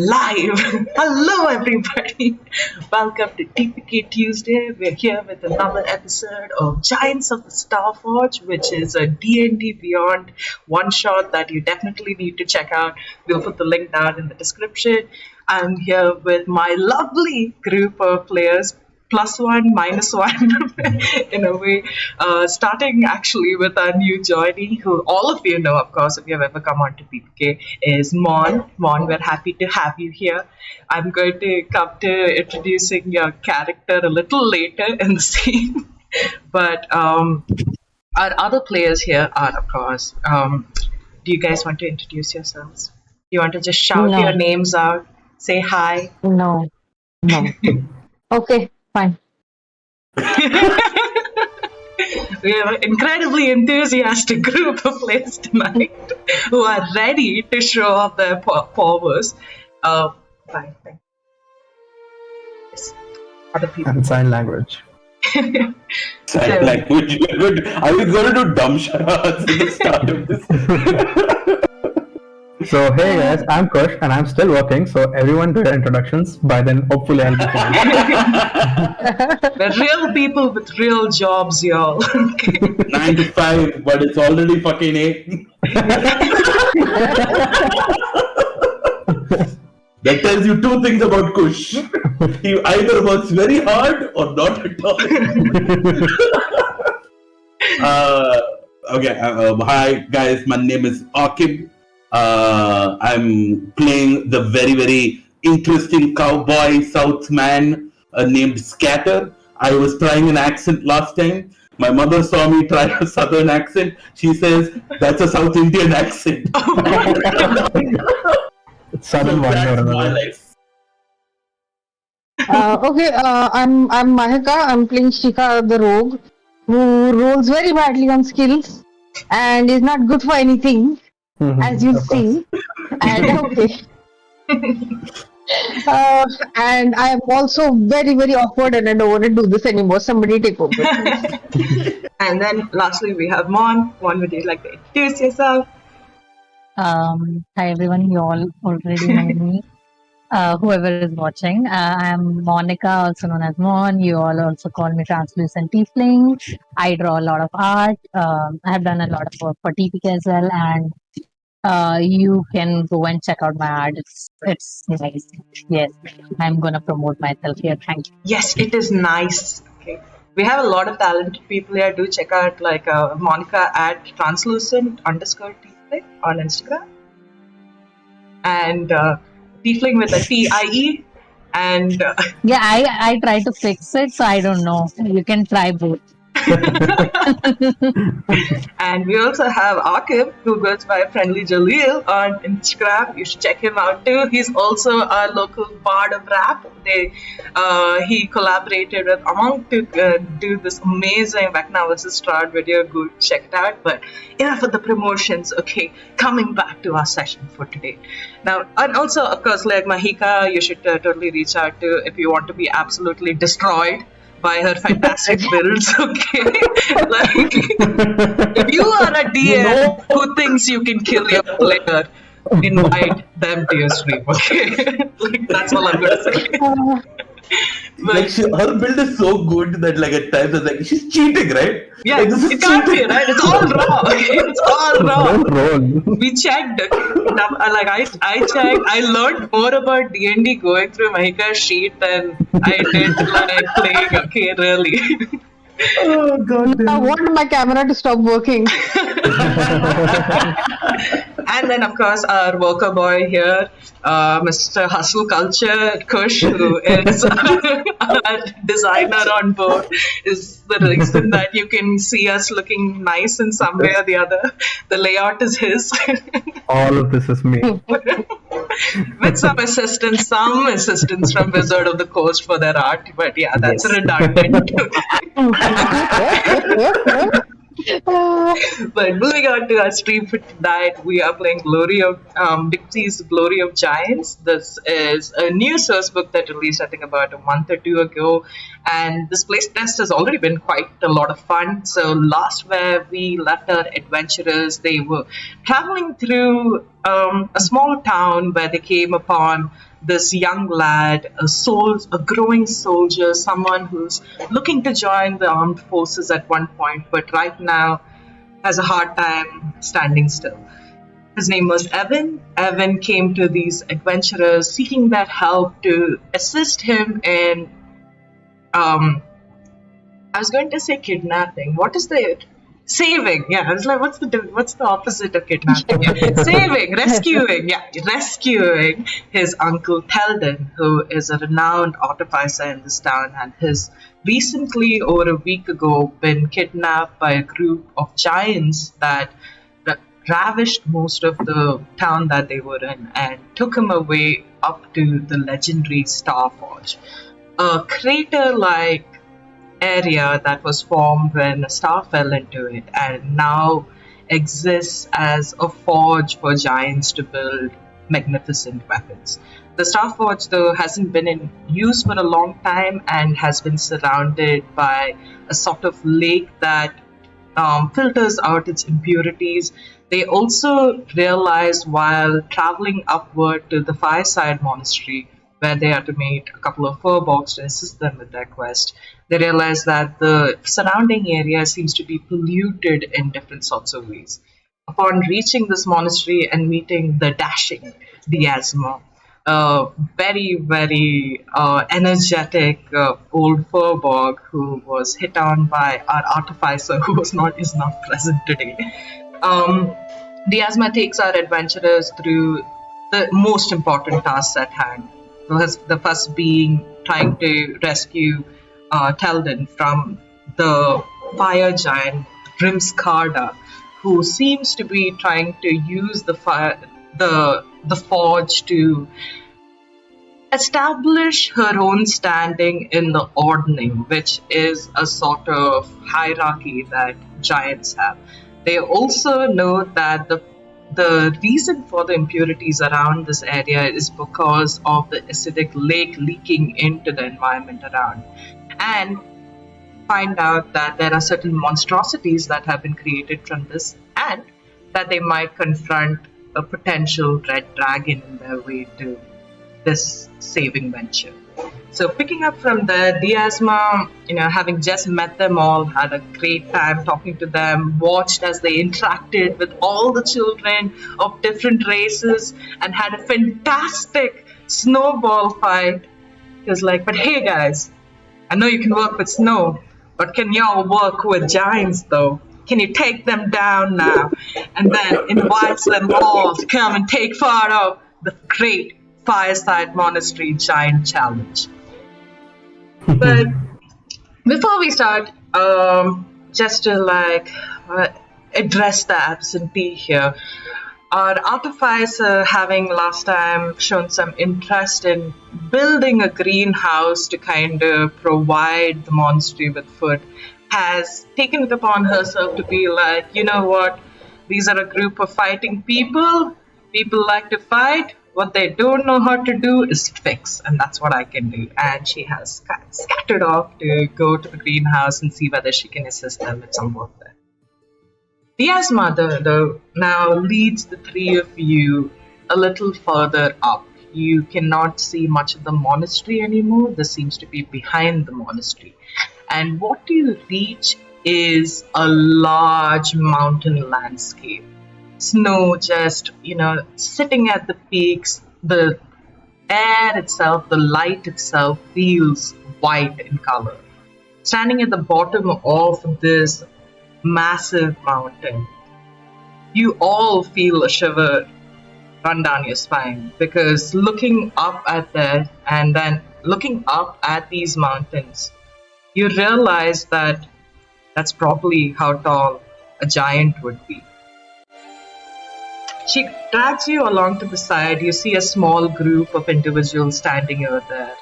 live. Hello, everybody. Welcome to TPK Tuesday. We're here with another episode of Giants of the Starforge, which is a D&D Beyond one-shot that you definitely need to check out. We'll put the link down in the description. I'm here with my lovely group of players, +1, -1 in a way, starting actually with our new joinee, who all of you know, of course, if you've ever come on to PPK, is Mon. Mon, we're happy to have you here. I'm going to come to introducing your character a little later in the scene, but our other players here are, of course, do you guys want to introduce yourselves? You want to just shout your names out, say hi? No. Okay. Fine. We have an incredibly enthusiastic group of players tonight who are ready to show off their powers. Fine, thank you. Yes. Other people. And sign language. Sign language. Good. Are we going to do dumb charades at the start of this? So hey guys, I'm Kush and I'm still working, so everyone do their introductions. By then hopefully I'll be finished. We're real people with real jobs, y'all. 9 to 5, but it's already fucking 8. That tells you two things about Kush. He either works very hard or not at all. Hi guys, my name is Akib. I'm playing the very, very interesting cowboy Southman named Scatter. I was trying an accent last time. My mother saw me try a southern accent. She says, that's a South Indian accent. It's southern one or another. I'm Mahika. I'm playing Shika the Rogue, who rolls very badly on skills and is not good for anything, as you'll see. And and I am also very, very awkward and I don't want to do this anymore. Somebody take over. And then lastly we have Mon. Mon, would you like to introduce yourself? Hi everyone, you all already know me. Whoever is watching, I'm Monica, also known as Mon. You all also call me Translucent Tiefling. I draw a lot of art. I have done a lot of work for TPK as well, and you can go and check out my art. It's nice. Yes, I'm gonna promote myself here. Thank you. Yes, it is nice. Okay. We have a lot of talented people here. Do check out Monica at translucent_tiefling on Instagram. And tiefling with a TIE. And Yeah, I try to fix it, so I don't know. You can try both. And we also have Akib, who goes by Friendly Jaleel on Instagram. You should check him out too. He's also a local bard of rap. He collaborated with Among to do this amazing back analysis strat video. Go check it out. But enough of the promotions. Okay, coming back to our session for today. Now, and also, of course, like Mahika, you should totally reach out to if you want to be absolutely destroyed by her fantastic builds, okay? Like, if you are a DM who thinks you can kill your player, invite them to your stream, okay? Like, that's all I'm gonna say. Like her build is so good that at times it's like she's cheating, right? Yeah, like, this is it can't cheating. be, right? It's all raw. It's all raw. Don't roll. We checked. I checked. I learned more about D&D going through Mahika's sheet than I did playing. Okay, really. Oh god. I want my camera to stop working. And then, of course, our worker boy here, Mr. Hustle Culture, Kush, who is our designer on board, is the reason that you can see us looking nice in some way or the other. The layout is his. All of this is me. With some assistance from Wizard of the Coast for their art. But yeah, that's redundant. But moving on to our stream for tonight, we are playing Dixie's Glory of Giants. This is a new source book that released, I think, about a month or two ago. And this playtest has already been quite a lot of fun. So last where we left our adventurers, they were traveling through a small town where they came upon this young lad, a growing soldier, someone who's looking to join the armed forces at one point, but right now has a hard time standing still. His name was Evan. Evan came to these adventurers seeking their help to assist him in, I was going to say kidnapping. What is the saving? Yeah, I was like, what's the opposite of kidnapping? Yeah. Saving, rescuing. Yeah, rescuing his uncle Teldon, who is a renowned artificer in this town, and has recently, over a week ago, been kidnapped by a group of giants that ravished most of the town that they were in and took him away up to the legendary Starforge, a crater-like area that was formed when a star fell into it and now exists as a forge for giants to build magnificent weapons. The Starforge, though, hasn't been in use for a long time and has been surrounded by a sort of lake that filters out its impurities. They also realized while traveling upward to the Fireside Monastery, where they had to meet a couple of Firbolgs to assist them with their quest, they realized that the surrounding area seems to be polluted in different sorts of ways. Upon reaching this monastery and meeting the dashing Diasma, a very, very energetic old Firbolg who was hit on by our artificer who is not present today. Diasma takes our adventurers through the most important tasks at hand. The first being trying to rescue Teldon from the fire giant Grimskarda, who seems to be trying to use the forge to establish her own standing in the ordning, which is a sort of hierarchy that giants have. They also know that the reason for the impurities around this area is because of the acidic lake leaking into the environment around. And find out that there are certain monstrosities that have been created from this, and that they might confront a potential red dragon in their way to this saving venture. So picking up from there, Diasma, having just met them all, had a great time talking to them, watched as they interacted with all the children of different races, and had a fantastic snowball fight. He was like, but hey guys, I know you can work with snow, but can y'all work with giants though? Can you take them down now? And then invites them all to come and take part of the great Fireside Monestry Giant Challenge. But before we start, just to address the absentee here, our artificer, having last time shown some interest in building a greenhouse to kind of provide the monastery with food, has taken it upon herself to be like, you know what, these are a group of fighting people. People like to fight. What they don't know how to do is fix, and that's what I can do. And she has scattered off to go to the greenhouse and see whether she can assist them with some work there. Diasma, though, now leads the three of you a little further up. You cannot see much of the monastery anymore. This seems to be behind the monastery. And what you reach is a large mountain landscape. Snow just, sitting at the peaks. The air itself, the light itself feels white in color. Standing at the bottom of this massive mountain, you all feel a shiver run down your spine, because looking up at that and then looking up at these mountains, you realize that that's probably how tall a giant would be. She drags you along to the side. You see a small group of individuals standing over there,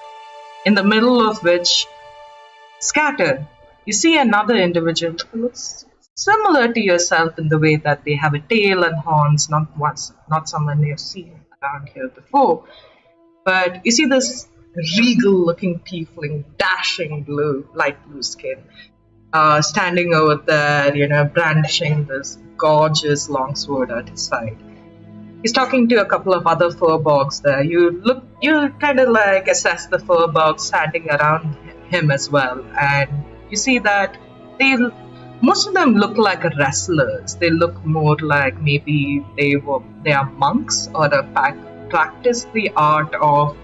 in the middle of which, scattered, you see another individual who looks similar to yourself in the way that they have a tail and horns, not someone you've seen around here before. But you see this regal-looking tiefling, dashing light blue skin, standing over there, brandishing this gorgeous longsword at his side. He's talking to a couple of other Firbolgs there. You kind of like assess the Firbolgs standing around him as well, and you see that most of them look like wrestlers. They look more like maybe they are monks or practice the art of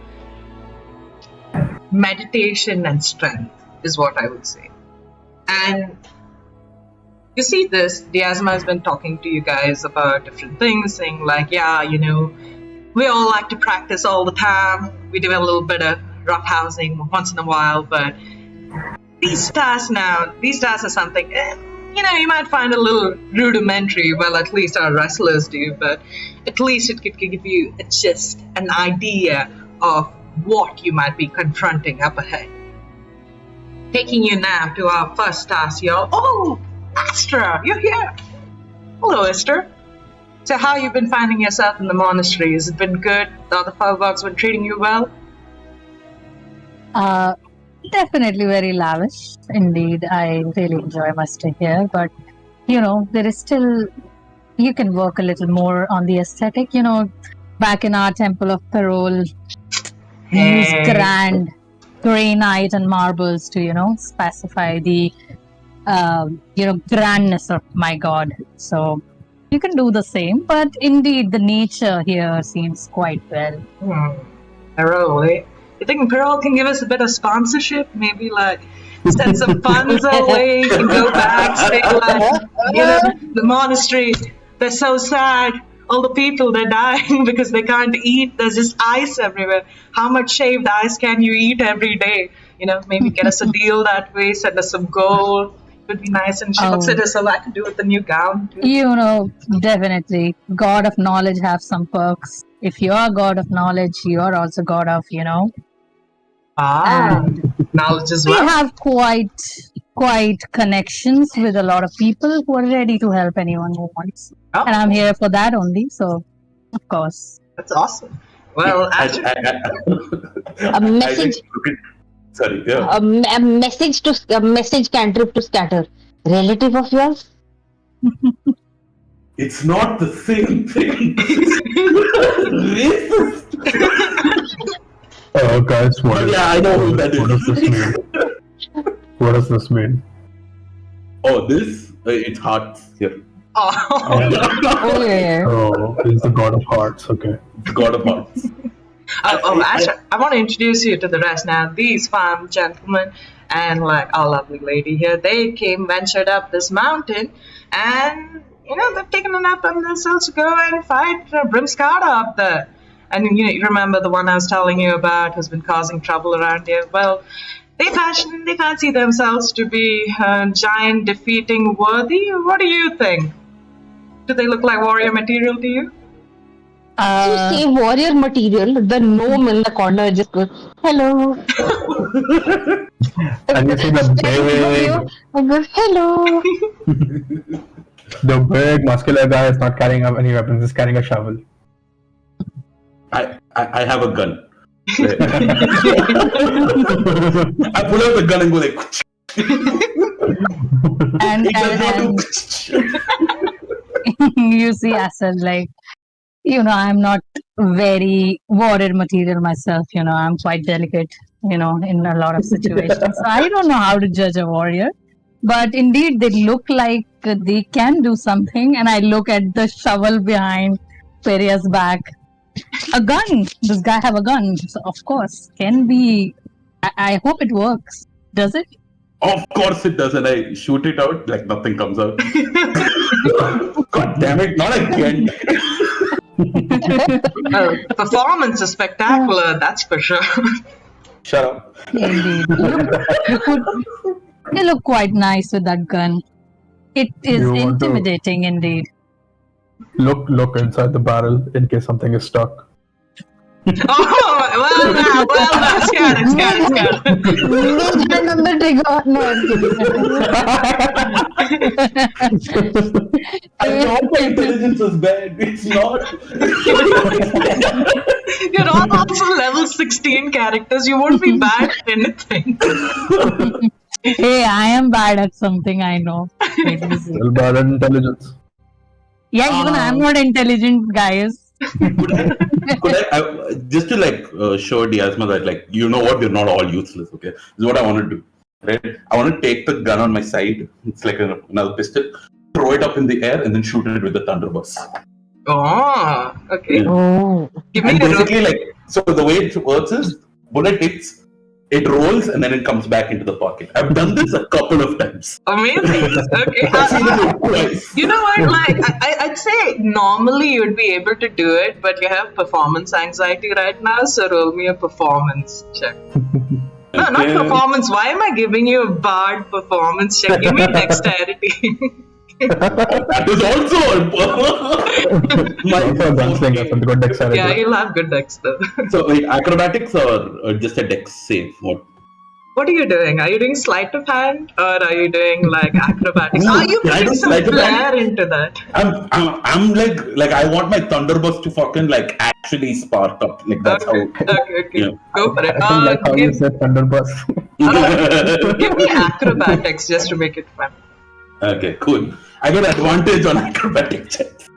meditation and strength, is what I would say. And you see this, Diasma has been talking to you guys about different things, saying like, yeah, we all like to practice all the time. We do a little bit of roughhousing once in a while, but these tasks are something, you might find a little rudimentary, well, at least our wrestlers do, but at least it could give you just an idea of what you might be confronting up ahead. Taking you now to our first task, y'all. Oh, Astra, you're here. Hello, Esther. So how you been finding yourself in the monastery? Has it been good? The other Firbolgs been treating you well? Definitely very lavish. Indeed, I really enjoy my stay here. But, there is still, you can work a little more on the aesthetic. Back in our Temple of Parole, use grand granite and marbles to, specify the, grandness of my god. So you can do the same. But indeed, the nature here seems quite well. Parole, eh? You think Parole can give us a bit of sponsorship? Maybe like send some funds our way, you can go back, say like, the monastery, they're so sad. All the people, they're dying because they can't eat. There's just ice everywhere. How much shaved ice can you eat every day? Maybe get us a deal that way, send us some gold. It would be nice, and she looks at us so I can do with the new gown too. Definitely. God of knowledge have some perks. If you're God of knowledge, you're also God of, knowledge as we well. have quite connections with a lot of people who are ready to help anyone who wants. Oh. And I'm here for that only, so of course. That's awesome. Well, A message. Sorry, yeah. A message cantrip to scatter. Relative of yours? It's not the same thing. Racist. Oh, guys, I know who that is. What does this mean? What does this mean? Oh, this? It's hearts here. Oh, yeah. Oh, he's the god of hearts. Okay. God of hearts. Asher, I want to introduce you to the rest now. These fine gentlemen and like our lovely lady here, they ventured up this mountain, and they've taken an up on themselves to go and fight Brimskada up there. And you remember the one I was telling you about who's been causing trouble around here? Well, they fancy themselves to be giant defeating worthy. What do you think? Do they look like warrior material to you? You say warrior material, the gnome in the corner just goes, hello. And you see the big, I go, hello. the big muscular guy is not carrying up any weapons, he's carrying a shovel. I have a gun. I pull out the gun and go like. and you see Asad like, I'm not very warrior material myself. I'm quite delicate. In a lot of situations. So I don't know how to judge a warrior. But indeed, they look like they can do something. And I look at the shovel behind Peria's back. A gun. This guy have a gun. So of course, can be. I hope it works. Does it? Of course it does, and I shoot it out like nothing comes out. God damn it! Not again. Performance is spectacular. That's for sure. Shut up. Indeed. They look quite nice with that gun. It is intimidating indeed. Look inside the barrel in case something is stuck. Well, scared. Hand on the trigger. No, I thought my intelligence was bad. It's not. You're all also level 16 characters. You won't be bad at anything. Hey, I am bad at something, I know. Still bad at intelligence. Yeah, even I'm not intelligent, guys. Could I just to show Diasma that you know what, we're not all useless. Okay, this is what I want to do. Right, I want to take the gun on my side. It's like another pistol. Throw it up in the air and then shoot it with the thunderburst. Oh, okay. Yeah. Oh. Give me And a basically, so the way it works is bullet hits, it rolls, and then it comes back into the pocket. I've done this a couple of times. Amazing. Okay. I've seen it twice. You know what? Like, I'd say normally you'd be able to do it, but you have performance anxiety right now, so roll me a performance check. No, not performance. Why am I giving you a bard performance check? Give me dexterity. That is also My gunslinger, so good dexterity. Yeah, you'll have good dex though. So, wait, acrobatics or just a dex save? What are you doing? Are you doing sleight of hand or are you doing like acrobatics? Ooh, Are you can I putting do some sleight of hand? flair into that? I'm like I want my thunderburst to fucking actually spark up. Like that's Okay. Yeah. Go for it. I don't like how you said thunderburst. Give me acrobatics just to make it fun. Okay, cool. I get advantage on acrobatic checks.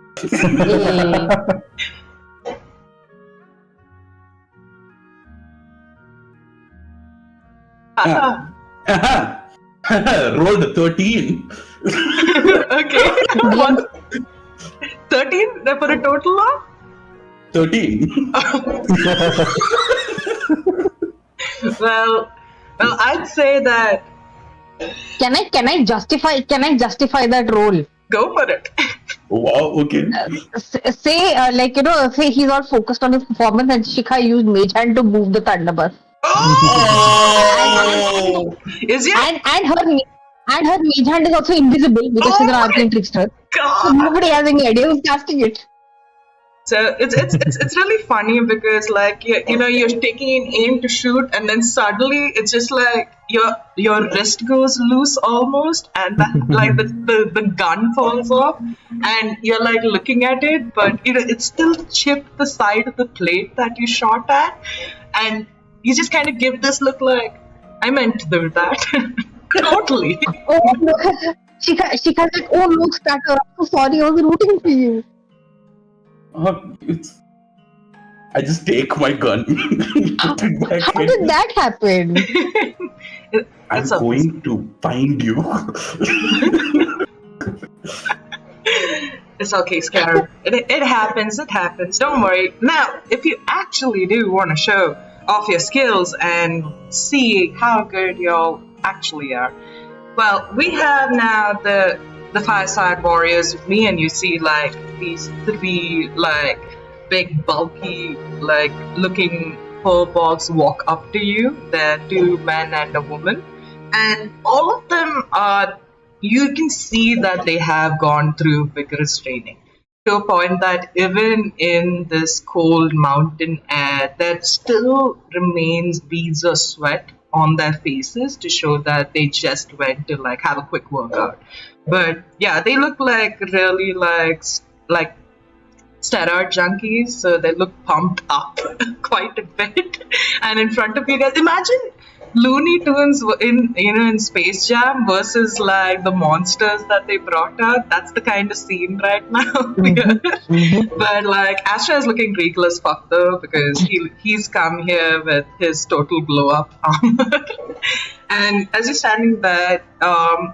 Rolled a 13. Okay. What? 13 for a total of? 13. Well, I'd say that. Can I justify that role? Go for it. Wow, okay. Say he's all focused on his performance and Shikha used Mage Hand to move the thunderburst. Oh! Is your And her Mage Hand is also invisible because she's an arcane trickster. So God? nobody has any idea who's casting it. So it's really funny because you're taking an aim to shoot and then suddenly it's just like your wrist goes loose almost and the gun falls off and you're like looking at it but it's still chipped the side of the plate that you shot at and you just kind of give this look like I meant to do that. Totally. Oh no. Shikha's like, oh no, Scatter, I'm so sorry, I was rooting for you. I just take my gun. Put it back How in. did that happen? I'm going to find you. It's okay, Scarab. It happens. It happens. Don't worry. Now, if you actually do want to show off your skills and see how good y'all actually are, well, we have now the Fireside Warriors with me, and you see like these three like big, bulky, like looking Firbolgs walk up to you. They're two men and a woman, and all of them are. You can see that they have gone through vigorous training to a point that even in this cold mountain air, there still remains beads of sweat on their faces to show that they just went to like have a quick workout. But yeah, they look like really like steroid junkies, so they look pumped up quite a bit. And in front of you guys, imagine Looney Tunes in Space Jam versus like the monsters that they brought out. That's the kind of scene right now. But like Astra is looking regal as fuck though because he's come here with his total blow up armor. And as you're standing there,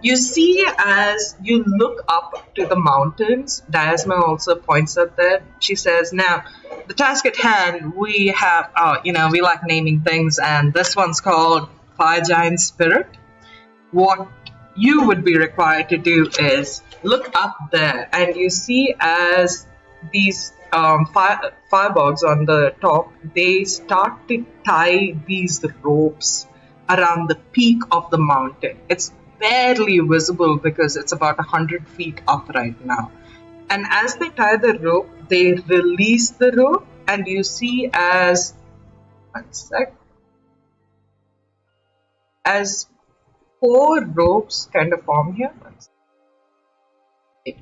you see as you look up to the mountains, Diasma also points up there. She says, now, the task at hand, we have, we like naming things, and this one's called Fire Giant Spirit. What you would be required to do is look up there, and you see as these firebogs on the top, they start to tie these ropes around the peak of the mountain. It's barely visible because it's about 100 feet up right now. And as they tie the rope, they release the rope, and you see as four ropes kind of form here.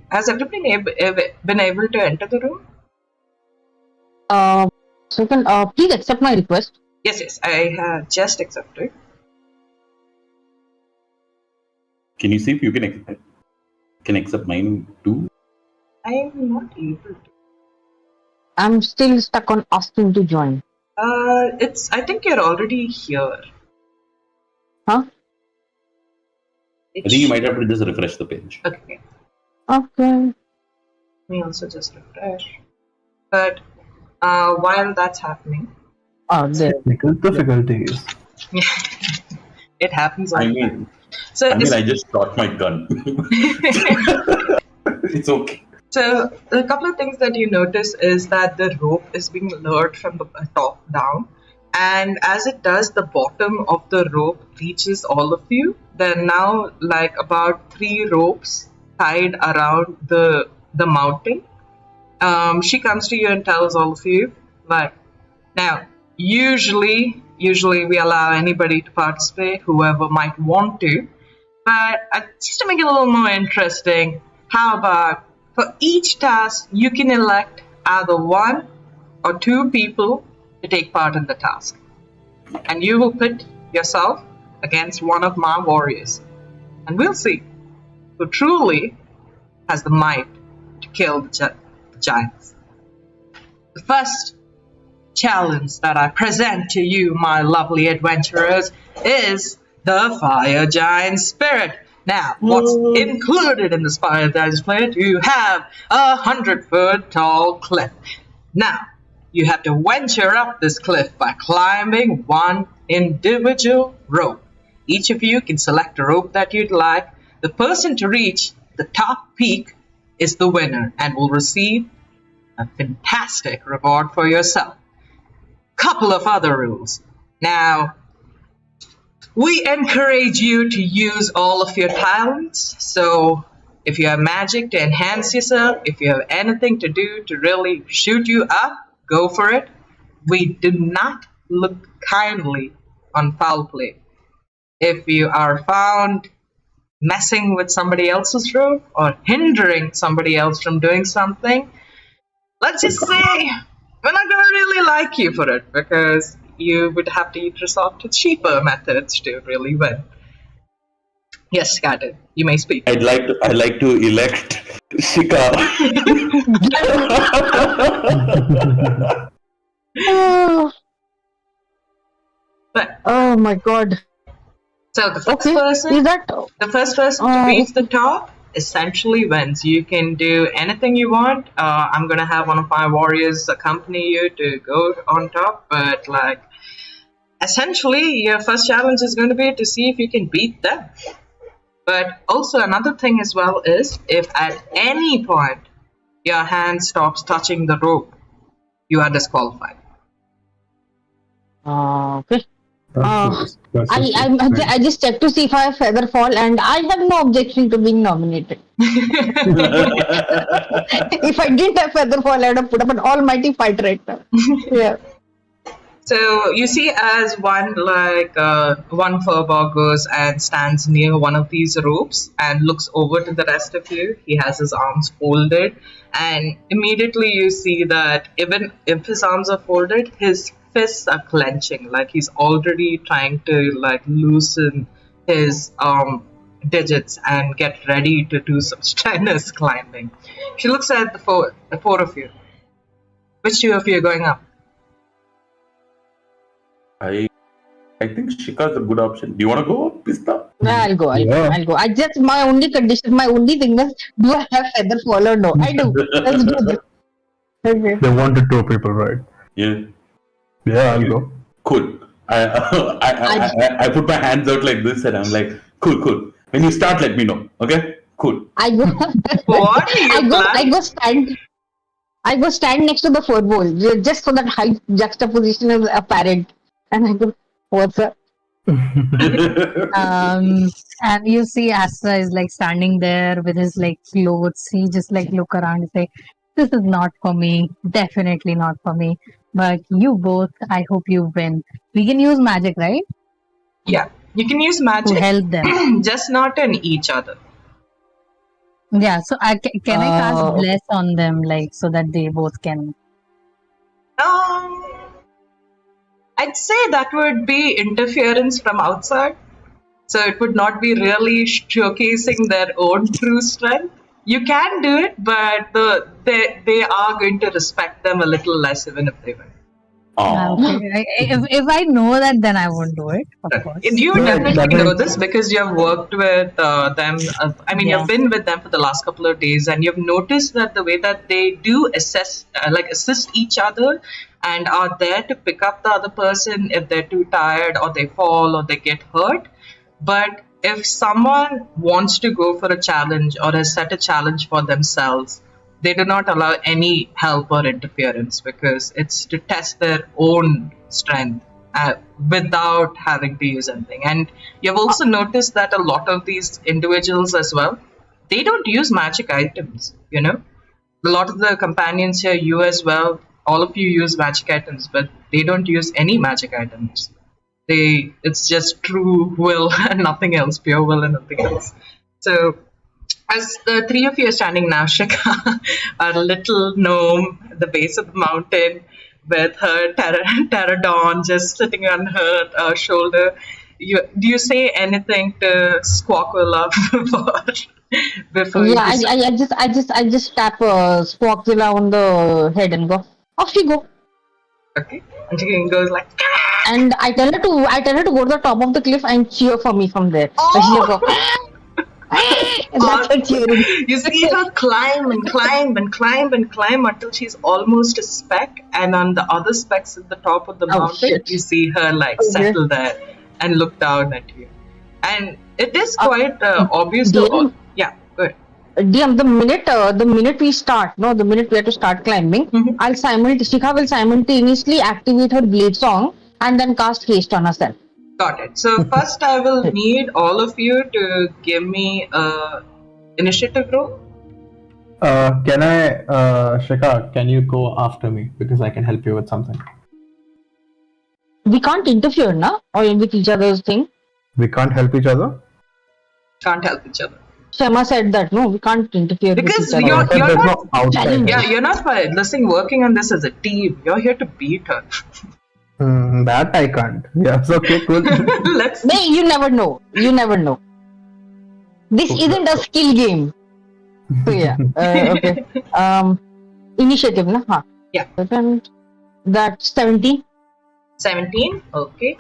Has everybody been able to enter the room? So you can please accept my request. Yes, I have just accepted. Can you see if you can accept mine too? I am not able to. I'm still stuck on asking to join. I think you're already here. Huh? I think you might have to just refresh the page. Okay. Okay. Let me also just refresh. But while that's happening, Oh, there. Technical difficulties. it happens. I all the mean, time. So it's- I just shot my gun. It's okay. So a couple of things that you notice is that the rope is being lowered from the top down, and as it does, the bottom of the rope reaches all of you. There are now like about 3 ropes tied around the mountain. She comes to you and tells all of you, like, now usually we allow anybody to participate, whoever might want to, but just to make it a little more interesting, how about for each task you can elect either 1 or 2 people to take part in the task, and you will pit yourself against one of my warriors, and we'll see who truly has the might to kill the giants. The first challenge that I present to you, my lovely adventurers, is the Fire Giant Spirit. Now, what's included in this Fire Giant Spirit? You have a 100-foot tall cliff. Now, you have to venture up this cliff by climbing one individual rope. Each of you can select a rope that you'd like. The person to reach the top peak is the winner and will receive a fantastic reward for yourself. Couple of other rules. Now, we encourage you to use all of your talents. So, if you have magic to enhance yourself, if you have anything to do to really shoot you up, go for it. We do not look kindly on foul play. If you are found messing with somebody else's rope or hindering somebody else from doing something, let's just say we're not going to really like you for it, because you would have to resort to cheaper methods to really win. Yes, Scatter, you may speak. I'd like to elect Shika. Oh, But oh my god. so the first Okay. person, Is that to reach the top essentially wins. You can do anything you want. I'm gonna have one of my warriors accompany you to go on top, but like essentially your first challenge is going to be to see if you can beat them. But also another thing as well is, if at any point your hand stops touching the rope, you are disqualified. okay? That's I just checked to see if I have feather fall, and I have no objection to being nominated. If I didn't have feather fall, I'd have put up an almighty fight right now. Yeah. So you see, as one Firbolg goes and stands near one of these ropes and looks over to the rest of you. He has his arms folded, and immediately you see that even if his arms are folded, his fists are clenching, like he's already trying to like loosen his digits and get ready to do some strenuous climbing. She looks at the four of you. Which 2 of you are going up? I think Shika's a good option. Do you want to go, Pista? I'll go. Yeah. I'll go. My only condition, my only thing is, do I have feather fall or no? I do. Let's do this. Okay. They wanted 2 people, right? Yeah. Yeah, I'll go. Cool. I put my hands out like this and I'm like, cool. When you start, let me know. Okay? Cool. I go. What are you planning? I go stand next to the Firbolg, just so that height juxtaposition is apparent. And I go, what's up? And you see Astra is like standing there with his like clothes. He just like look around and say, this is not for me. Definitely not for me. But you both, I hope you win. We can use magic, right? Yeah, you can use To magic, help them. just not on each other. Yeah, so can I cast bless on them, like, so that they both can? I'd say that would be interference from outside, so it would not be really showcasing their own true strength. You can do it, but they are going to respect them a little less even if they win. Oh. Okay. If I know that, then I won't do it, of course. You No, definitely know doesn't- this because you have worked with them. Yeah. You've been with them for the last couple of days, and you've noticed that the way that they do assist each other, and are there to pick up the other person if they're too tired or they fall or they get hurt. But if someone wants to go for a challenge or has set a challenge for themselves, they do not allow any help or interference because it's to test their own strength without having to use anything. And you've also noticed that a lot of these individuals as well, they don't use magic items, you know. A lot of the companions here, you as well, all of you use magic items, but they don't use any magic items. It's just true will and nothing else, pure will and nothing else. So as the three of you are standing now, Shika, our little gnome at the base of the mountain with her pterodon just sitting on her shoulder, do you say anything to Squawkilla before you Yeah, just... I just tap Squawkzilla on the head and go, off you go. Okay, and she goes like, And I tell her to go to the top of the cliff and cheer for me from there. So she'll go, and that's her cheering. you see her climb and climb and climb and climb until she's almost a speck, and on the other specks at the top of the Oh, mountain, shit. you see her like Okay. settle there and look down at you. And it is quite obvious to dear. all. Yeah, good. DM, the minute we start, no, the minute we have to start climbing, Mhm. Shikha will simultaneously activate her blade song and then cast haste on herself. Got it. So first, I will need all of you to give me a initiative roll. Shika, can you go after me because I can help you with something? We can't interfere, na, or with each other's thing. We can't help each other. Can't help each other Kshema said that no, we can't interfere because with each other. you're There's not. no outside. Yeah, you're not working on this as a team. You're here to beat her. That I can't. Yes, okay, cool. Let's. Hey, you never know. You never know. This isn't a skill game. So yeah, okay. Initiative, na? Huh. Yeah. Second, that's 17. 17. Okay.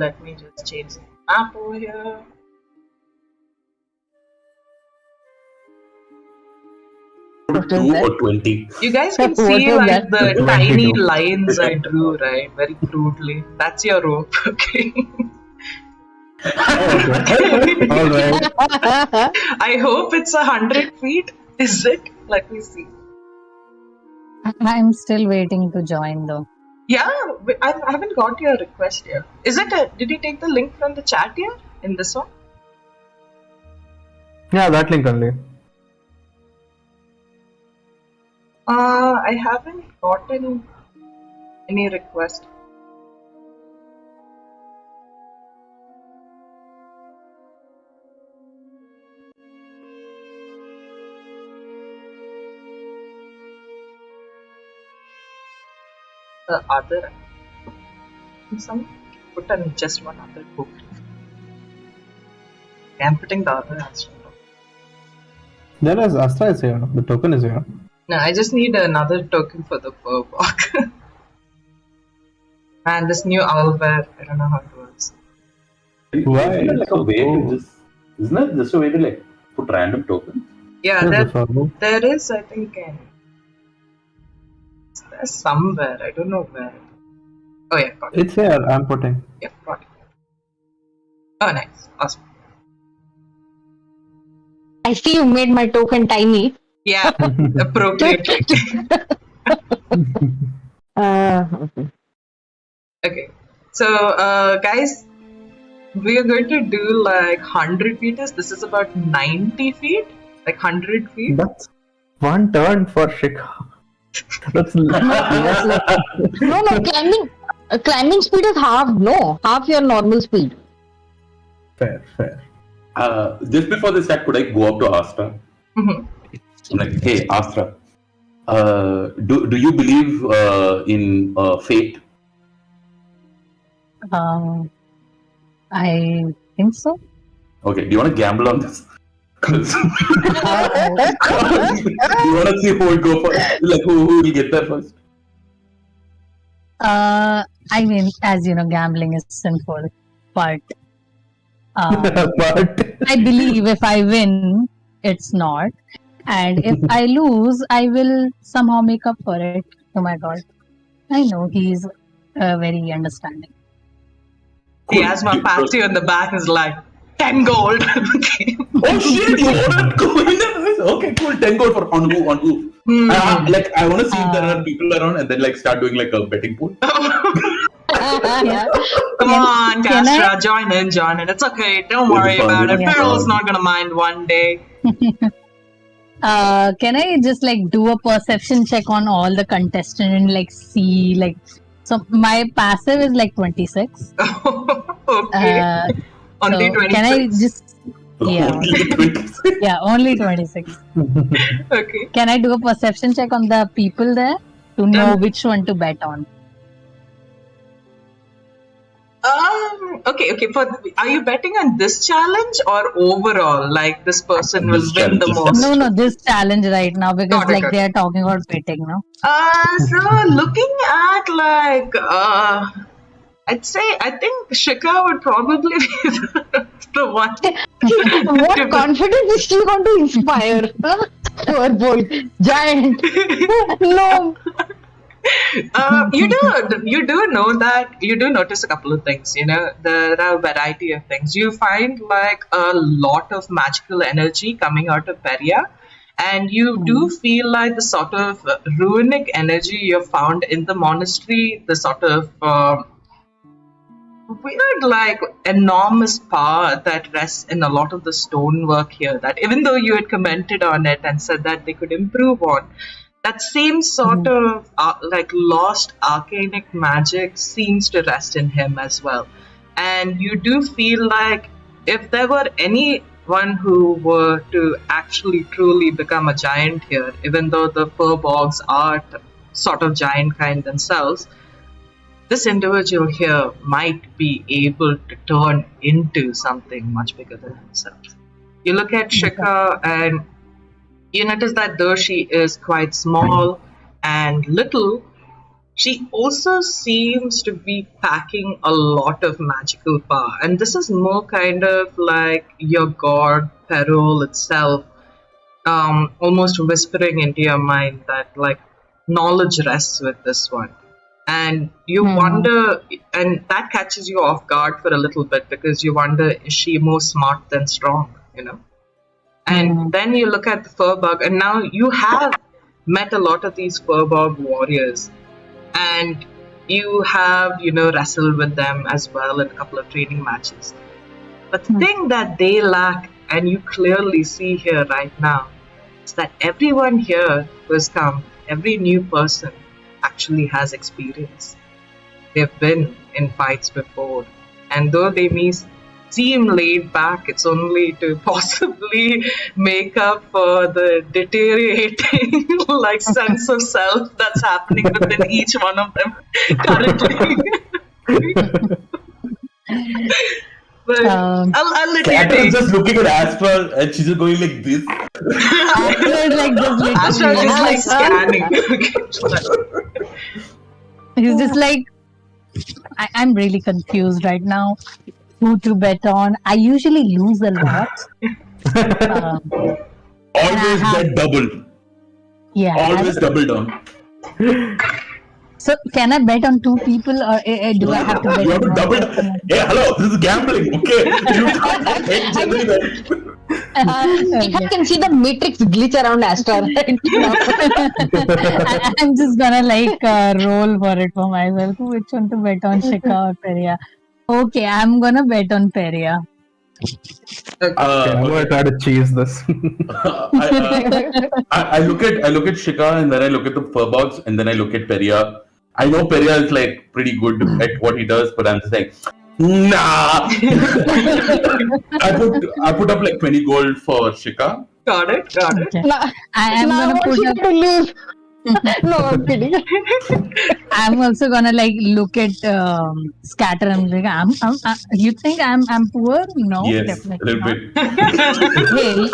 Let me just change the map over here. What is 2 that? or 20. You guys can What see was like that? the 22. tiny lines I drew, right? Very crudely. That's your rope. Okay. All right. I hope it's 100 feet. Is it? Let me see. I'm still waiting to join though. Yeah, I haven't got your request yet. Is it did you take the link from the chat here in this one? Yeah, that link only. I haven't gotten any request. The other some put on just one other book. I'm putting the other answer. There is Astra is here. The token is here. No, I just need another token for the Firbolg. And this new owlbear, I don't know how it works. Why? Isn't it like a way to just, isn't it just a way to like put random tokens? Yeah, Here's the Firbolg. there is, I think, there's somewhere, I don't know where. Oh yeah, got it. It's here. I'm putting. Yeah, got it. Oh, nice, awesome. I see you made my token tiny. Yeah, appropriately. Okay. Okay, so guys, we are going to do like 100 meters. This is about 90 feet, like 100 feet. That's one turn for Shika. That's No, climbing speed is half your normal speed. fair. Just before this act, could I go up to Astra? Mhm. I'm like, hey, Astra, do you believe in fate? I think so. Okay, do you want to gamble on this? 'Cause you want to see who will go first? Like who will get there first? I mean, as you know, gambling is sinful, but But I believe if I win, it's not. And if I lose, I will somehow make up for it. Oh my god. I know he's very understanding. Diasma pats you in the back is like 10 gold. Okay. Oh shit! You want to go in there? Okay, cool. 10 gold for on who? Like I want to see if there are people around and then like start doing like a betting pool. Yeah. Come on, can I- Castra, join in. It's okay. Don't worry about it. Yeah. Pearl's not gonna mind one day. Can I just like do a perception check on all the contestants and like see like so my passive is like 26. Okay. Only So 26. can I just Only 26. yeah, only 26. Okay. Can I do a perception check on the people there to know which one to bet on? Okay. Are you betting on this challenge or overall? Like this person will This win the challenge, most? No, this challenge right now because Got it, like got they are talking about betting, no? So looking at like, I think Shika would probably be the one. What confidence is she going to inspire? Firbolg, giant. No. You do know that you do notice a couple of things. You know, there are a variety of things. You find like a lot of magical energy coming out of Peria, and you do feel like the sort of runic energy you found in the monastery, the sort of weird, like enormous power that rests in a lot of the stonework here. That even though you had commented on it and said that they could improve on, that same sort of like lost arcanic magic seems to rest in him as well. And you do feel like if there were anyone who were to actually truly become a giant here, even though the Firbolgs are sort of giant kind themselves, this individual here might be able to turn into something much bigger than himself. You look at Shika and you notice that though she is quite small and little, she also seems to be packing a lot of magical power. And this is more kind of like your god, Perol itself, almost whispering into your mind that like knowledge rests with this one. And you wonder, and that catches you off guard for a little bit because you wonder, is she more smart than strong, you know? And then you look at the Firbolg, and now you have met a lot of these Firbolg warriors, and you have, wrestled with them as well in a couple of training matches. But the thing that they lack, and you clearly see here right now, is that everyone here who has come, every new person, actually has experience. They've been in fights before, and though they may seem laid back, it's only to possibly make up for the deteriorating like sense of self that's happening within each one of them currently. But I'll let you Cat take. is just looking at Astra and she's just going like this. Astra is just like scanning. He's just like, I'm really confused right now. Who to bet on? I usually lose a lot. Always bet double. Yeah. Always double down. So can I bet on two people or do I have to bet You have on to one double. person? Hey, hello, this is gambling, okay? You can't bet generally bet. I can see the matrix glitch around Astra right now. I'm just gonna like roll for it for myself. Which one to bet on, Shika or Peria? Okay, I'm gonna bet on Peria. I'm gonna try to cheese this. I look at Shika and then I look at the Firbolgs and then I look at Peria. I know Peria is like pretty good at what he does, but I'm just like, nah. I put up like 20 gold for Shika. Got it. Okay. I am Now I gonna want put you up. to lose. No, I'm kidding. I'm also gonna like look at Scatter and like, you think I'm poor? No, Yes, definitely a not. little bit. Hey,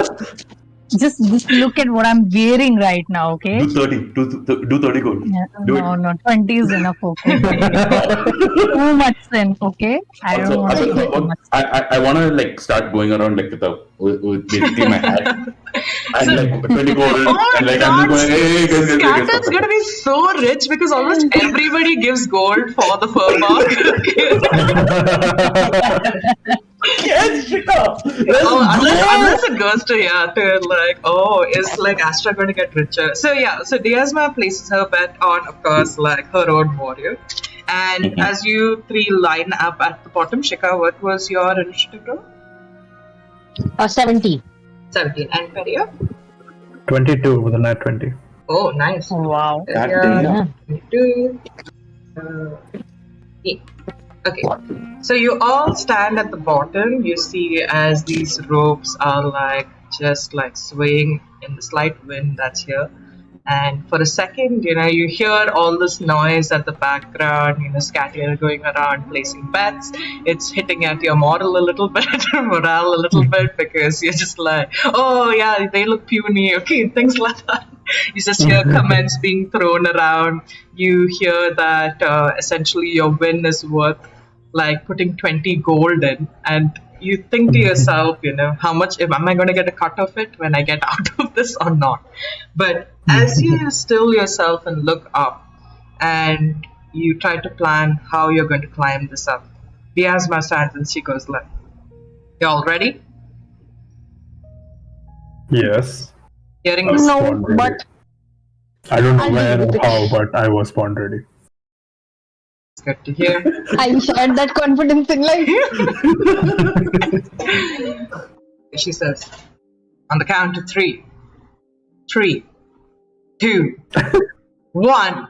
just look at what I'm wearing right now, okay? Do 30. Do 30 gold. Yeah, Do no, 20 is enough, okay? Too much then, okay? I don't want to do too much. I want to like start going around like with basically my hat and like 20 gold Oh and my like I'm just god, going, hey, guys, Scatter's gonna be so rich because almost everybody gives gold for the Firbolg. Yes, Shika. Unless it goes to like, oh, is like Astra going to get richer? So so Diasma places her bet on, of course, like her own warrior. And as you three line up at the bottom, Shika, what was your initiative roll? 70. 17. And Peria? 22 with a nat 20. Oh, nice. Wow. Peria, 22. Yeah. Okay, so you all stand at the bottom. You see as these ropes are like just like swaying in the slight wind that's here. And for a second, you hear all this noise at the background, Scatter going around placing bets. It's hitting at your morale a little bit, morale a little bit, because you're just like, oh yeah, they look puny, okay, things like that. You just hear comments being thrown around. You hear that essentially your win is worth like putting 20 gold in, and you think to yourself, how much am I going to get a cut of it when I get out of this or not? But as you still yourself and look up and you try to plan how you're going to climb this up, Diasma stands and she goes like, you all ready? Yes. Hearing this, No, Spawn ready. but I don't know I'll where leave or it. how, but I was spawned ready. it's good to hear. I shared that confidence in life. She says, on the count of 3, 3, 2, 1,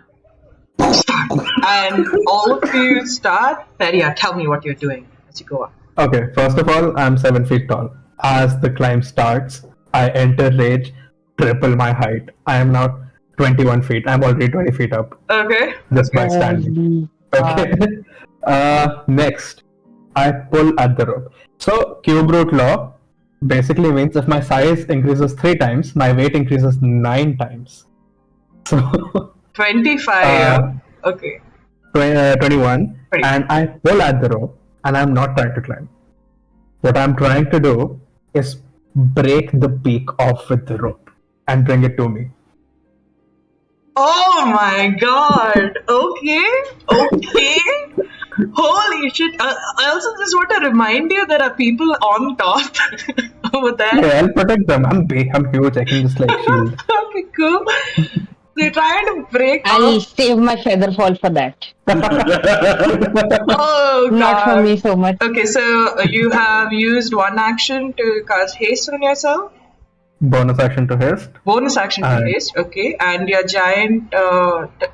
start. And all of you start. Feria, tell me what you're doing as you go up. Okay, first of all, I'm 7 feet tall. As the climb starts, I enter rage, triple my height. I am now 21 feet. I'm already 20 feet up Okay. just by standing. Okay. Next, I pull at the rope. So, cube root law basically means if my size increases 3 times, my weight increases 9 times. So, 25. Okay. 21, Right. and I pull at the rope, and I'm not trying to climb. What I'm trying to do is break the peak off with the rope and bring it to me. Oh my god. Okay. Okay. Holy shit. I also just want to remind you there are people on top over there. Okay, I'll protect them. I'm big, I'm huge. I can just like shield. Okay, cool. They're trying to break I'll off. save my feather fall for that. Oh god. Not for me so much. Okay, so you have used one action to cast haste on yourself. Bonus action to haste. Bonus action to Alright. haste, okay. And your giant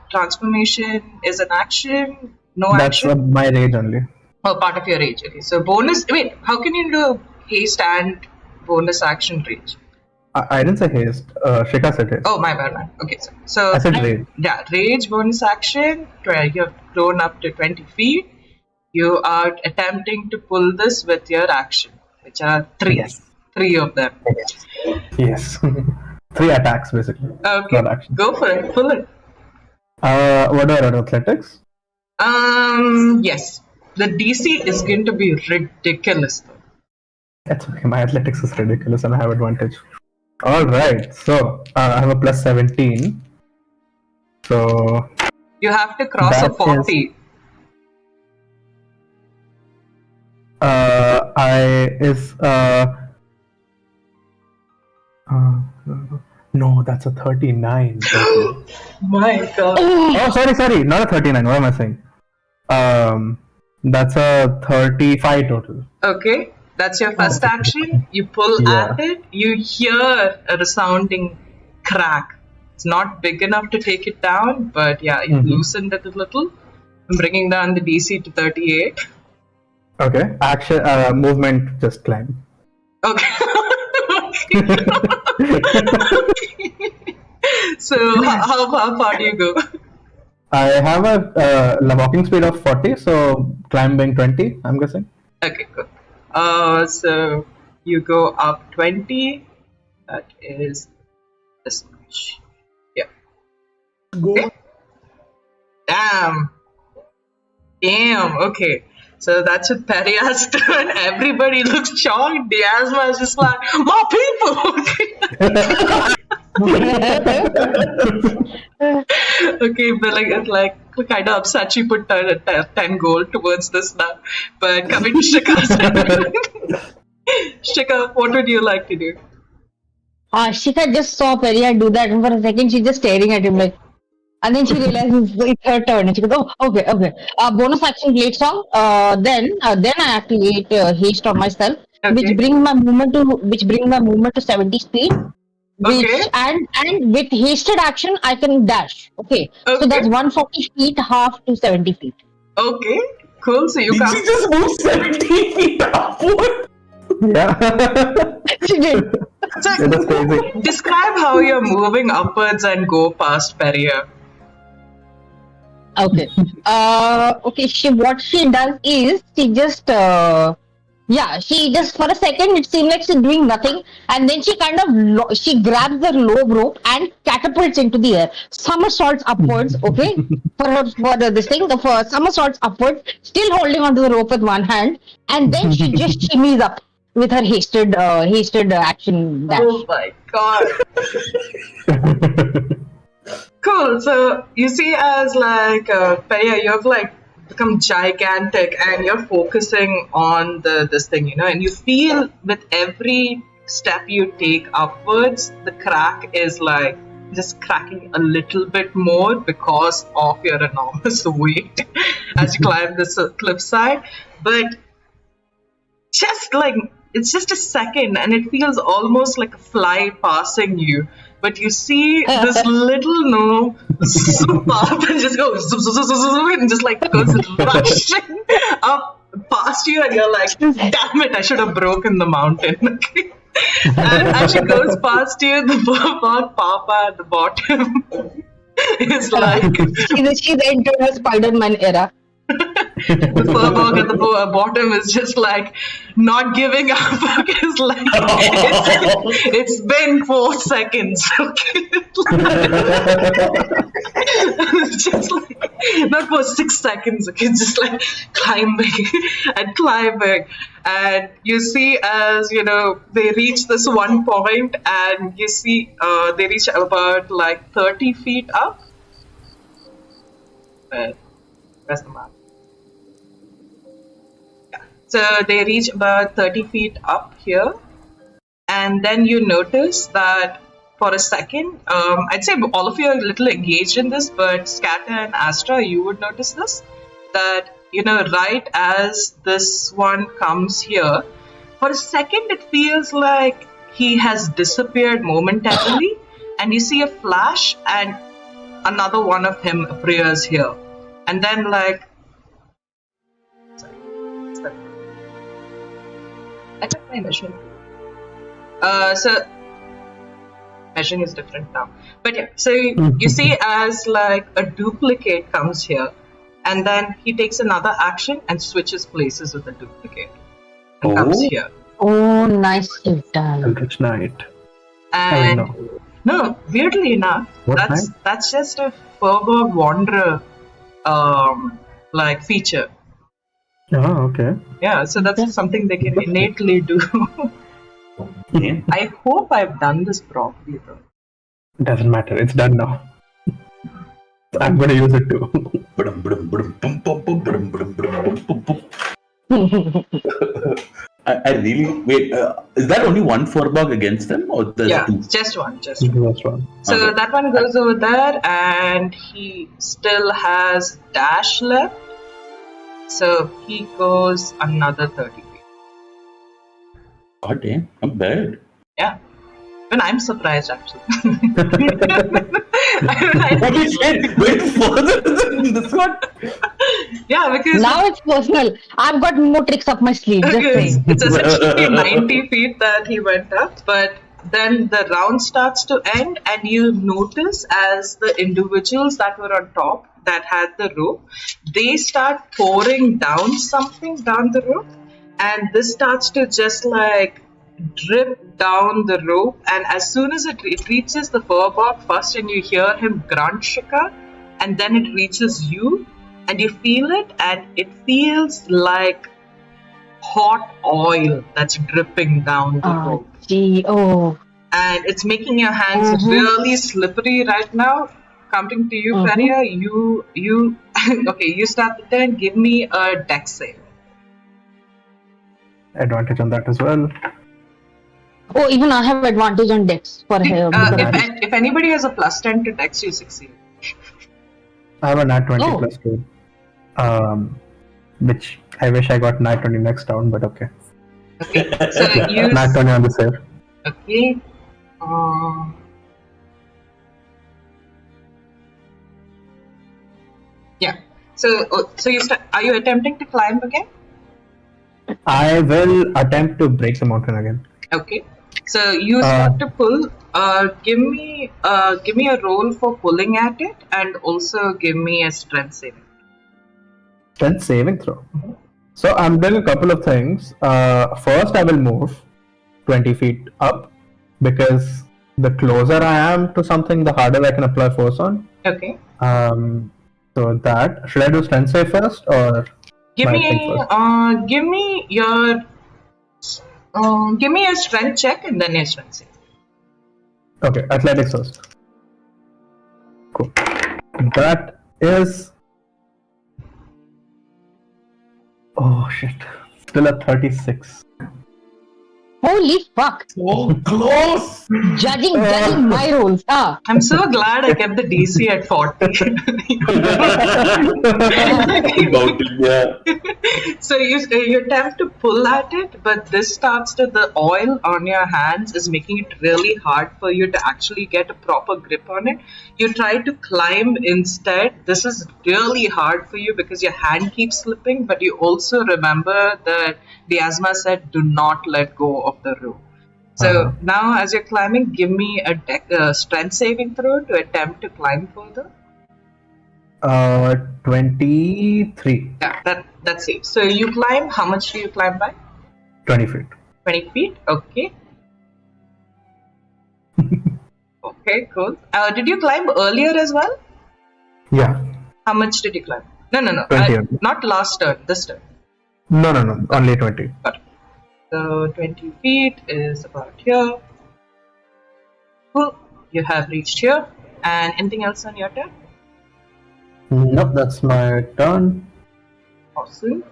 transformation is an action, no That's action. my rage only. Oh, part of your rage. Okay, so bonus. Wait, how can you do haste and bonus action rage? I didn't say haste. Shika said haste. Oh, my bad, man. Okay, so I said rage. yeah, rage bonus action. You have grown up to 20 feet. You are attempting to pull this with your action, which are 3. Yes. 3 of them. Yes. 3 attacks basically. Okay, Not action. go for it. Pull it. What do I run? Athletics? Yes. The DC is going to be ridiculous, though. That's okay. My athletics is ridiculous and I have advantage. Alright, so I have a plus 17. So You have to cross a That is- 40. No, that's a 39. My god. Oh, sorry, not a 39. What am I saying? That's a 35 total. Okay, that's your first action. You pull Yeah. at it. You hear a resounding crack. It's not big enough to take it down, but yeah, you loosened it a little. I'm bringing down the DC to 38. Okay, action, movement, just climb. Okay. So how far do you go? I have a walking speed of 40, so climbing 20, I'm guessing. Okay, cool. So you go up 20. That is this much. Yeah. Okay. Damn. Okay. So that's with Peria's turn. Everybody looks shocked. Diasma is just like, more people. Okay, but like kind of upset she put 10 gold towards this now. But coming to Shika's Shika, what would you like to do? Shika just saw Peria do that, and for a second she's just staring at him like, and then she realizes it's her turn, and she goes, "Oh, okay, okay." Bonus action Blade Song. Then I activate haste on myself, Okay. which brings my movement to 70 speed. Which Okay. and with hasted action I can dash. Okay, so that's 140 feet, half to 70 feet. Okay, cool. So you Did come. she just move 70 feet upward? Yeah. She did. So It was crazy. describe how you're moving upwards and go past Peria. Okay. Okay. What she does is she just for a second it seemed like she's doing nothing, and then she kind of she grabs the low rope and catapults into the air, somersaults upwards. Okay, for somersaults upwards, still holding onto the rope with one hand, and then she just shimmies up with her hasted action dash. Oh my god. Cool. So you see, as like Peria, you have like become gigantic, and you're focusing on this thing, and you feel with every step you take upwards, the crack is like just cracking a little bit more because of your enormous weight as you climb this cliffside. But just like it's just a second, and it feels almost like a fly passing you. But you see this little gnome zoom up and just go zoom, zoom, zoom, zoom, zoom, and just like goes rushing up past you, and you're like, damn it, I should have broken the mountain. Okay? And as she goes past you, the Firbolg Papa at the bottom is like she's entered her Spider-Man era. the Firbolg at the bottom is just like not giving up. It's like it's been 4 seconds. Okay, it's just like not for 6 seconds. Okay, it's just like climbing and climbing, and you see as they reach this one point, and you see they reach about like 30 feet up. Where's the map? So they reach about 30 feet up here, and then you notice that for a second, I'd say all of you are a little engaged in this, but Scatter and Astra, you would notice this, that, right as this one comes here, for a second it feels like he has disappeared momentarily, and you see a flash and another one of him appears here. And then like, I took my measuring. So measuring is different now. But yeah, so you see as like a duplicate comes here, and then he takes another action and switches places with the duplicate and comes here. Oh, nicely done. Eldritch Knight. And no, weirdly enough, that's just a Firbolg Wanderer like feature. Oh, okay. Yeah, so that's something they can innately do. Yeah. I hope I've done this properly though. Doesn't matter. It's done now. I'm going to use it too. I really wait. Is that only one Firbolg against them, or there's two? Just one. Just one. So Okay. that one goes over there, and he still has dash left. So he goes another 30 feet. God damn, not bad. Yeah. Even I'm surprised actually. What is it? Wait further than this one? Yeah, because Now it's personal. I've got more tricks up my sleeve. Just saying. it's essentially 90 feet that he went up, but then the round starts to end, and you notice as the individuals that were on top that had the rope, they start pouring down something down the rope, and this starts to just like drip down the rope. And as soon as it reaches the Firbolg first, and you hear him grunt, Shika, and then it reaches you, and you feel it, and it feels like hot oil that's dripping down the rope. Gee, oh. And it's making your hands really slippery right now. Coming to you, Feria, you okay, you start the turn. Give me a dex save. Advantage on that as well. Oh, even I have advantage on dex for her. If anybody has a plus 10 to dex, you succeed. I have a nat 20 plus 2. Which I wish I got nat 20 next round, but okay. Okay, so you... Nat 20 on the save. Okay. Yeah. So you are you attempting to climb again? I will attempt to break the mountain again. Okay. So you start to pull. Give me a roll for pulling at it, and also give me a strength saving. Strength saving throw. So I'm doing a couple of things. First, I will move 20 feet up, because the closer I am to something, the harder I can apply force on. Okay. So that, should I do strength save first, or give me your strength check and then your strength save. Okay, athletics first. Cool. That is... Oh shit. Still at 36. Holy fuck! So close! Judging my rolls. I'm so glad I kept the DC at 40. So you attempt to pull at it, but this starts to, the oil on your hands is making it really hard for you to actually get a proper grip on it. You try to climb instead. This is really hard for you because your hand keeps slipping, but you also remember that Diasma said, do not let go of the rope. So now as you're climbing, give me a strength saving throw to attempt to climb further. 23. Yeah, that's it. So you climb, how much do you climb by? 20 feet. 20 feet, okay. Okay, cool. Did you climb earlier as well? Yeah. How much did you climb? No. 20. Not last turn, this turn. No. Only 20. Got it. So 20 feet is about here. Cool. You have reached here. And anything else on your turn? Nope, that's my turn. Awesome.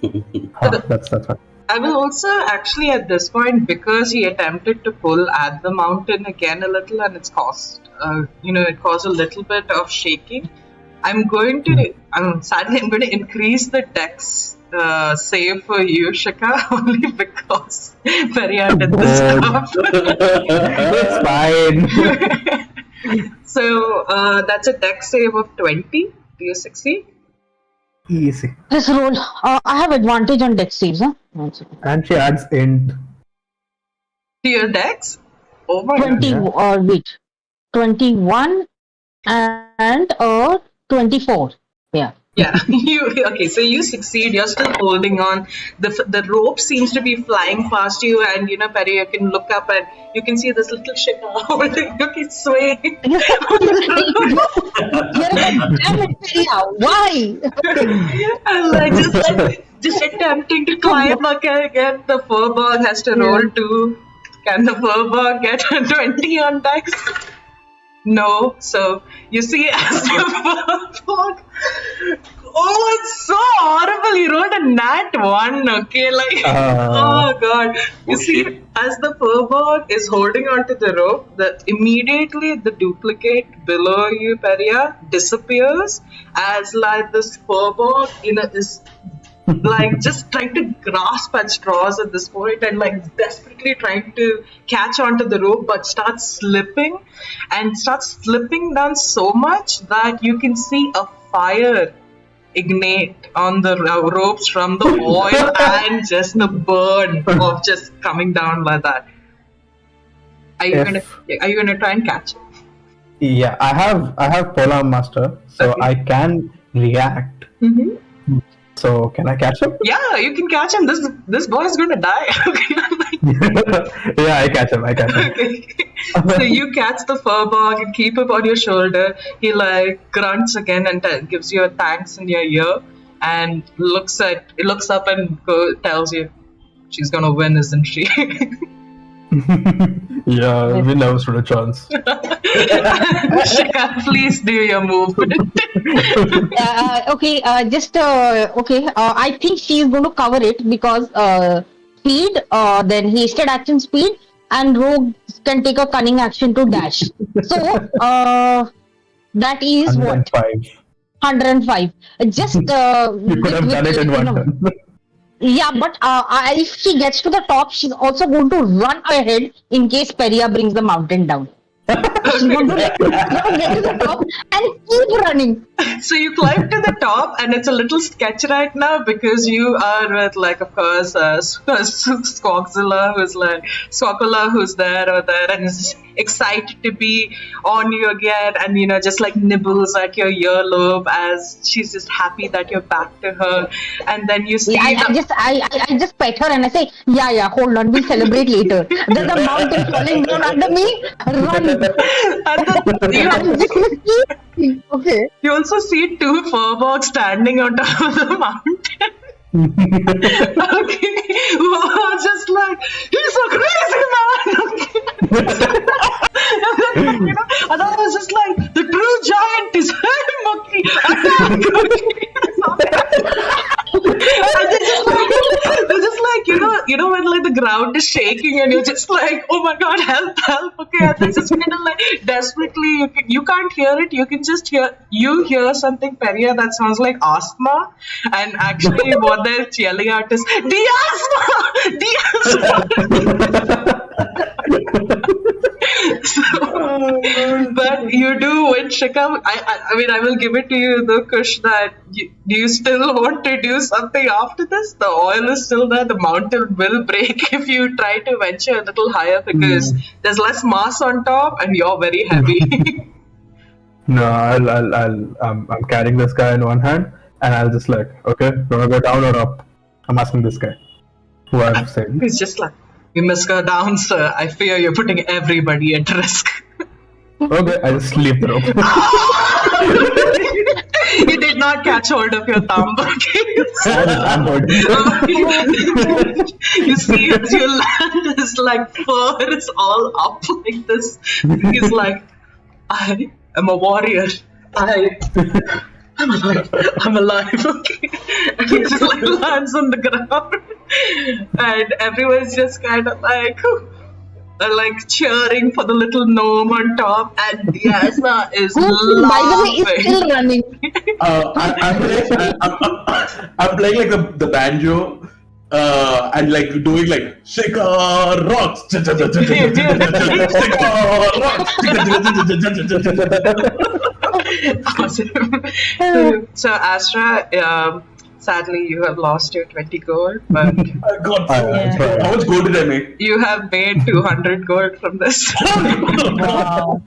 That's fine. I will also actually at this point, because he attempted to pull at the mountain again a little, and it caused a little bit of shaking. I'm going to increase the dex save for you, Shika, only because Maria did this stuff. It's fine. So that's a dex save of 20. Do you succeed? Easy. This roll, I have advantage on dex saves, huh? And she adds int. To your dex? Oh my 20, wait. 21 and 24. Yeah. Yeah. Okay, so you succeed. You're still holding on. The rope seems to be flying past you, and Perry, you can look up and you can see this little shit holding. You can sway. Damn it, Perry, why? And just attempting to climb again. The Firbolg has to roll 2. Can the Firbolg get a 20 on dex? No. So you see as the Firbolg. Oh, it's so horrible. He rolled a nat 1. Okay, oh god. You see, as the Firbolg is holding onto the rope, immediately the duplicate below you, Peria, disappears as this Firbolg, is just trying to grasp at straws at this point and desperately trying to catch onto the rope, but starts slipping down so much that you can see a fire ignite on the ropes from the oil and just the burn of just coming down like that. Are you gonna try and catch it? Yeah, I have Polar Master, so Okay. I can react. Mm-hmm. So can I catch him? Yeah, you can catch him. This boy is gonna die. Yeah, I catch him. Okay. So you catch the Firbolg and keep him on your shoulder. He like grunts again and gives you a thanks in your ear and looks up and tells you, "She's gonna win, isn't she?" Yeah, we never stood a chance. Shika, please do your movement. Okay, I think she is going to cover it because speed, then hasted action speed, and rogue can take a cunning action to dash. So that is what 105. 105. Just You could have done it in one turn. Yeah, but if she gets to the top, she's also going to run ahead in case Peria brings the mountain down. She's going to get to the top and keep running. So you climb to the top, and it's a little sketch right now because you are with, like, of course, Squawkzilla, who's there, and is excited to be on you again, and just like nibbles at your earlobe as she's just happy that you're back to her, and then you see. I just pet her and I say, yeah, hold on, we'll celebrate later. There's a mountain falling down under me. Run. And then Okay. you also see two Firbolgs standing on top of the mountain. Okay, well, just like, he's so crazy, man. And I was just like, the true giant is him. Okay, and they're just like, when like the ground is shaking and you're just like, oh my god, help. Okay, and they're just kind of like desperately, you can't hear it, you can just hear something, Peria, that sounds like asthma, and actually what they're yelling out is Diasma. But you do win, Shika. I mean, I will give it to you, though, Kush, that do you still want to do something after this? The oil is still there. The mountain will break if you try to venture a little higher because there's less mass on top and you're very heavy. No, I'm carrying this guy in one hand, and I'll just like, okay, wanna go down or up? I'm asking this guy, who I've saved. He's just like, you must go down, sir. I fear you're putting everybody at risk. Okay, I just leave the rope. You did not catch hold of your thumb. I'm holding. You see as you land, his like fur is all up like this. He's like, I am a warrior. I'm alive. Okay. And he just like lands on the ground. And everyone's just kind of like, cheering for the little gnome on top, and Diasma is laughing. By the way, is still running. I'm playing like the banjo and like doing like Shika rocks. Awesome. So Astra, sadly you have lost your 20 gold, but I got how much gold did I make? you have made 200 gold from this. Wow.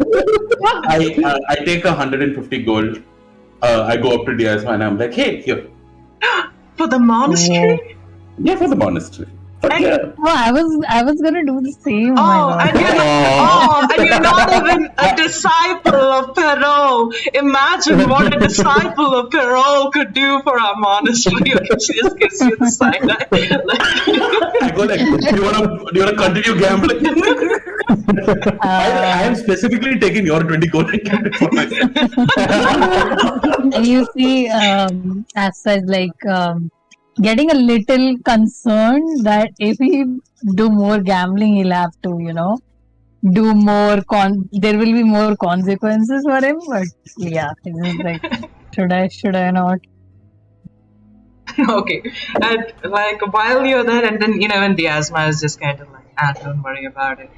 I take 150 gold. I go up to Diasma and I'm like, hey, here. For the monastery? Yeah, for the monastery. But yeah. Oh, I was gonna do the same. And you're not even a disciple of Perrault. Imagine what a disciple of Perrault could do for our monastery. She just gives you the side eye. I go like, do you wanna continue gambling? I am specifically taking your 20 gold and kept it for myself. And you see, as such, getting a little concerned that if he do more gambling, he'll have to, do more. There will be more consequences for him. But yeah, it's like, should I not? Okay. And while you're there, and then when Diasma is just kind of like, don't worry about it.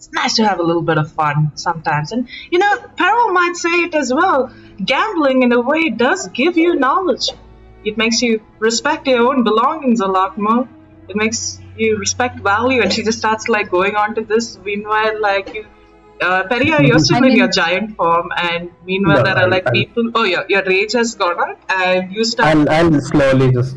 it's nice to have a little bit of fun sometimes. And Peril might say it as well. Gambling, in a way, does give you knowledge. It makes you respect your own belongings a lot more. It makes you respect value. And she just starts like going on to this. Meanwhile, like Peria, you're still in your giant form, and meanwhile there are like people. Oh, your rage has gone out, and you start. I'll slowly just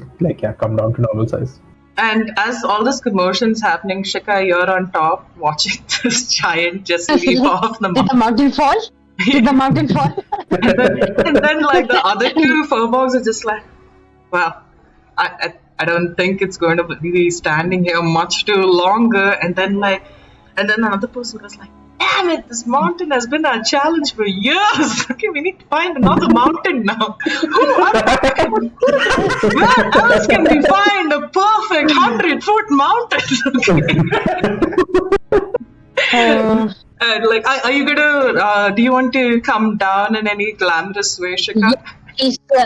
come down to normal size. And as all this commotion's happening, Shika, you're on top watching this giant just leap off the Did the mountain fall? Did the mountain fall? and then like the other two Firbolgs are just like, well, I don't think it's going to be standing here much too longer. And then another person was like, damn it, this mountain has been our challenge for years. Okay, we need to find another mountain now. Where else can we find a perfect 100-foot mountain? And like, are you gonna? Do you want to come down in any glamorous way, Shika?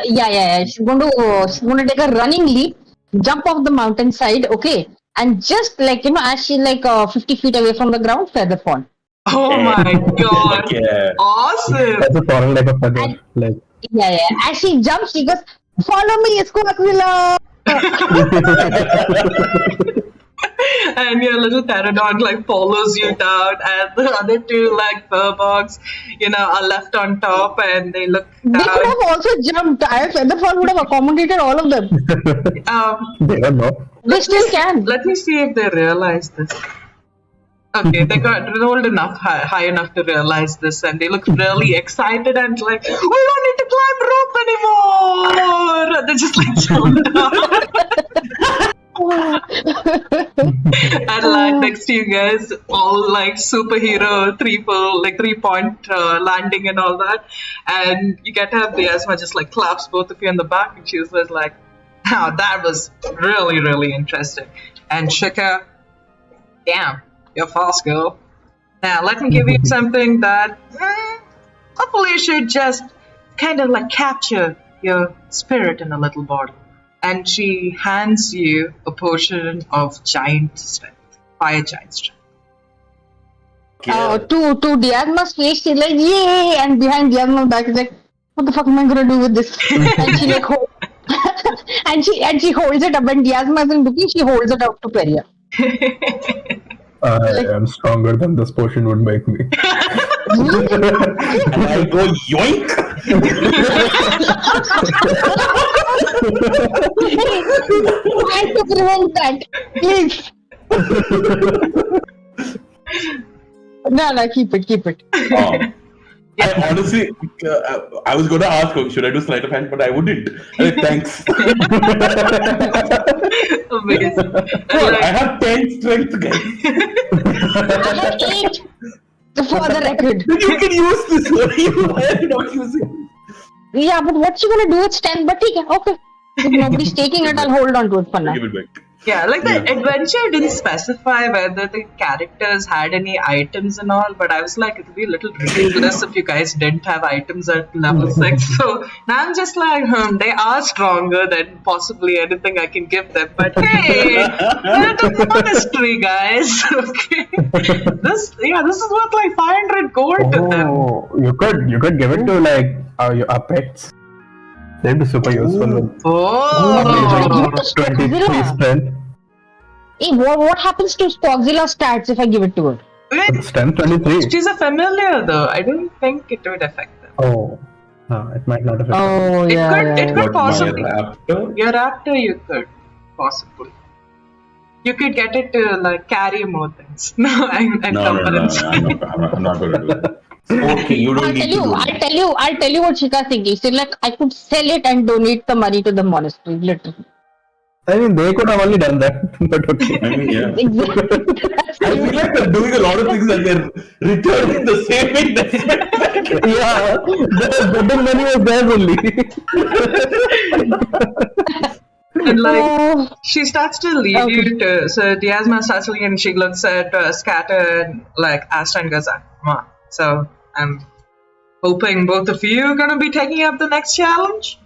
Yeah. She's going to take a running leap, jump off the mountainside, okay, and just as she's 50 feet away from the ground, feather fall. Oh my god! Yeah. Awesome. That's falling like a feather. Yeah. As she jumps, she goes, "Follow me, Squawkzilla!" And your little pterodon follows you down, and the other two Firbolgs, are left on top, and they look. They could have also jumped. Featherfall would have accommodated all of them. They don't know. They still can. Let me see if they realize this. Okay, they got rolled enough high enough to realize this, and they look really excited and like, we don't need to climb rope anymore. They just jump down. And land next to you guys, all superhero 3-point landing and all that. And you get to have Diasma just claps both of you on the back, and she was like, oh, that was really, really interesting. And Shika, damn, you're fast, girl. Now let me give you something that hopefully should just kind of capture your spirit in a little bottle. And she hands you a potion of giant strength, fire giant strength. To Diasma's face, she's like, yay! And behind Diasma's back is like, what the fuck am I gonna do with this? And she and she holds it up. When Diasma isn't looking, she holds it out to Peria. I am stronger than this potion would make me. And I go yoink. I have to prevent that, please. No, keep it. I honestly, I was going to ask, should I do sleight of hand, but I wouldn't. Thanks. Amazing. I have 10 strength, guys. I have 8 for the record. Then you can use this. Why are you not using it? Yeah, but what you gonna do with 10? But okay. If nobody's taking it, I'll hold on to it for now. Give it back. Yeah, the adventure didn't specify whether the characters had any items and all, but I was like, it would be a little ridiculous if you guys didn't have items at level 6. So now I'm just like, they are stronger than possibly anything I can give them. But hey, they're the monastery, guys. Okay, this is worth 500 gold to them. Oh, you could give it to your pets. They'd be super useful. Oh, 23 strength. Hey, what happens to Squawkzilla's stats if I give it to her? Strength 23. She's a familiar though. I don't think it would affect them. Oh, no, it might not affect them. Oh, It could possibly. My raptor? Your raptor, you could possibly. You could get it to carry more things. No, I'm No. confident. I'm not going to do that. Okay, you don't need to do that. I'll tell you what Shika's thinking. She's like, I could sell it and donate the money to the monastery, literally. I mean, they could have only done that, but okay. I mean, yeah. Exactly. I feel like they're doing a lot of things and they're returning the same investment. Yeah, the betting money was there only. And she starts to lead you to. So Diasma starts to lead and she looks at Scatter and Astra and goes, come on. So I'm hoping both of you are going to be taking up the next challenge.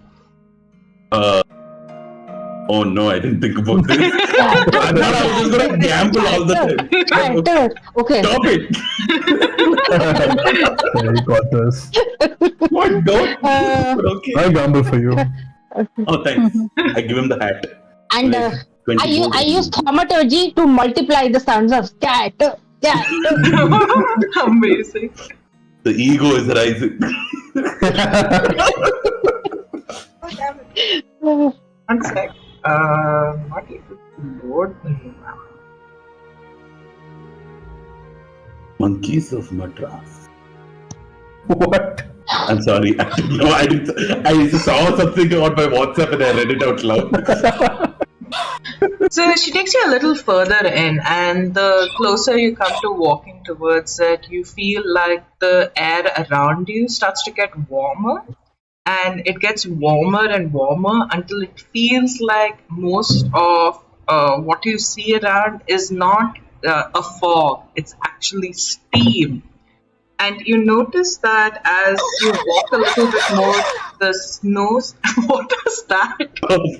oh no, I didn't think about this. I thought I was just going to gamble all the time. Scatter. Okay. Stop it. Yeah, you got this. What? Don't. Okay. I gamble for you. Oh, thanks. I give him the hat. And Like, 20 gold. I use thaumaturgy to multiply the sounds of scatter. Scatter. Amazing. The ego is rising. One sec. Not able to load the new map. Monkeys of Madras. What? I'm sorry. I didn't. I saw something on my WhatsApp and I read it out loud. So she takes you a little further in, and the closer you come to walking towards it, you feel like the air around you starts to get warmer, and it gets warmer and warmer until it feels like most of what you see around is not a fog, it's actually steam. And you notice that as you walk a little bit more, the snows. What was that?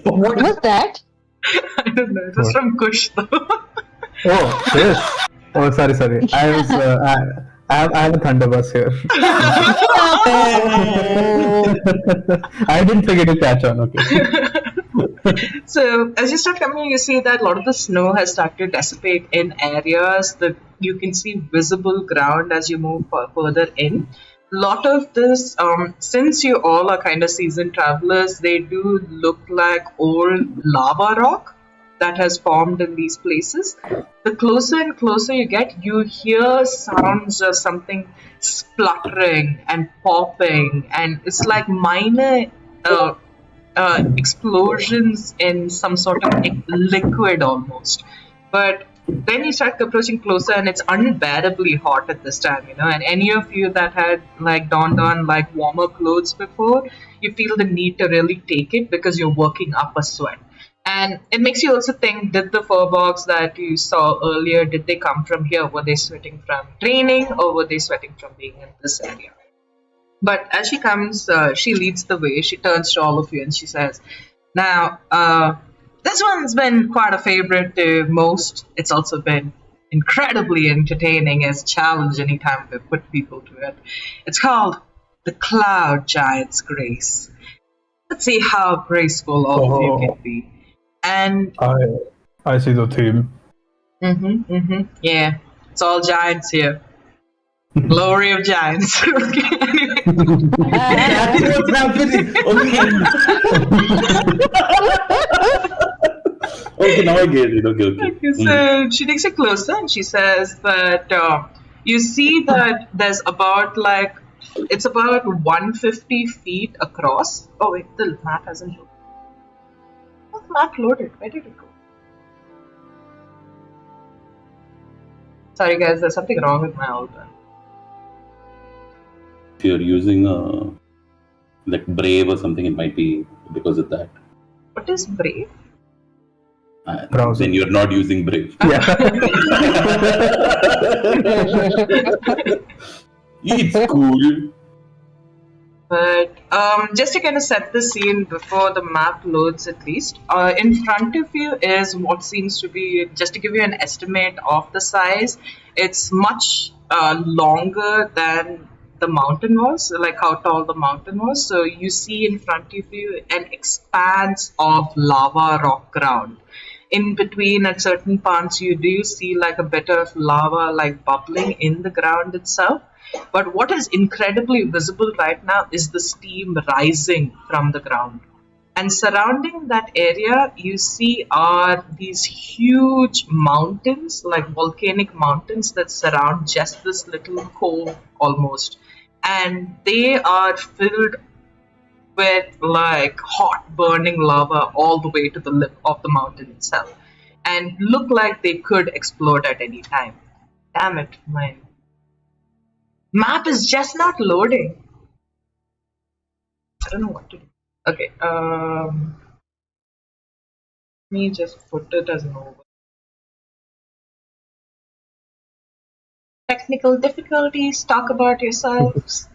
What was that? I don't know. It was from Kush, though. Oh, this. Oh, sorry. I was. I have a thunderbus here. I didn't think it would catch on. Okay. So as you start coming, you see that a lot of the snow has started to dissipate in areas that you can see visible ground as you move further in. A lot of this, since you all are kind of seasoned travelers, they do look like old lava rock that has formed in these places. The closer and closer you get, you hear sounds of something spluttering and popping, and it's like minor explosions in some sort of liquid almost. But then you start approaching closer and it's unbearably hot at this time, and any of you that had like donned on like warmer clothes before, you feel the need to really take it because you're working up a sweat. And it makes you also think, did the Firbolgs that you saw earlier, did they come from here? Were they sweating from training or were they sweating from being in this area? But as she comes, she leads the way. She turns to all of you and she says, now, this one's been quite a favorite to most. It's also been incredibly entertaining as a challenge anytime we put people to it. It's called the Cloud Giant's Grace. Let's see how graceful all of you can be. And I see the theme. yeah, it's all giants here. Glory of giants. Okay, anyway. That's what's happening. Okay, now I get it. Okay. So she takes it closer and she says that you see that there's about it's about 150 feet across. Oh wait, the map hasn't loaded. What's the map loaded? Where did it go? Sorry guys, there's something wrong with my altar. If you're using like Brave or something, it might be because of that. What is Brave? Then you're not using Brave. Yeah. It's cool. But just to kind of set the scene before the map loads at least, in front of you is what seems to be, just to give you an estimate of the size, it's much longer than the mountain was, like how tall the mountain was. So you see in front of you an expanse of lava rock ground. In between at certain parts you do see like a bit of lava like bubbling in the ground itself. But what is incredibly visible right now is the steam rising from the ground. And surrounding that area you see are these huge mountains, like volcanic mountains that surround just this little cove almost. And they are filled with like hot burning lava all the way to the lip of the mountain itself, and look like they could explode at any time. Damn it, my map is just not loading. I don't know what to do. Okay, let me just put it as an over. Technical difficulties, talk about yourselves.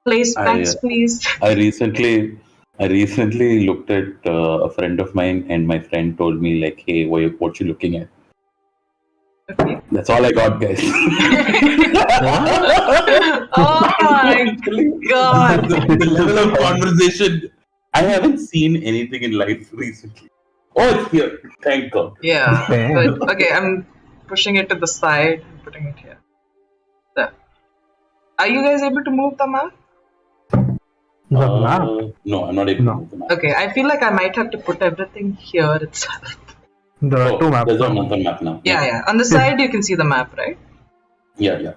Place bets, please. I recently I recently looked at a friend of mine, and my friend told me like, "Hey, what you looking at?" Okay. That's all I got, guys. Oh my god. The level of conversation. I haven't seen anything in life recently. Oh, it's here. Thank God. Yeah. Damn. But, okay, I'm pushing it to the side and putting it here. There. Are you guys able to move the map? The map. No, I'm not able No. to move the map. Okay, I feel like I might have to put everything here itself. There are two maps. There's another map now. Yeah. On the side, you can see the map, right? Yeah.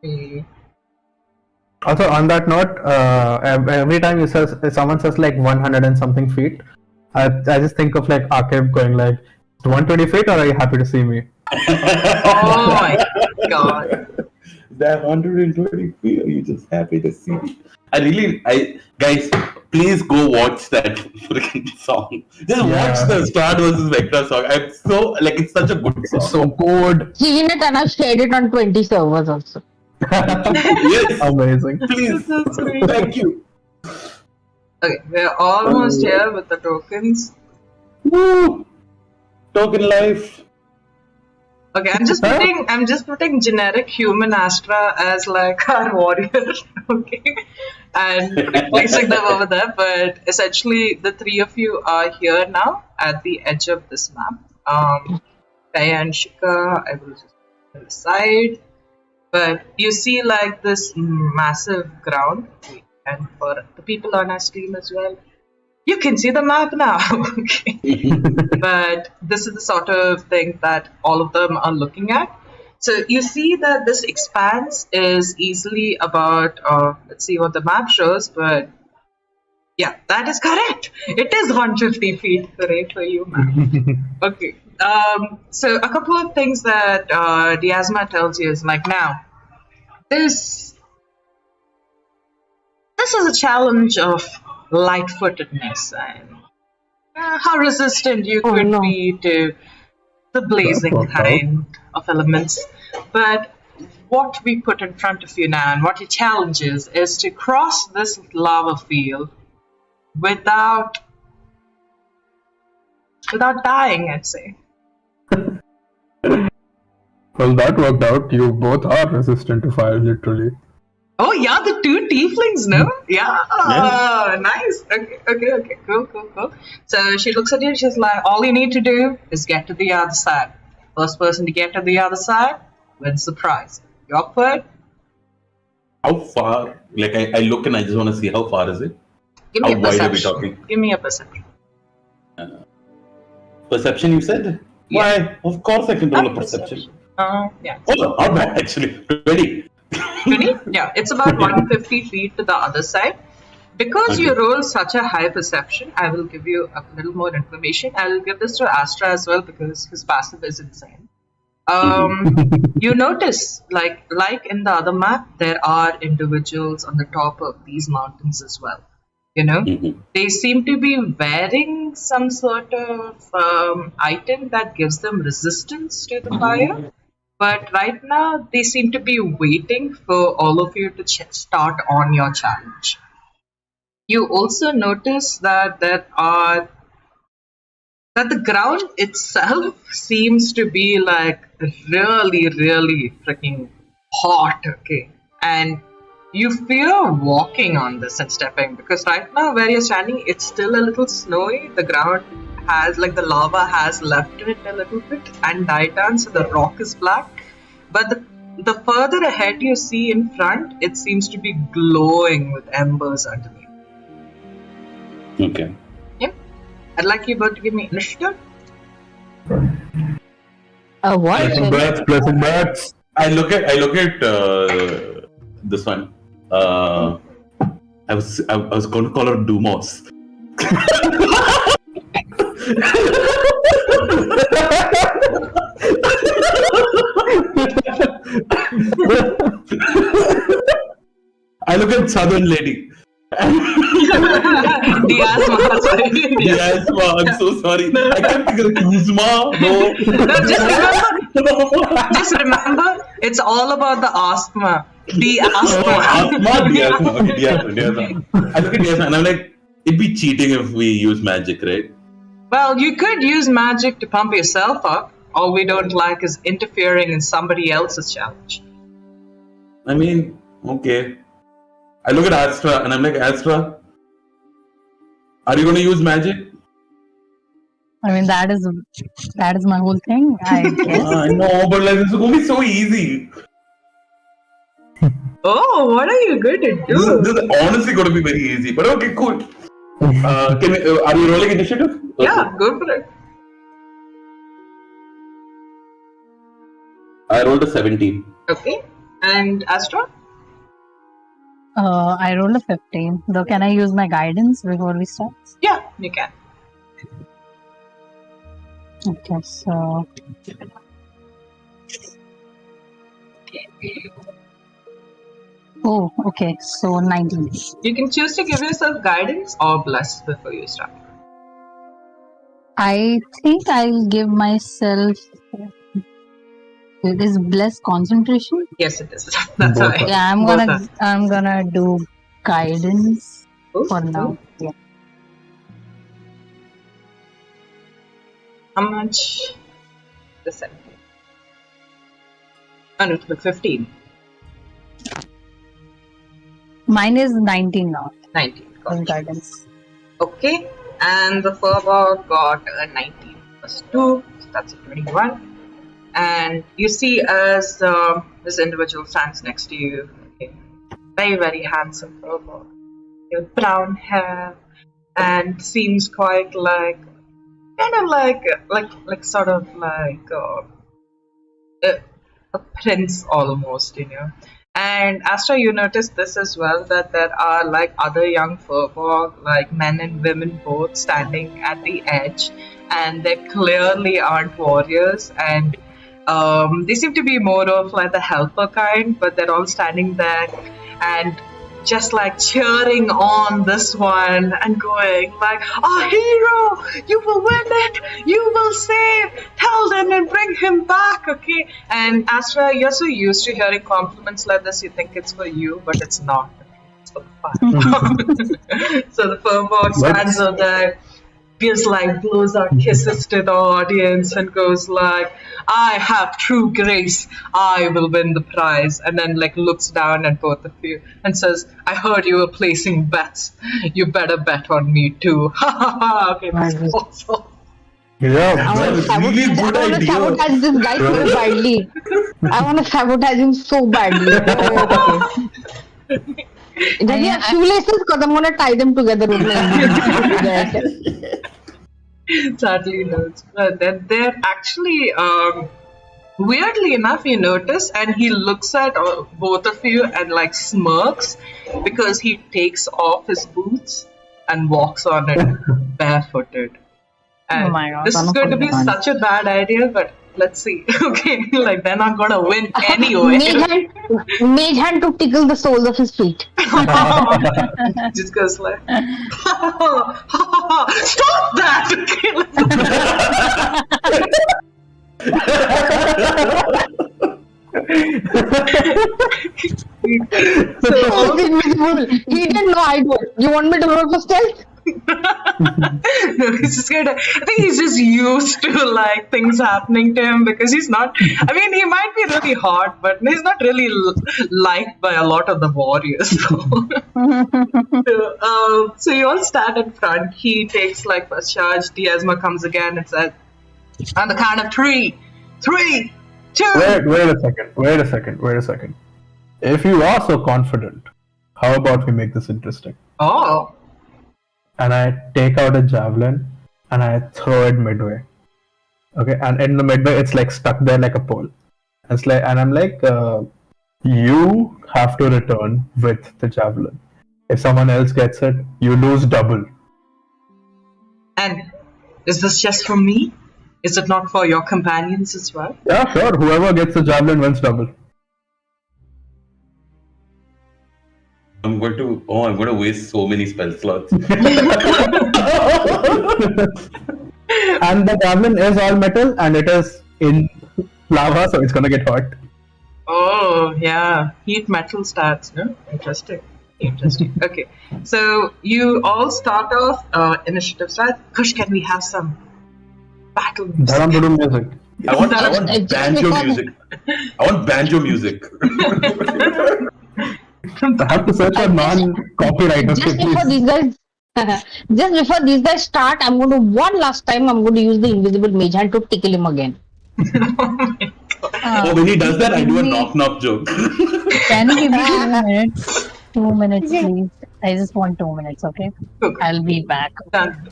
Okay. Also, on that note, every time someone says like 100 and something feet, I just think of like Akib going like 120 feet, or are you happy to see me? Oh my god. That 120 feet, are you just happy to see me? Guys, please go watch that freaking song. Just watch the Star vs. Vector song. I'm so, like, it's such a good song. It's so good. Seen it and I've shared it on 20 servers also. Yes, Amazing. please. That's sweet. Thank you. Okay, we're almost here with the tokens. Woo! Token life. Okay, I'm just putting generic human Astra as like our warrior, okay, and placing them over there. But essentially, the three of you are here now at the edge of this map. Kaya and Shika, I will just put to the side. But you see like this massive ground, and for the people on our stream as well, you can see the map now. Okay. But this is the sort of thing that all of them are looking at. So you see that this expanse is easily about, let's see what the map shows, but yeah, that is correct. It is 150 feet. Hooray for you, man. Okay. So a couple of things that Diasma tells you is like, now, this is a challenge of light-footedness and how resistant you could be to the blazing kind of elements. But what we put in front of you now and what your challenge is to cross this lava field without dying, I'd say. Well, that worked out. You both are resistant to fire, literally. Oh yeah, the two tieflings, no? Yeah. Nice. Okay. Cool. So she looks at you and she's like, all you need to do is get to the other side. First person to get to the other side wins the prize. You up for it? How far? Like, I look and I just want to see how far is it? Give me How a wide are we perception. talking? Give me a perception. Perception, you said? Yeah. Why? Of course I can roll a perception. Yeah. Oh, not bad actually. 20. 20? Yeah, it's about 150 feet to the other side. Because you roll such a high perception, I will give you a little more information. I will give this to Astra as well because his passive is insane. You notice, like in the other map, there are individuals on the top of these mountains as well. You know, they seem to be wearing some sort of item that gives them resistance to the fire. But right now, they seem to be waiting for all of you to start on your challenge. You also notice that that the ground itself seems to be like really freaking hot, okay? And you fear walking on this and stepping because right now where you're standing, it's still a little snowy. The ground has, like, the lava has left it a little bit and died down, so the rock is black. But the further ahead you see in front, it seems to be glowing with embers underneath. Okay. Yeah. I'd like you both to give me initiative. What? Blessing birds. I look at this one. I was going to call her Dumos. I look at Southern Lady. Diasma, sorry. Diasma, I'm so sorry. I can't think of Kuzma. No, Just remember, it's all about the asthma. Diasma. Diasma. I look at Diasma and I'm like, it'd be cheating if we use magic, right? Well, you could use magic to pump yourself up. All we don't like is interfering in somebody else's challenge. I mean, okay. I look at Astra and I'm like, Astra, are you going to use magic? I mean, that is my whole thing, I guess. I know, but like, this is going to be so easy. Oh, what are you going to do? This is honestly going to be very easy. But okay, cool. Are you rolling initiative? Okay. Yeah, go for it. I rolled a 17. Okay. And Astra? I rolled a 15. Though, can I use my guidance before we start? Yeah, you can. Okay, so. Oh, okay, so 19. You can choose to give yourself guidance or bless before you start. I think I'll give myself. It is bless concentration. Yes, it is. That's how I. Yeah, I'm gonna do guidance Cool. for now. Yeah. How much? The 17. Oh, no, the 15. Mine is 19 now. 19. Got On it. guidance. Okay. And the Firbolg got a 19 plus 2. So that's a 21. And you see as this individual stands next to you. Okay. Very, very handsome Firbolg. With brown hair. And seems quite like kind of like sort of like a prince almost, you know. And Astra, you notice this as well, that there are like other young Firbolg, like men and women both, standing at the edge, and they clearly aren't warriors, and they seem to be more of like the helper kind, but they're all standing there and just like cheering on this one and going like, "Our hero, you will win it, you will save, tell them and bring him back," okay? And Astra, you're so used to hearing compliments like this, you think it's for you, but it's not. It's for the fun. So the Firbolg stands up there, gives like blows out kisses to the audience and goes like, "I have true grace, I will win the prize," and then like looks down at both of you and says, "I heard you were placing bets, you better bet on me too." Ha ha ha. Okay, that's awesome. Yeah, That's a really good I want to idea. sabotage this guy so badly. I want to sabotage him so badly. Does he have shoelaces? Because I'm going to tie them together with my Sadly, no. But they're actually, weirdly enough, you notice, and he looks at both of you and like smirks because he takes off his boots and walks on it barefooted. And Oh my God, this is I'm going to be fun. such a bad idea, but let's see. Okay, like they're not going to win anyway. Mage hand to tickle the soles of his feet. Just goes like, "Stop that!" So invisible. He didn't know I do. You want me to roll for stealth? No, he's just gonna. I think he's just used to like things happening to him because he's not. I mean, he might be really hot, but he's not really liked by a lot of the warriors. So you all stand in front. He takes like first charge. Diasma comes again and says, "On the count of 3, 3, 2." Wait a second. If you are so confident, how about we make this interesting? Oh. And I take out a javelin and I throw it midway. Okay, and in the midway, it's like stuck there like a pole. It's like, and I'm like, you have to return with the javelin. If someone else gets it, you lose double. And is this just for me? Is it not for your companions as well? Yeah, sure. Whoever gets the javelin wins double. I'm going to waste so many spell slots. And the javelin is all metal and it is in lava, so it's gonna get hot. Oh, Oh, yeah. Heat metal stats, no? Interesting. Okay. So you all start off initiative start. Kush, can we have some battle music? Dharam music. I want Just banjo because- music. I want banjo music. I have to search for non-copyright. Okay, Just before please. these guys, just before these guys start, I'm going to one last time. I'm going to use the invisible mage hand to tickle him again. Oh, when he does that, I do a knock joke. Can you give me 2 minutes? 2 minutes, please. I just want 2 minutes, okay? Okay. I'll be back. Done.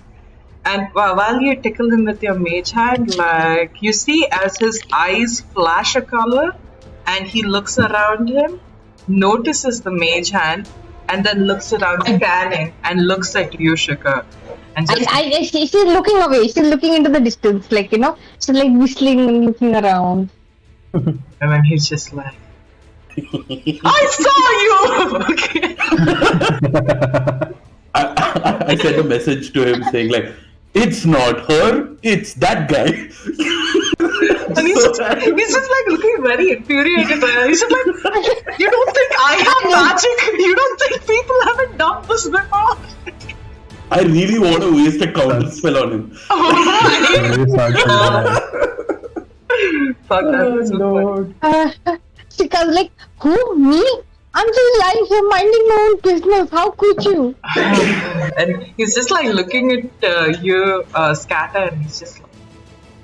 And while you tickle him with your mage hand, like you see as his eyes flash a color, and he looks around him, notices the mage hand, and then looks around scanning and looks at you, Shika. And just She's looking away. She's looking into the distance, like, you know, she's like whistling and looking around. and then he's just like, I saw you! Okay. I sent a message to him saying like, it's not her, it's that guy. And he's just like looking very infuriated. He's just like, you don't think I have magic? You don't think people haven't done this before? I really want to waste a counter spell on him. Very sad to Fuck that. That's so funny. Shika's like, who? Me? I'm just lying here minding my own business. How could you? And he's just like looking at you, Scatter, and he's just like,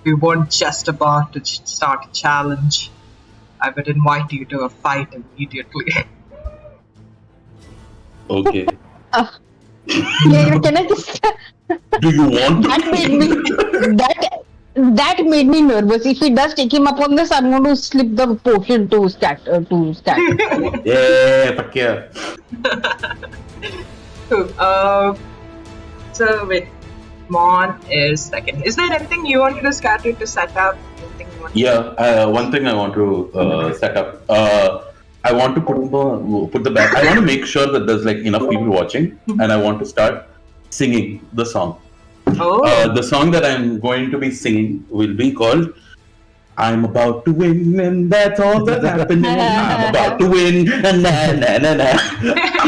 we weren't just about to start a challenge. I would invite you to a fight immediately. Okay. Yeah, can I just? Do you want to? That made me nervous. If he does take him up on this, I'm going to slip the potion to Scatter. Yeah, fuck yeah. Cool. So wait, Mon is second. Is there anything you wanted to Scatter to set up? Anything you want Yeah, one thing I want to set up. I want to put the back. I want to make sure that there's like enough people watching, and I want to start singing the song. Oh. The song that I'm going to be singing will be called "I'm About to Win," and that's all that's happening. I'm about to win, and I'm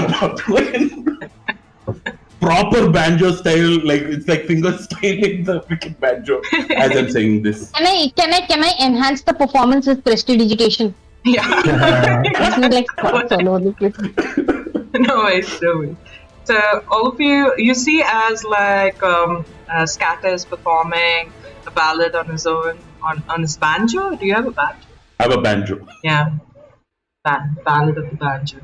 about to win. Proper banjo style, like it's like finger styling the freaking banjo as I'm saying this. Can I enhance the performance with prestidigitation? Yeah. This is like spots all over the place. No worries. So all of you see as like Scatter is performing a ballad on his own on his banjo. Do you have a banjo? I have a banjo. Yeah, ballad of the banjo.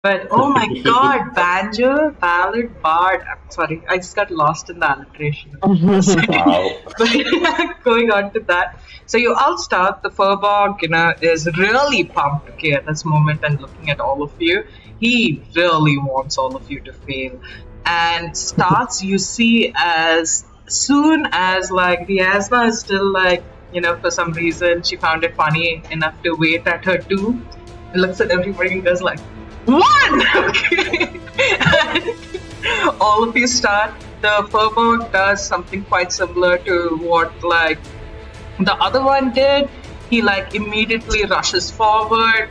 But oh my god, banjo, ballad, bard. I'm sorry, I just got lost in the alliteration. Wow. But going on to that, so you all start. The Firbolg, is really pumped. Okay, at this moment, and looking at all of you, he really wants all of you to fail. And starts. You see, as soon as like Diasma is still like, for some reason she found it funny enough to wait at her 2, and looks at everybody and goes like, 1! Okay. And all of you start. The Firbolg does something quite similar to what like the other one did. He like immediately rushes forward,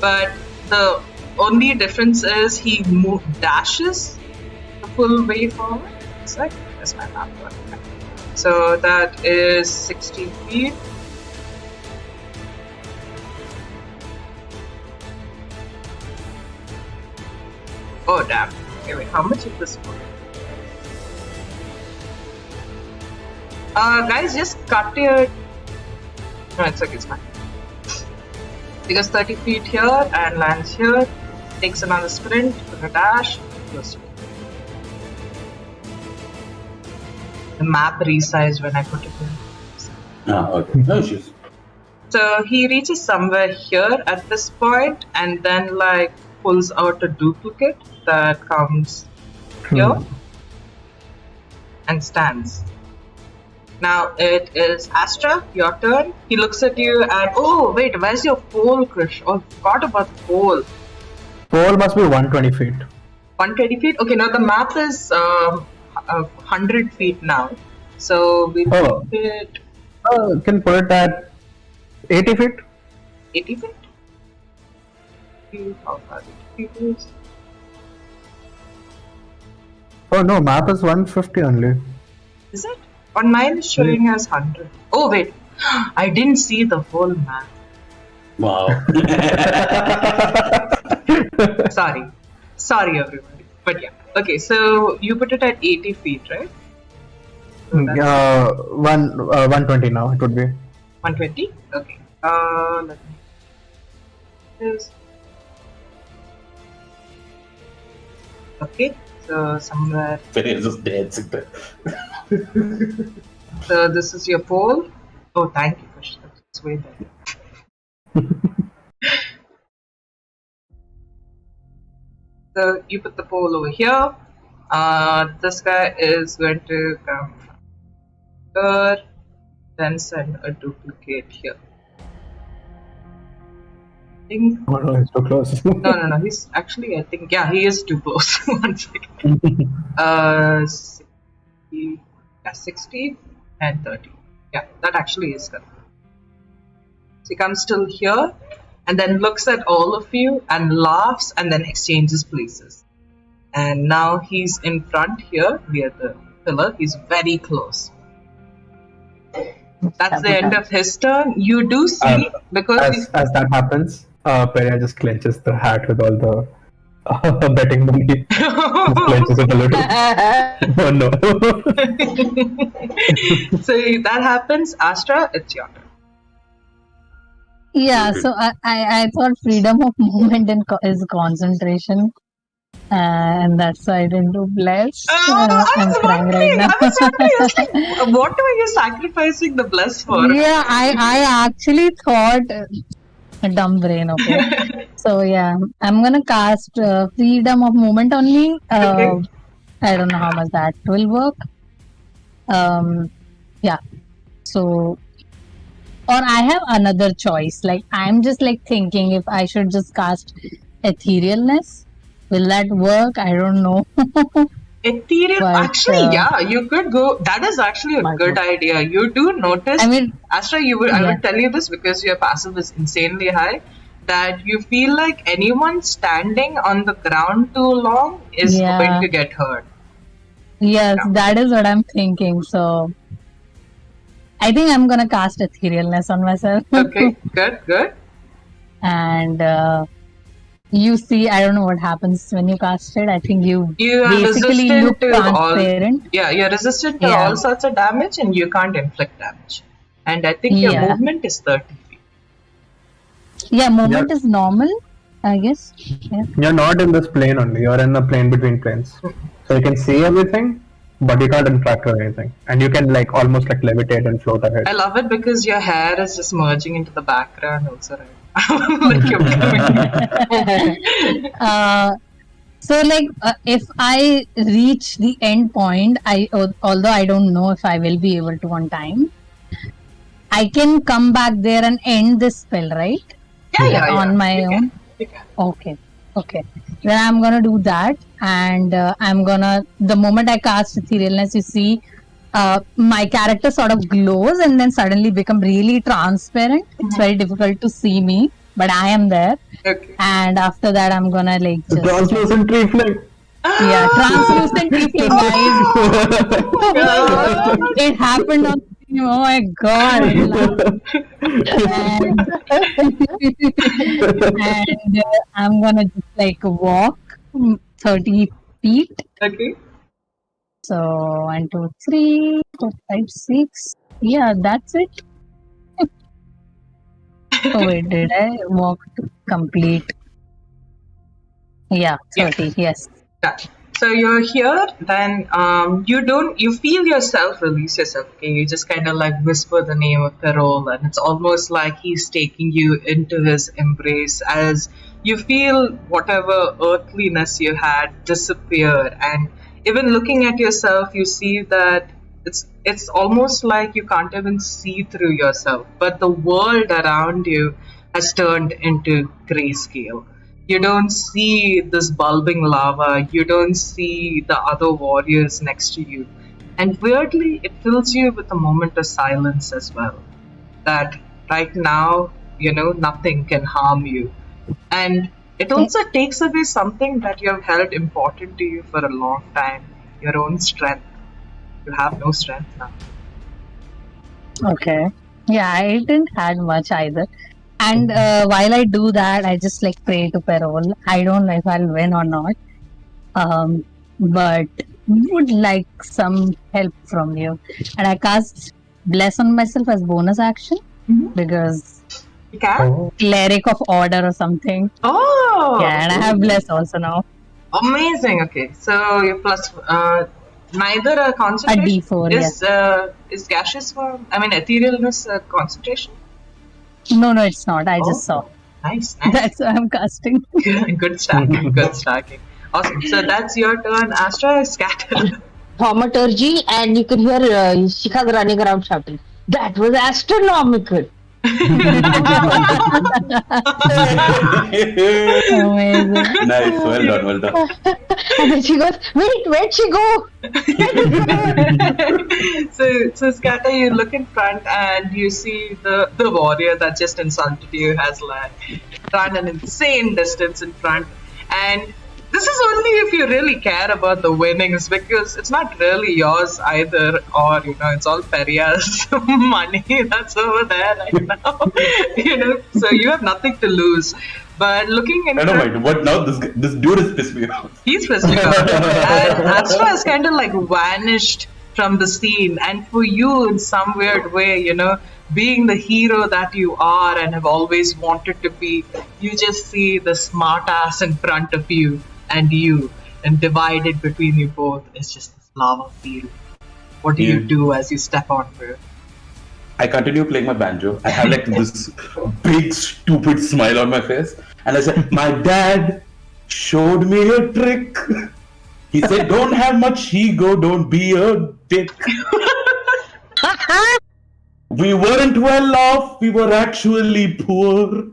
but the only difference is he dashes the full way forward. It's like, that's my map. So that is 60 feet. Oh damn. Okay, wait, how much is this for? Guys, just cut your... No, it's okay, it's fine. Because 30 feet here and lands here, takes another sprint with a dash, goes to the map resized when I put it in. Okay. No issues. So he reaches somewhere here at this point and then like pulls out a duplicate that comes here and stands. Now it is Astra, your turn. He looks at you and, oh wait, where's your pole, Krish? Oh, I forgot about the pole. Pole must be 120 feet. 120 feet? Okay, now the map is 100 feet now. So we put it... Can put it at 80 feet? 80 feet? you how far it is. Oh no, map is 150 only. Is it? On mine is showing as 100. Oh wait, I didn't see the whole map. Wow. Sorry everybody. But yeah, okay. So you put it at 80 feet, right? So that's 120 now. It would be 120. Okay. Let me. This. Okay. So somewhere. It's just dancing there. So this is your pole. Oh, thank you, Krishna. It's way better. So you put the pole over here. This guy is going to come from here, then send a duplicate here. I think. oh no, it's too close. No. He's actually, I think, yeah, he is too close. 1 second. 60, yeah, 60 and 30. Yeah, that actually is correct. So he comes till here and then looks at all of you and laughs and then exchanges places. And now he's in front here near the pillar. He's very close. That's the end of his turn. You do see, because as that happens, Peria just clenches the hat with all the betting money. Just clenches it a little. Oh no. So that happens. Astra, it's your turn. Yeah, so I thought freedom of movement is concentration. And that's why I didn't do bless. I'm crying right now. What were you sacrificing the bless for? Yeah, I actually thought dumb brain. Okay, so yeah, I'm gonna cast freedom of movement only. Okay. I don't know how much that will work. Yeah, so or I have another choice. Like I'm just like thinking if I should just cast etherealness. Will that work? I don't know. Ethereal, But, actually, yeah, you could go. That is actually a good idea. You do notice, I mean, Astra, I would tell you this because your passive is insanely high, that you feel like anyone standing on the ground too long is going to get hurt. Yes, Yeah. that is what I'm thinking. So I think I'm gonna cast etherealness on myself. Okay, good. And you see, I don't know what happens when you cast it. I think you You are basically resistant look to transparent. all. Yeah, you're resistant to Yeah. all sorts of damage, and you can't inflict damage. And I think your Yeah. movement is 30 feet. Yeah, movement is normal, I guess. Yeah. You're not in this plane only. You're in the plane between planes, so you can see everything, but you can't interact with anything, and you can like almost like levitate and float ahead. I love it because your hair is just merging into the background also, right? Like you're becoming. So like if I reach the end point, although I don't know if I will be able to on time, I can come back there and end this spell, right? Yeah. On my You own. can. Okay. Then I'm gonna do that, and I'm gonna. The moment I cast etherealness, you see, my character sort of glows and then suddenly become really transparent. It's very difficult to see me, but I am there. Okay. And after that, I'm gonna like The just translucent tree flame. translucent reflect, guys. It happened on. Oh my god! And I'm gonna just like walk 30 feet. Okay. So 1, 2, 3, 4, 5, 6. Yeah, that's it. Oh wait, did I walk to complete? Yeah, 30. Yes. Yeah. So you're here, then you feel yourself release yourself. Okay, you just kind of like whisper the name of Firbolg, and it's almost like he's taking you into his embrace as you feel whatever earthliness you had disappear. And even looking at yourself, you see that it's almost like you can't even see through yourself, but the world around you has turned into grayscale. You don't see this bulbing lava, you don't see the other warriors next to you. And weirdly, it fills you with a moment of silence as well. That right now, nothing can harm you. And It also takes away something that you have held important to you for a long time. Your own strength. You have no strength now. Okay. Yeah, I didn't had much either. And while I do that, I just like pray to Perol. I don't know if I'll win or not. But would like some help from you. And I cast Bless on myself as bonus action because You can? Cleric of Order or something. Oh! Yeah, and I have Bless also now. Amazing. Okay, so your plus neither a A concentration D4, is gaseous form. I mean, etherealness concentration. No, it's not. I just saw. Nice. That's why I'm casting. Good stacking. Good stacking. Awesome. So that's your turn. Astra is scattered. Thaumaturgy, and you can hear Shikha running around shouting. That was astronomical. Amazing. Nice, well done. And then she goes, wait, where'd she go? So Scatter, you look in front and you see the warrior that just insulted you has like run an insane distance in front, and this is only if you really care about the winnings, because it's not really yours either, or it's all Peria's money that's over there right now. So you have nothing to lose. But looking in I don't mind. What now? This dude is pissed me off. He's pissed me off. And Astra has kind of like vanished from the scene. And for you, in some weird way, being the hero that you are and have always wanted to be, you just see the smart ass in front of you, and divided between you both is just this lava field. What do you do as you step onto it? I continue playing my banjo. I have like this big stupid smile on my face, and I said, "My dad showed me a trick. He said, don't have much ego, don't be a dick." We weren't well off, we were actually poor.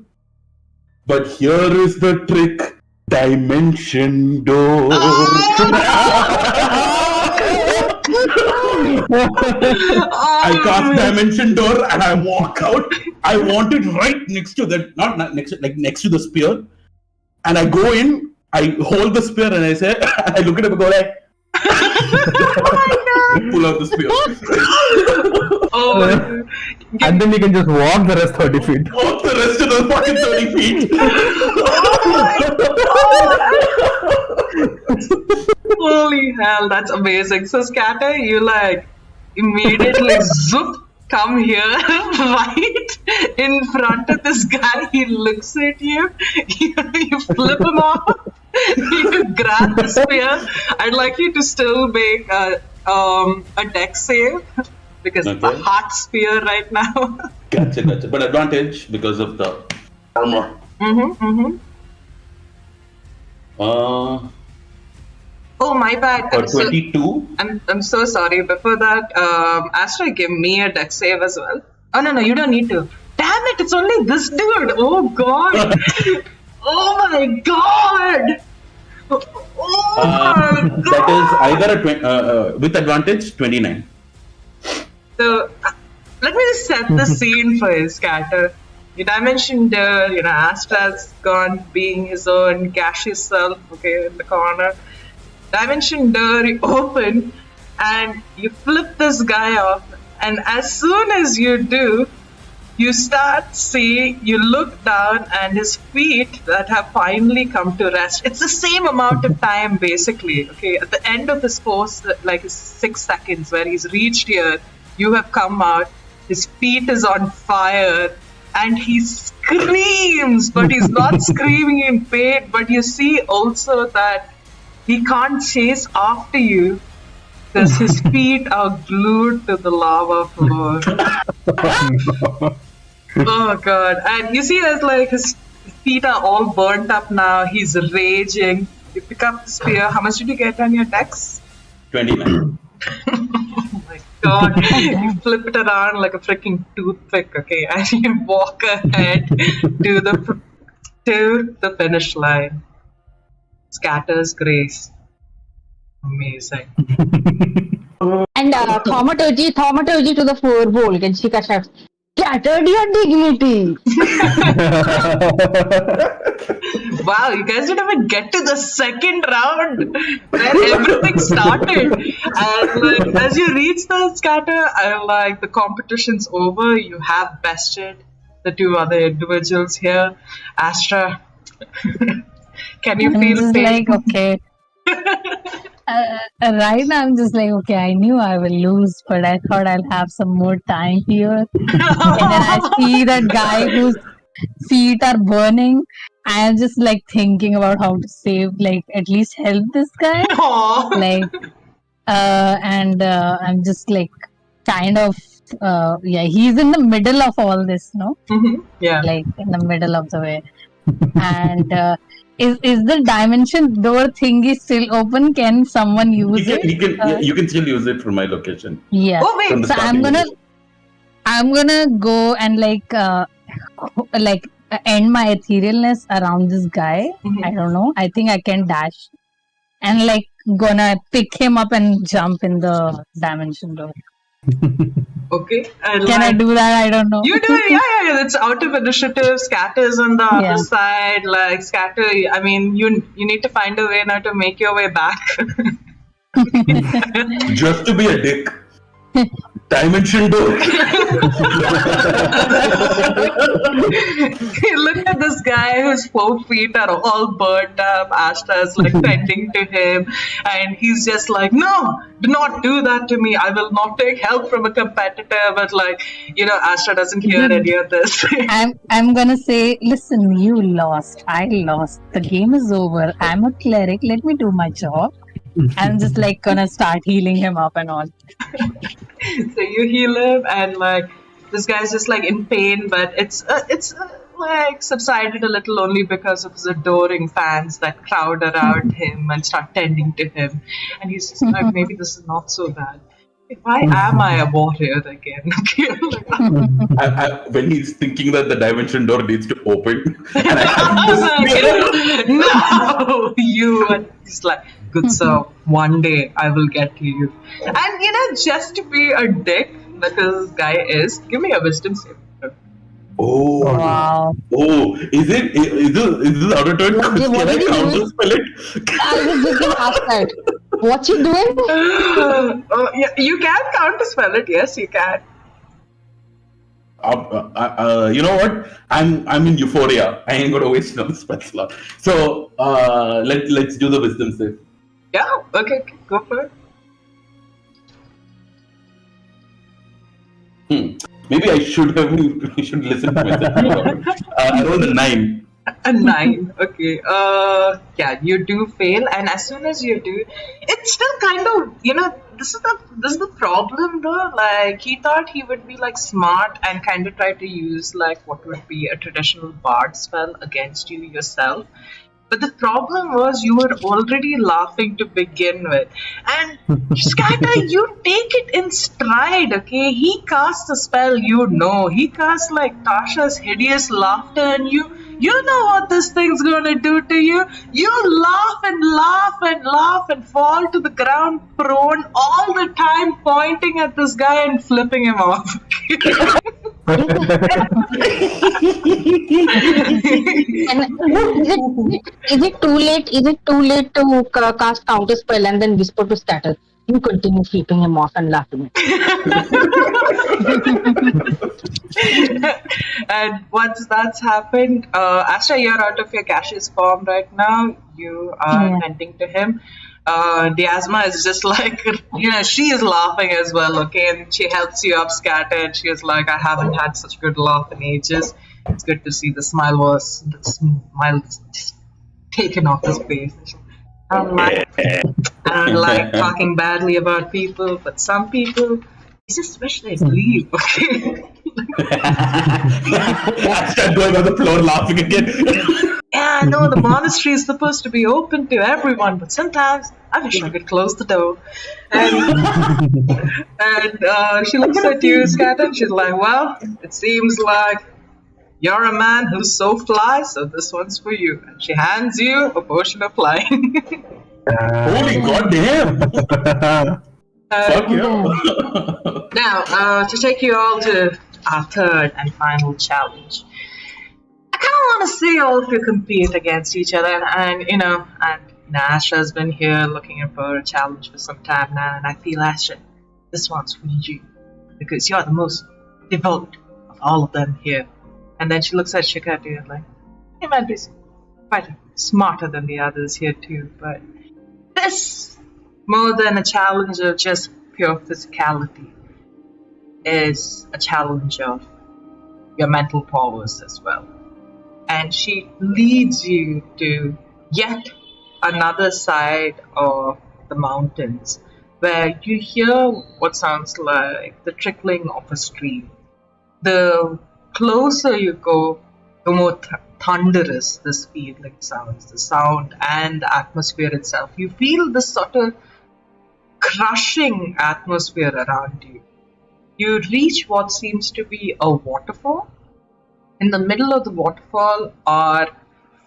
But here is the trick. Dimension door. I cast dimension door and I walk out. I want it right next to the next to the spear. And I go in, I hold the spear and I say, I look at him and go like, pull out the spear. Oh my God. And then you can just walk the rest 30 feet. Walk the rest of the fucking 30 feet. Holy hell, that's amazing. So Scatter, you like immediately zoop, come here, right in front of this guy. He looks at you, you flip him off, you grab the spear. I'd like you to still make a dex save, because it's a hot spear right now. Gotcha. But advantage because of the armor. Oh, my bad. For 22. I'm so sorry. Before that, Astra, give me a dex save as well. Oh, no, you don't need to. Damn it, it's only this dude. Oh, God. Oh, my God. Oh, my God. That is either with advantage, 29. So, let me just set the scene for you, Scatter. You mentioned, Astra's gone being his own gaseous self, okay, in the corner. Dimension door, you open and you flip this guy off, and as soon as you do, you look down and his feet that have finally come to rest. It's the same amount of time basically, okay, at the end of his course, like his 6 seconds where he's reached here, you have come out, his feet is on fire, and he screams, but he's not screaming in pain, but you see also that he can't chase after you because his feet are glued to the lava floor. Oh God. And you see as like his feet are all burnt up now, he's raging. You pick up the spear. How much did you get on your dex? 29. Oh my God. You flip it around like a freaking toothpick, okay? And you walk ahead to the finish line. Scatters grace. Amazing. And thaumaturgy to the Firbolg, and Shika shouts, Scattered your dignity. Wow, you guys didn't even get to the second round where everything started. And like as you reach the scatter, the competition's over. You have bested the two other individuals here. Astra, can you I'm feel just pain? like, okay. Right now, I'm just like, okay, I knew I will lose, but I thought I'll have some more time here. And then I see that guy whose feet are burning. I'm just like thinking about how to save, like, at least help this guy. Aw. Like, I'm just like, kind of, he's in the middle of all this, no? Yeah. Like, in the middle of the way. And is the dimension door thingy still open? Can someone use it? You can still use it from my location. Yeah. Oh wait. From the So starting I'm gonna go and end my etherealness around this guy. I don't know. I think I can dash and like gonna pick him up and jump in the dimension door. Okay. And Can I do that? I don't know. You do it, yeah. It's out of initiative. Scatter's on the other side. Like Scatter, I mean, you need to find a way now to make your way back. Just to be a dick. Dimension door. Look at this guy whose 4 feet are all burnt up. Astra's like tending to him, and he's just like, "No, do not do that to me. I will not take help from a competitor." But Astra doesn't hear any of this. I'm gonna say, listen, you lost. I lost. The game is over. I'm a cleric. Let me do my job. I'm just like gonna start healing him up and all. So you heal him, and like this guy's just like in pain, but it's like subsided a little only because of his adoring fans that crowd around him and start tending to him, and he's just like, maybe this is not so bad. Why am I a warrior again? When he's thinking that the dimension door needs to open, and no, you. And he's like, good sir, one day I will get to you. And just to be a dick, because this guy is, give me a wisdom save. Wow. Is this out of turn? Can I counter spell it? I was just gonna ask that. What's he doing? Yeah, you can counter spell it. Yes, you can. You know what? I'm in euphoria. I ain't gonna waste another spell slot. So let's do the wisdom save. Yeah. Okay. Go for it. Maybe I should listen to myself. I rolled a 9. A 9. Okay. Yeah, you do fail, and as soon as you do, it's still kind of this is the problem though. Like he thought he would be like smart and kind of try to use like what would be a traditional bard spell against you yourself. But the problem was you were already laughing to begin with. And Scatter, you take it in stride, okay? He casts a spell, He casts like Tasha's hideous laughter, and you know what this thing's gonna do to you. You laugh and laugh and laugh and fall to the ground prone all the time, pointing at this guy and flipping him off. And is it too late? Is it too late to cast counter spell and then whisper to Scatter? You continue flipping him off and laughing. And once that's happened, Astra, you're out of your Cassius form right now. You are tending to him. Diasma is just like, she is laughing as well, okay? And she helps you up, Scatter, and she is like, I haven't had such a good laugh in ages. It's good to see the smile just taken off his face. I don't like talking badly about people, but some people, I just wish they'd leave, okay? I start going on the floor laughing again. Yeah, I know the monastery is supposed to be open to everyone, but sometimes I wish I could close the door. And she looks at you, Scatter, and she's like, well, it seems like you're a man who's so fly, so this one's for you. And she hands you a potion of flying. Holy goddamn! Fuck you. Now, to take you all to our third and final challenge. I kind of want to see all of you compete against each other, and Asha's been here looking for a challenge for some time now, and I feel Asha, this one's for you because you're the most devout of all of them here. And then she looks at Shikati and like, you might be quite smarter than the others here too, but this, more than a challenge of just pure physicality, is a challenge of your mental powers as well. And she leads you to yet another side of the mountains where you hear what sounds like the trickling of a stream. The closer you go, the more thunderous this feeling sounds, the sound and the atmosphere itself. You feel this sort of crushing atmosphere around you. You reach what seems to be a waterfall. In the middle of the waterfall are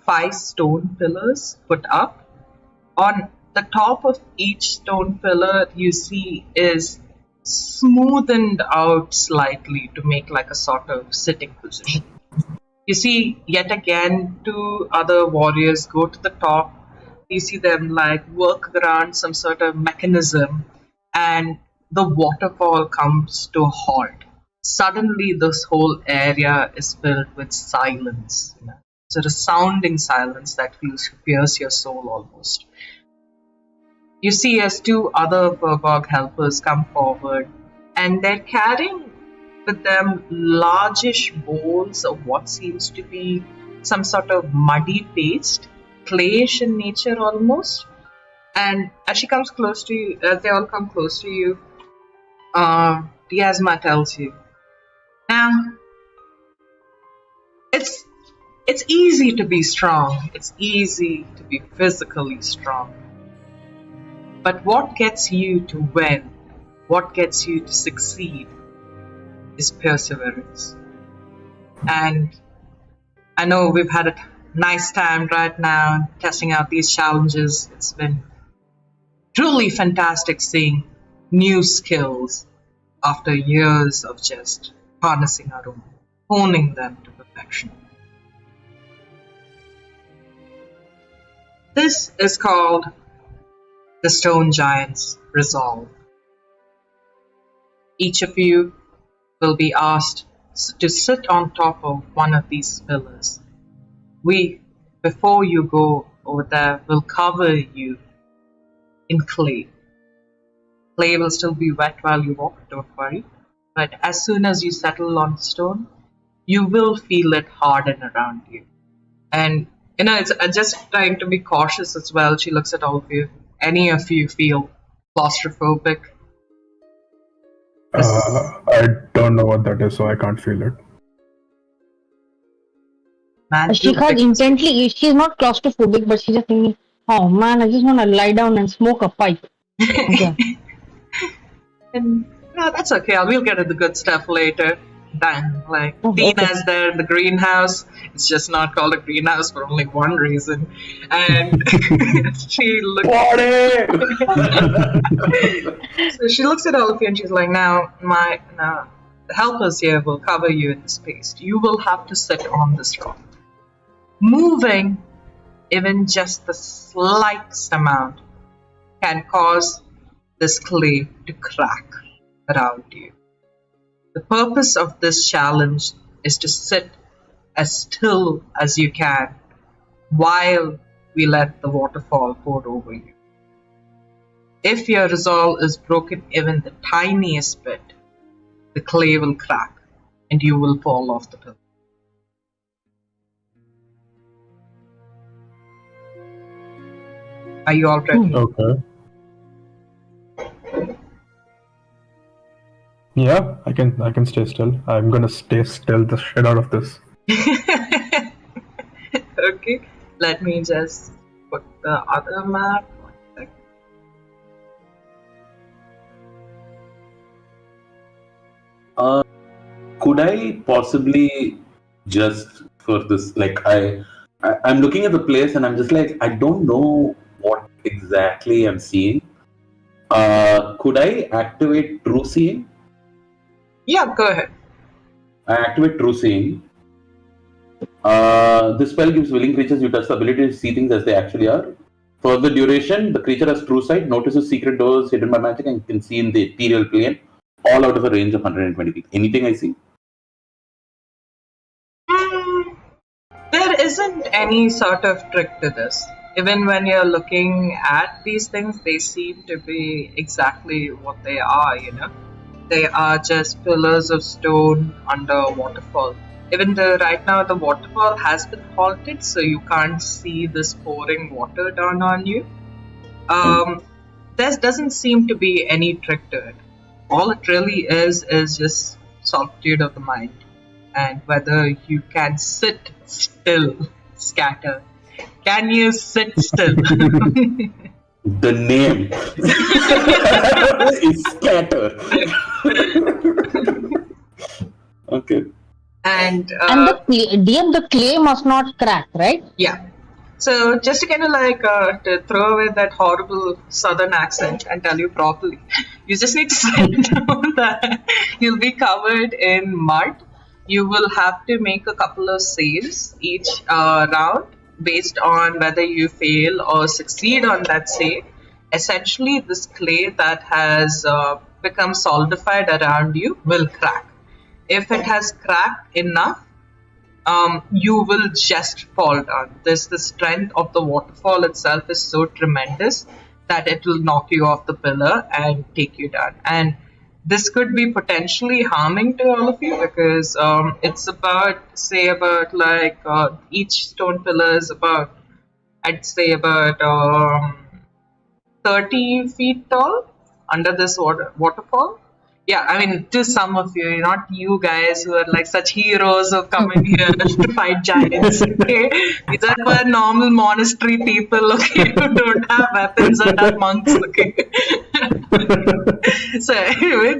5 stone pillars put up. On the top of each stone pillar you see is smoothened out slightly to make like a sort of sitting position. You see yet again 2 other warriors go to the top. You see them like work around some sort of mechanism, and the waterfall comes to a halt. Suddenly this whole area is filled with silence. It's a resounding silence that feels to pierce your soul almost. You see as 2 other Firbolg helpers come forward, and they're carrying with them largish bowls of what seems to be some sort of muddy paste, clayish in nature almost. And as she comes close to you, as they all come close to you, Diasma tells you, now, it's easy to be strong. It's easy to be physically strong. But what gets you to win, what gets you to succeed, is perseverance. And I know we've had a nice time right now testing out these challenges. It's been truly fantastic seeing new skills after years of just harnessing our own, honing them to perfection. This is called the Stone Giant's Resolve. Each of you will be asked to sit on top of one of these pillars. We, before you go over there, will cover you in clay. Clay will still be wet while you walk, don't worry. But as soon as you settle on stone, you will feel it harden around you. And it's just trying to be cautious as well. She looks at all of you. Any of you feel claustrophobic? I don't know what that is, so I can't feel it. Man, She can't intently, she's not claustrophobic, but she's just thinking, oh man, I just want to lie down and smoke a pipe. Okay. And no, that's okay. We'll get to the good stuff later. Done. Like Tina's there in the greenhouse. It's just not called a greenhouse for only one reason. And she looks. So she looks at all of you and she's like, "Now, the helpers here will cover you in this space. You will have to sit on this rock. Moving, even just the slightest amount, can cause this clay to crack around you. The purpose of this challenge is to sit as still as you can while we let the waterfall pour over you. If your resolve is broken even the tiniest bit, the clay will crack and you will fall off the pillar. Are you all ready? Okay. Yeah, I can stay still. I'm gonna stay still the shit out of this. Okay, let me just put the other map. Could I possibly just for this, like I'm looking at the place and I'm just like, I don't know what exactly I'm seeing. Could I activate True Seeing? Yeah, go ahead. I activate True Seeing. This spell gives willing creatures you touch the ability to see things as they actually are. For the duration, the creature has true sight, notices secret doors hidden by magic, and can see in the ethereal plane, all out of a range of 120 feet. Anything I see? There isn't any sort of trick to this. Even when you're looking at these things, they seem to be exactly what they are, They are just pillars of stone under a waterfall. Even though right now the waterfall has been halted, so you can't see this pouring water down on you. There doesn't seem to be any trick to it. All it really is just solitude of the mind, and whether you can sit still, scatter. Can you sit still? The name is Scatter. Okay. And the DM, the clay must not crack, right? Yeah. So just to kind of to throw away that horrible southern accent and tell you properly, you just need to know that you'll be covered in mud. You will have to make a couple of saves each round based on whether you fail or succeed on that save. Essentially, this clay that has become solidified around you will crack. If it has cracked enough, you will just fall down. The strength of the waterfall itself is so tremendous that it will knock you off the pillar and take you down. And this could be potentially harming to all of you because it's about each stone pillar is about, I'd say about 30 feet tall under this waterfall. Yeah, I mean, to some of you, not you guys who are like such heroes of coming here to fight giants, okay? These are for normal monastery people, okay, who don't have weapons and are monks, okay? So anyway,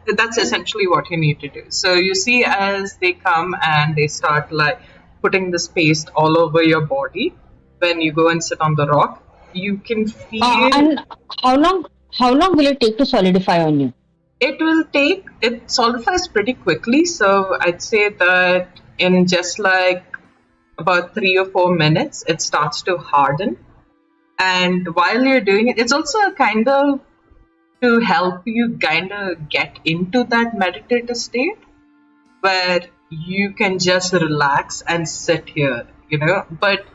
that's essentially what you need to do. So you see as they come and they start like putting this paste all over your body, when you go and sit on the rock, you can feel... and how long will it take to solidify on you? It solidifies pretty quickly, so I'd say that in just like about 3 or 4 minutes, it starts to harden. And while you're doing it, it's also kind of to help you kind of get into that meditative state where you can just relax and sit here, But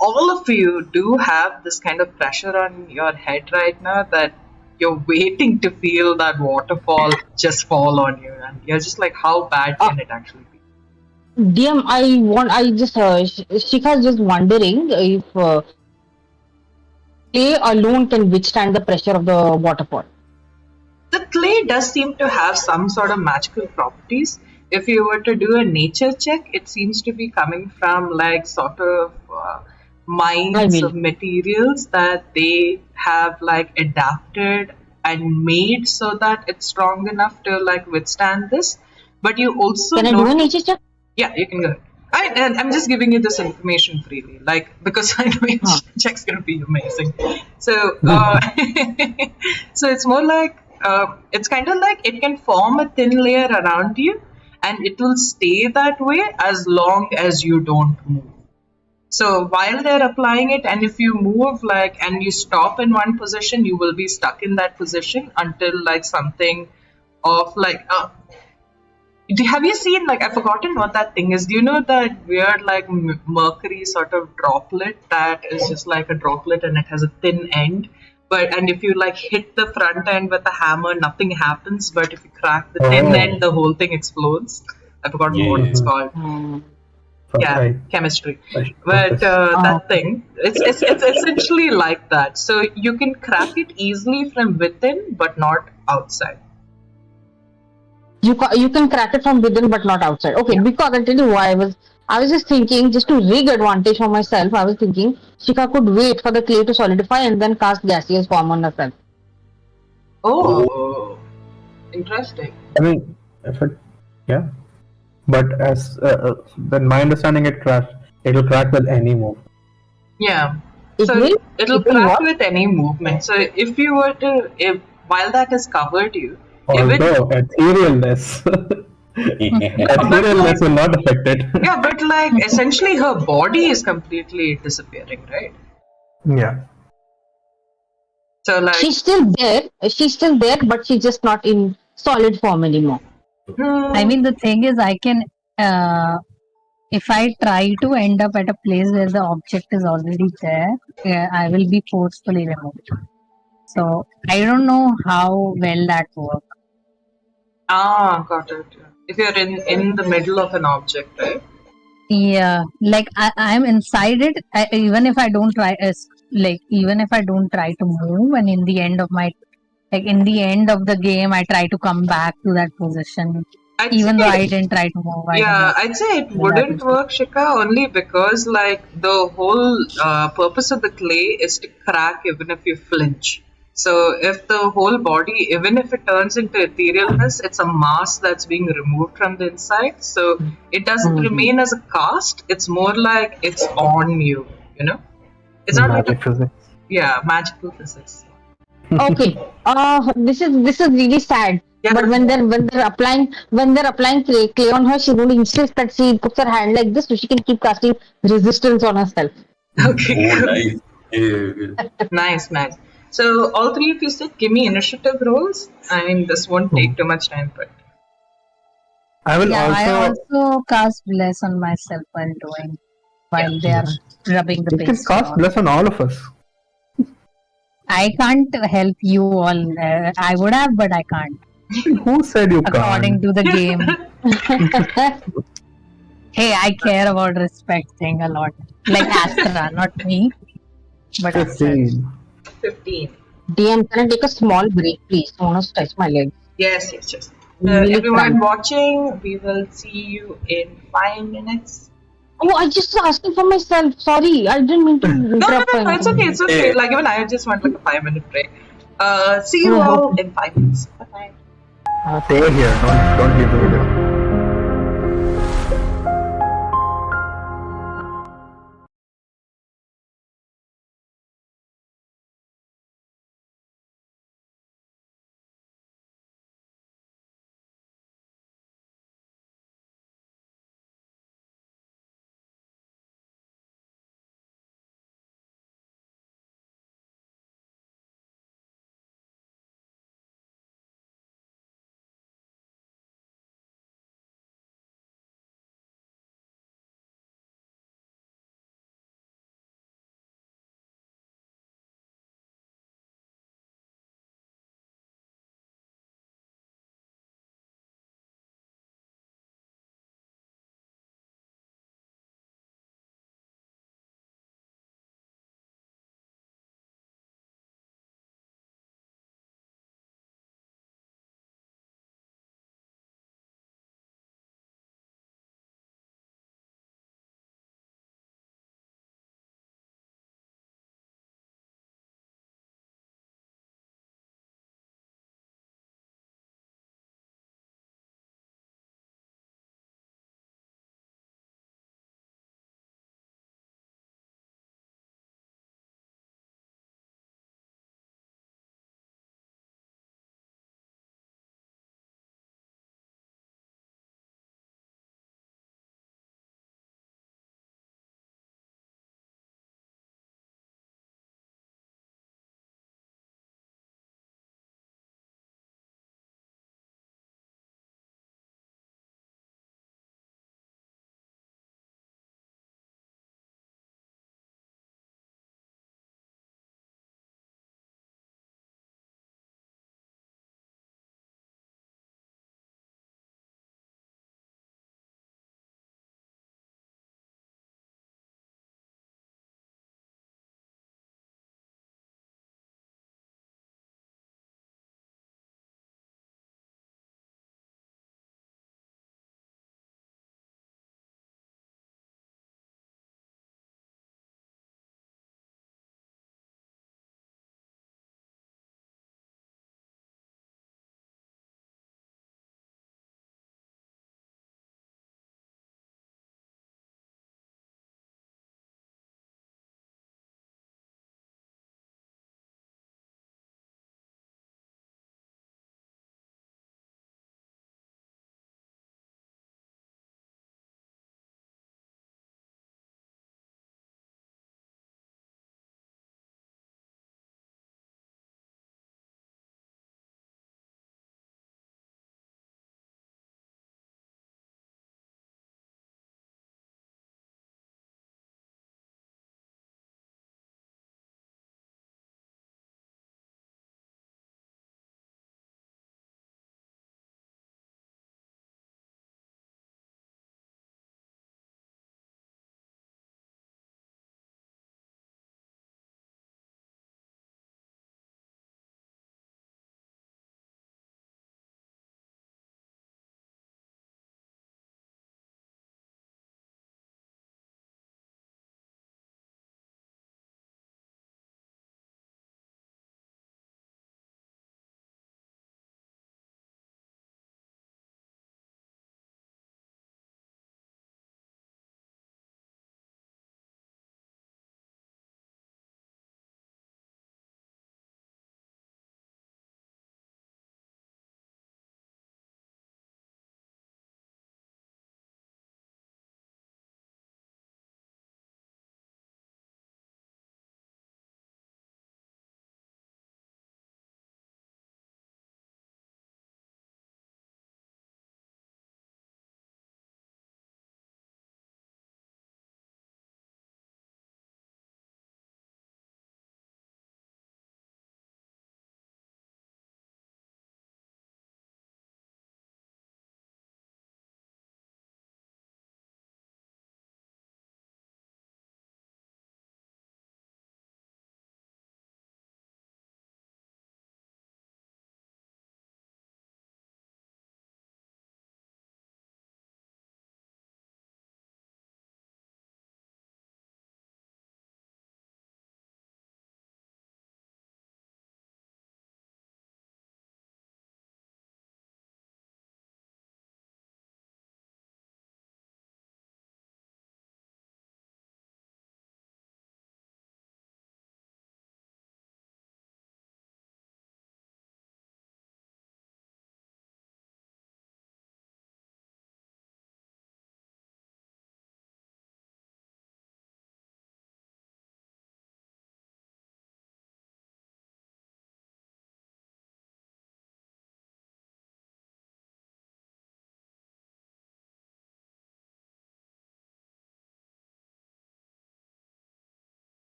all of you do have this kind of pressure on your head right now that you're waiting to feel that waterfall just fall on you, and you're just like, how bad can it actually be? DM, Shikha's just wondering if clay alone can withstand the pressure of the waterfall. The clay does seem to have some sort of magical properties. If you were to do a nature check, it seems to be coming from like sort of mines of materials that they have like adapted and made so that it's strong enough to like withstand this. But you also can I do a nature check? Yeah, you can go ahead. And I'm just giving you this information freely, like because I know your check's gonna be amazing. So so it's more like it's kind of like it can form a thin layer around you and it will stay that way as long as you don't move. So while they're applying it, and if you move and you stop in one position, you will be stuck in that position until something of have you seen I've forgotten what that thing is. Do you know that weird mercury sort of droplet that is just like a droplet and it has a thin end? And if you hit the front end with a hammer, nothing happens. But if you crack the thin end, the whole thing explodes. I forgot what it's called. Chemistry. But that thing, it's essentially like that. So you can crack it easily from within, but not outside. You can crack it from within, but not outside. Okay, because I'll tell you why I was just thinking, just to rig advantage for myself, I was thinking Shika could wait for the clay to solidify and then cast gaseous form on herself. Oh, interesting. I mean, but as then my understanding, it'll crack with any move. Yeah, it'll crack with any movement. So if you were to, while that has covered you, although etherealness. Etherealness will not affect it. Yeah, but like essentially her body is completely disappearing, right? Yeah. So like, She's still there. She's still there, but she's just not in solid form anymore. I hmm, mean, the thing is, I can, if I try to end up at a place where the object is already there, I will be forcefully removed. So I don't know how well that works. got it. If you're in the middle of an object, right? Yeah, like I'm inside it. Even if I don't try, like even if I don't try to move, and in the end of my, like in the end of the game, I try to come back to that position, I'd even though I say, didn't try to move. I don't yeah, know. I'd say it Will that wouldn't work? work, Shika, only because like the whole purpose of the clay is to crack even if you flinch. So if the whole body, even if it turns into etherealness, it's a mass that's being removed from the inside. So it doesn't Mhm. remain as a cast. It's more like it's on you, you know? It's not like a, Magic physics. yeah, magical physics. Okay. This is really sad. Yeah, But when they're applying clay on her, she would insist that she puts her hand like this so she can keep casting resistance on herself. okay, Oh, cool. nice. Yeah. Nice, nice. So all three of you said give me initiative rolls. I mean, this won't take too much time, but I will Yeah, I also. also cast bless on myself yeah. while they are rubbing the You can paste cast on. bless on all of us. I can't help you all. I would have, but I can't. Who said you According can't? to the game. Hey, I care about respect thing a lot. Like Astra, not me, but Astra. 15. 15. DM, can I take a small break, please? I want to stretch my legs. Yes, yes, yes. I'm really Everyone cramped. watching, we will see you in 5 minutes. Oh, I just asking for myself. Sorry, I didn't mean to No, no, interrupt or no, no, it's okay, anything. it's okay. Hey, Like even I just want like a 5 minute break. See you Oh, all okay. in 5 minutes. Bye bye. Stay here. Don't leave the video.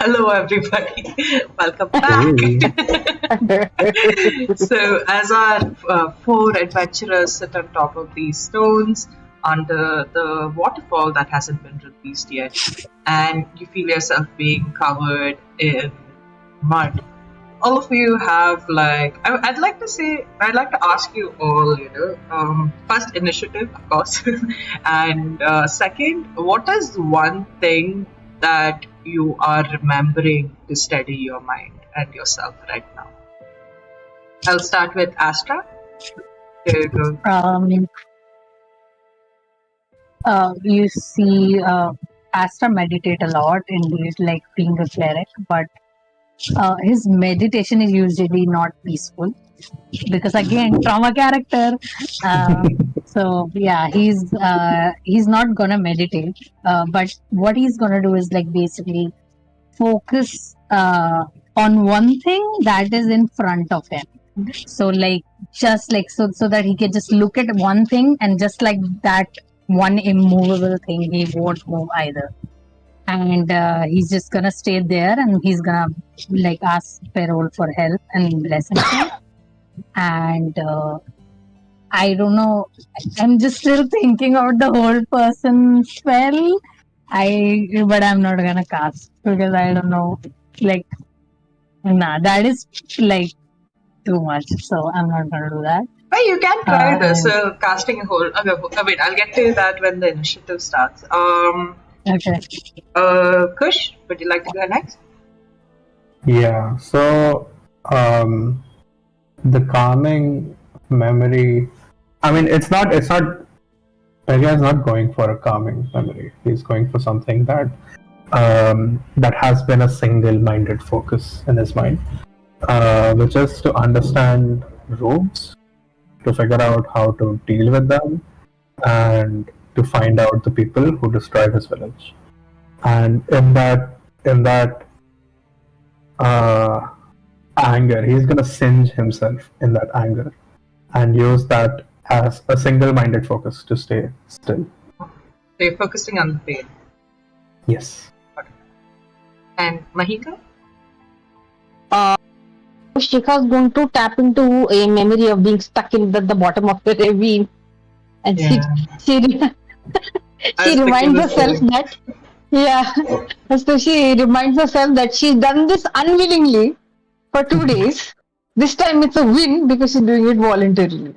Hello, everybody. Welcome back. So, as our four adventurers sit on top of these stones under the waterfall that hasn't been released yet, and you feel yourself being covered in mud, all of you have I'd like to ask you all, first initiative, of course, and second, what is one thing that you are remembering to steady your mind and yourself right now? I'll start with Astra. There you go. You see, Astra meditate a lot, indeed, like being a cleric, but his meditation is usually not peaceful because again, trauma character. So yeah, he's not gonna meditate, but what he's gonna do is like basically focus on one thing that is in front of him. So like just like so that he can just look at one thing and just like that one immovable thing, he won't move either. And he's just gonna stay there and he's gonna like ask Firbolg for help and blessing him. And I don't know, I'm just still thinking about the whole person spell. But I'm not gonna cast because I don't know, like, nah, that is like too much, so I'm not gonna do that. Well, you can try this. So casting a whole. Okay, wait, I'll get to that when the initiative starts. Okay. Kush, would you like to go next? Yeah, so the calming memory, I mean, it's not Pega is not going for a calming memory. He's going for something that that has been a single-minded focus in his mind, which is to understand rogues, to figure out how to deal with them, and to find out the people who destroyed his village. And in that anger, he's gonna singe himself in that anger and use that as a single-minded focus to stay still. So you're focusing on the pain. Yes. And Mahika? Shikha's going to tap into a memory of being stuck in the bottom of the ravine, and she reminds herself that so she reminds herself that she's done this unwillingly for 2 days. This time it's a win because she's doing it voluntarily.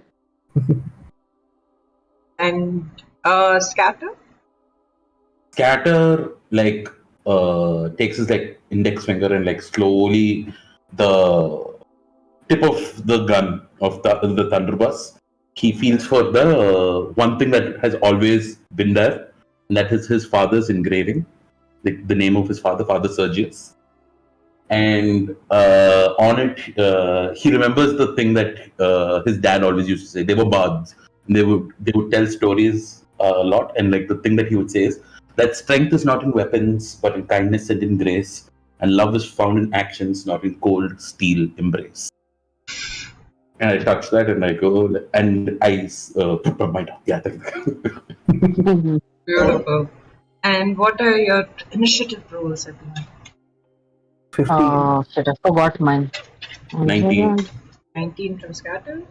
And Scatter? Scatter takes his index finger and slowly the tip of the gun of the thunderbuss, he feels for the one thing that has always been there, and that is his father's engraving, the name of his Father Sergius. And on it, he remembers the thing that his dad always used to say. They were bards. They would tell stories a lot, and the thing that he would say is that strength is not in weapons, but in kindness and in grace, and love is found in actions, not in cold steel embrace. And I touch that, and I go, and I put my dog. Yeah, beautiful. And what are your initiative rules, everyone? 15. Shit, I forgot mine. 19. 19 from Scatter.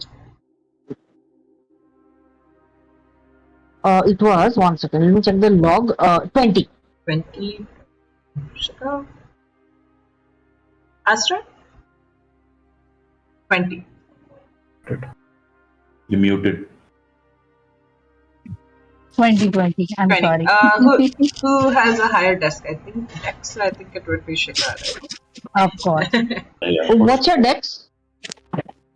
It was 1 second. Let me check the log. 20. 20. Shika. Astra? 20. You muted. 20. I'm 20. sorry. Who has a higher dex? I think it would be Shika, right? Of course. Yeah, What's your dex?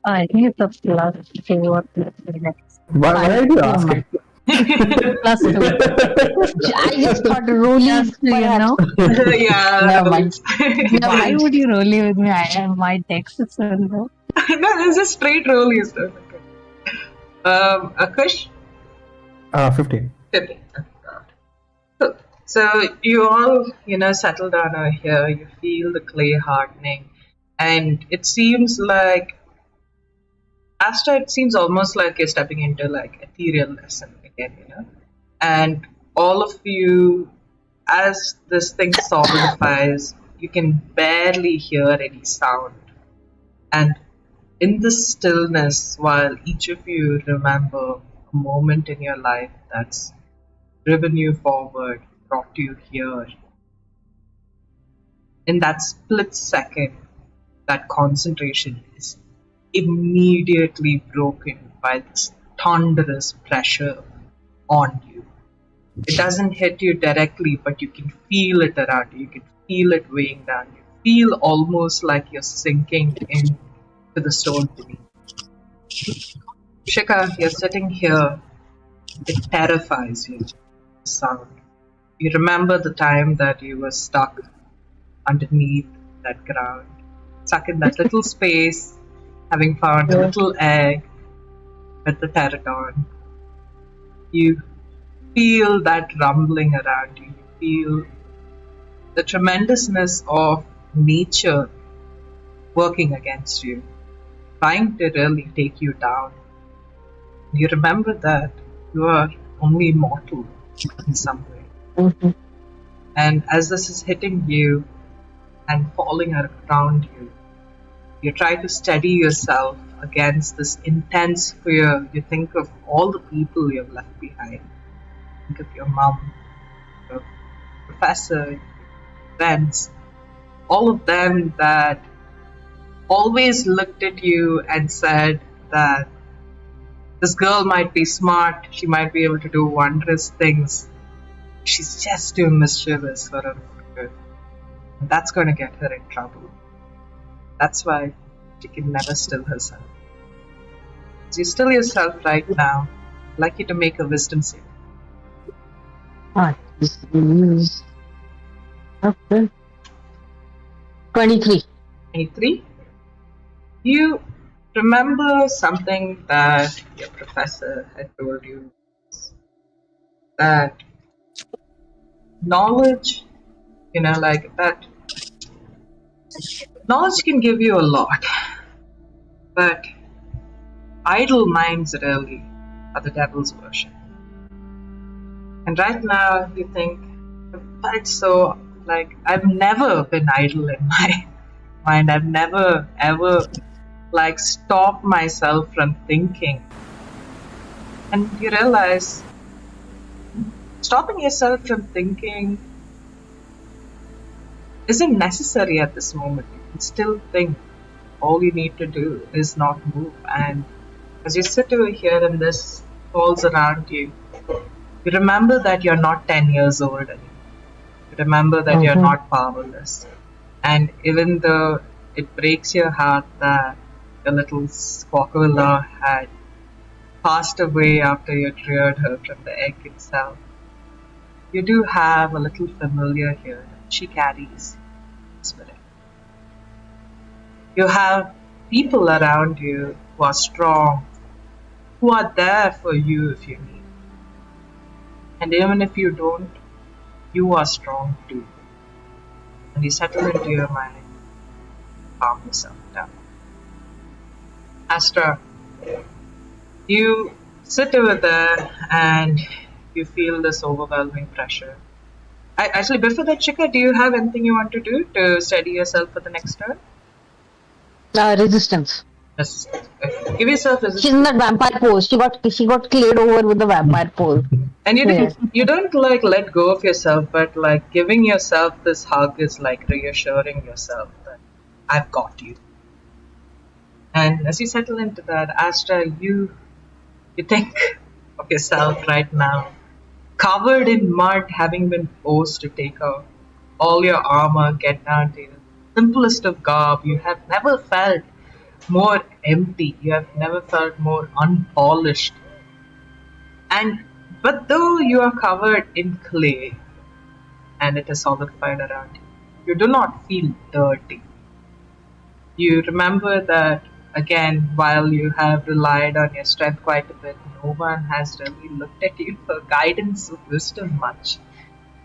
I think it's a plus 2 or plus 3 next. Why did you ask it? Plus 2. I just thought rolling. Just, you know. Yeah. Never mind. Why would you roll it with me? My text is so low. No, there's a straight roll you said. Kush? 15. 15. Cool. So you all, settle down over here. You feel the clay hardening, and it seems like Asta. It seems almost like you're stepping into ethereal lesson again, And all of you, as this thing solidifies, you can barely hear any sound. And in this stillness, while each of you remember a moment in your life that's driven you forward, brought you here, in that split second, that concentration is immediately broken by this thunderous pressure on you. It doesn't hit you directly, but you can feel it around you. You can feel it weighing down. You feel almost like you're sinking into the stone beneath. Shika, you're sitting here. It terrifies you, the sound. You remember the time that you were stuck underneath that ground, stuck in that little space, having found a little egg with the pterodon. You feel that rumbling around you. You feel the tremendousness of nature working against you, trying to really take you down. You remember that you are only mortal in some way. And as this is hitting you and falling around you, you try to steady yourself against this intense fear. You think of all the people you've left behind. Think of your mom, your professor, your friends, all of them that always looked at you and said that this girl might be smart, she might be able to do wondrous things. She's just too mischievous for her own good. And that's going to get her in trouble. That's why she can never still herself. As you still yourself right now, I'd like you to make a wisdom save. Okay. 23. 23. You remember something that your professor had told you, that knowledge, like that knowledge can give you a lot, but idle minds really are the devil's worship. And right now you think, but so, like, I've never been idle in my mind. I've never ever stopped myself from thinking. And you realize stopping yourself from thinking isn't necessary at this moment. You can still think. All you need to do is not move. And as you sit over here and this falls around you, you remember that you're not 10 years old anymore. You remember that you're not powerless. And even though it breaks your heart that your little squawkula had passed away after you reared her from the egg itself, you do have a little familiar here that she carries spirit. You have people around you who are strong, who are there for you if you need. And even if you don't, you are strong too. And you settle into your mind, calm yourself down. Astra, you sit over there and you feel this overwhelming pressure. Actually, before that, Shika, do you have anything you want to do to steady yourself for the next turn? Resistance. Yes. Give yourself resistance. She's in that vampire pose. She got cleared over with the vampire pose. And you don't let go of yourself, but giving yourself this hug is reassuring yourself that I've got you. And as you settle into that, Astra, you think of yourself right now, covered in mud, having been forced to take off all your armor, get down to the simplest of garb. You have never felt more empty. You have never felt more unpolished. But though you are covered in clay and it is solidified around you, you do not feel dirty. You remember that, again, while you have relied on your strength quite a bit, no one has really looked at you for guidance or wisdom much.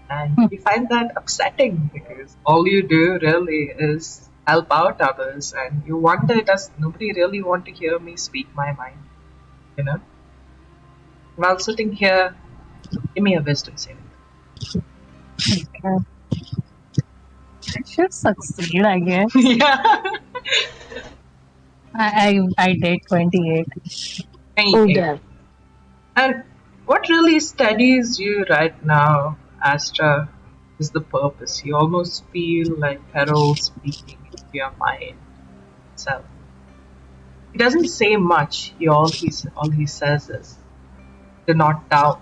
And you find that upsetting because all you do really is help out others, and you wonder, does nobody really want to hear me speak my mind? While sitting here, give me a wisdom saving. Okay. I should succeed, I guess. Yeah. I did 28. Oh, 28. damn. And what really steadies you right now, Astra, is the purpose. You almost feel like Harold speaking into your mind itself. He doesn't say much. All he says is, "Do not doubt."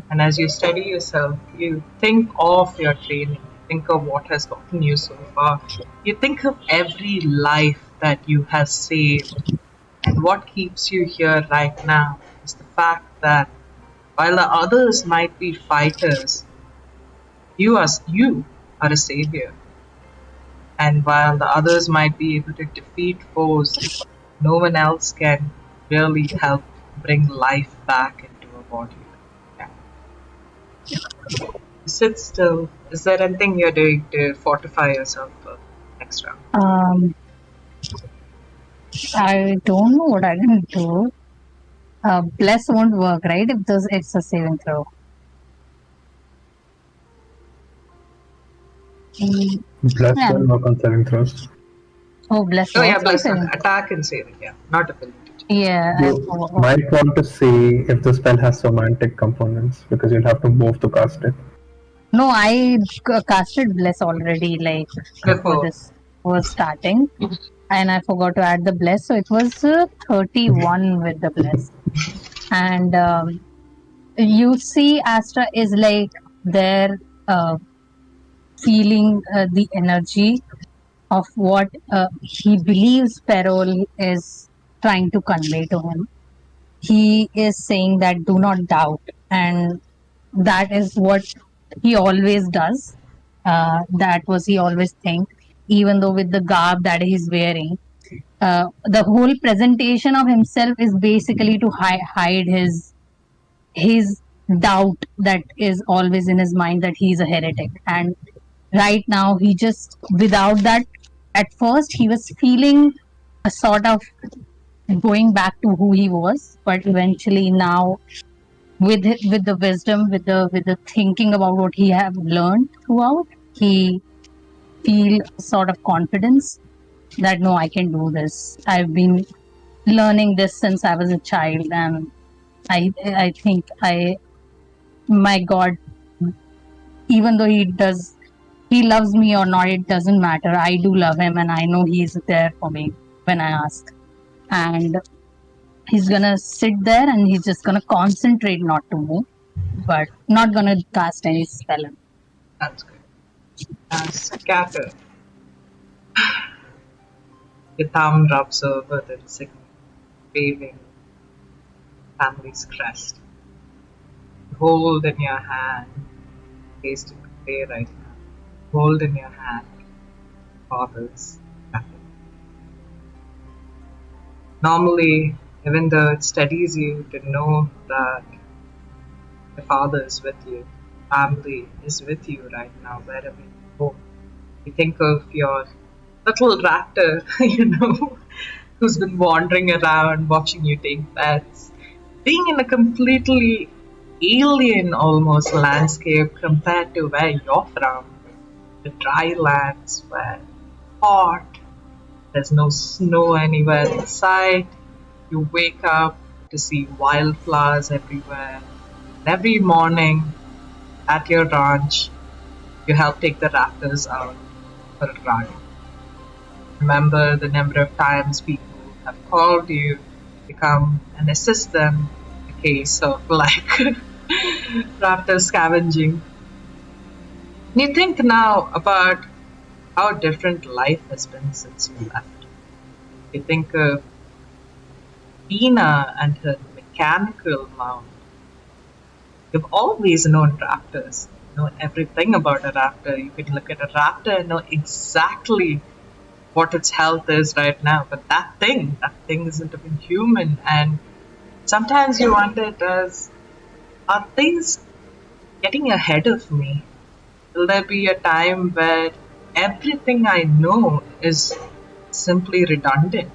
And as you study yourself, you think of your training. Think of what has gotten you so far. You think of every life that you have saved. And what keeps you here right now is the fact that while the others might be fighters, you are a savior. And while the others might be able to defeat foes, no one else can really help bring life back into a body. Yeah. Sit still. Is there anything you're doing to fortify yourself for next round? I don't know what I can do. Bless won't work, right? If it's a saving throw. Bless Yeah. will work on saving throws. Oh, bless Oh yeah, works on bless on saving. attack and saving. Yeah, not ability. Yeah. You might want to see if the spell has semantic components because you'll have to move to cast it. No, I casted bless already, like before Before. this was starting, and I forgot to add the bless, so it was 31 with the bless. And you see, Astra is like there, feeling the energy of what he believes Perol is trying to convey to him. He is saying that do not doubt, and that is what he always does. That was he always think, even though with the garb that he's wearing. The whole presentation of himself is basically to hide his doubt that is always in his mind that he's a heretic. And right now he just, without that, at first he was feeling a sort of going back to who he was, but eventually now with the wisdom, with the thinking about what he have learned throughout, he feel sort of confidence that no, I can do this. I've been learning this since I was a child, and I think my God, even though he loves me or not, it doesn't matter. I do love him, and I know he's there for me when I ask. And he's gonna sit there and he's just gonna concentrate not to move, but not gonna cast any spell. That's good. Scatter. Your thumb rubs over the signal, waving family's crest. Hold in your hand, face to play right now. Hold in your hand, father's weapon. Normally, even though it steadies you to know that the father is with you, family is with you right now, wherever you go. You think of your little raptor, who's been wandering around watching you take bets, being in a completely alien almost landscape compared to where you're from. The dry lands where hot, there's no snow anywhere in sight. You wake up to see wildflowers everywhere. And every morning at your ranch, you help take the raptors out for a run. Remember the number of times people have called you to come and assist them in a case of raptor scavenging. And you think now about how different life has been since you left. You think of Tina and her mechanical mount. You've always known raptors. You know everything about a raptor. You can look at a raptor and know exactly what its health is right now. But that thing isn't even human. And sometimes you wonder, are things getting ahead of me? Will there be a time where everything I know is simply redundant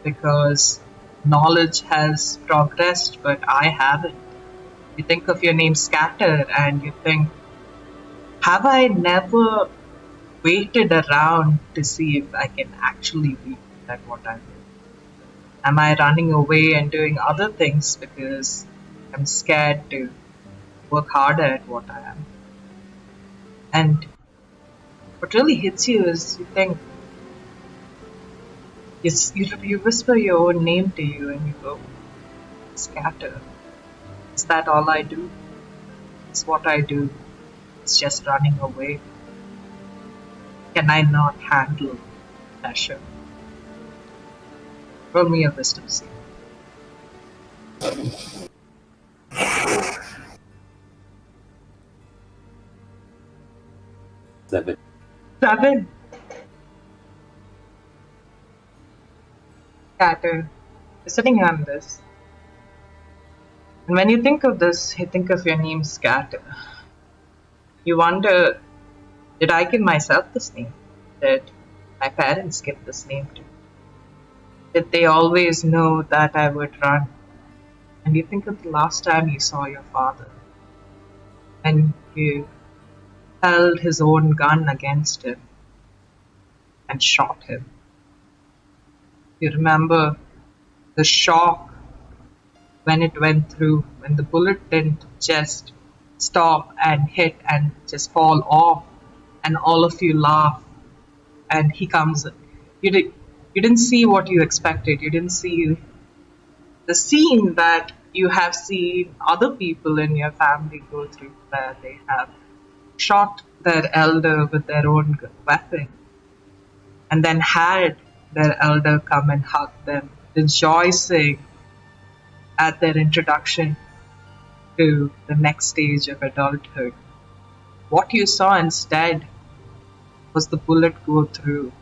because knowledge has progressed but I haven't? You think of your name Scatter and you think, have I never waited around to see if I can actually be at what I'm doing? Am I running away and doing other things because I'm scared to work harder at what I am? And what really hits you is you think, you whisper your own name to you and you go, Scatter. Is that all I do? It's what I do. It's just running away. Can I not handle pressure? Roll me a wisdom save. 7. 7. Scatter. You're sitting on this. And when you think of this, you think of your name Scatter. You wonder, did I give myself this name? Did my parents give this name to me? Did they always know that I would run? And you think of the last time you saw your father and you held his own gun against him and shot him. You remember the shock when it went through, when the bullet didn't just stop and hit and just fall off, and all of you laugh, and he comes. You didn't see what you expected. You didn't see the scene that you have seen other people in your family go through, where they have shot their elder with their own weapon and then had their elder come and hug them, rejoicing at their introduction to the next stage of adulthood. What you saw instead was the bullet go through.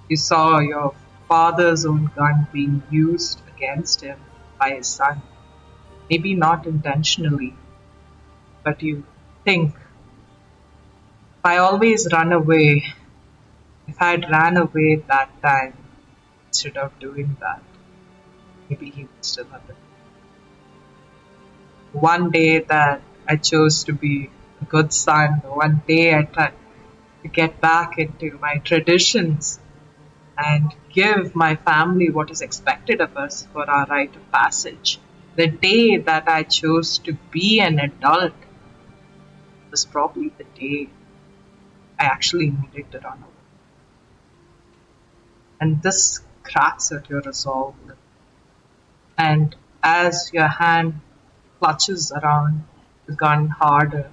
You saw your father's own gun being used against him by his son. Maybe not intentionally, but you think, if I always run away, if I had ran away that time instead of doing that, maybe he would still have it. One day that I chose to be a good son, one day I tried to get back into my traditions and give my family what is expected of us for our rite of passage. The day that I chose to be an adult was probably the day I actually needed to run away. And this cracks at your resolve. And as your hand clutches around the gun harder,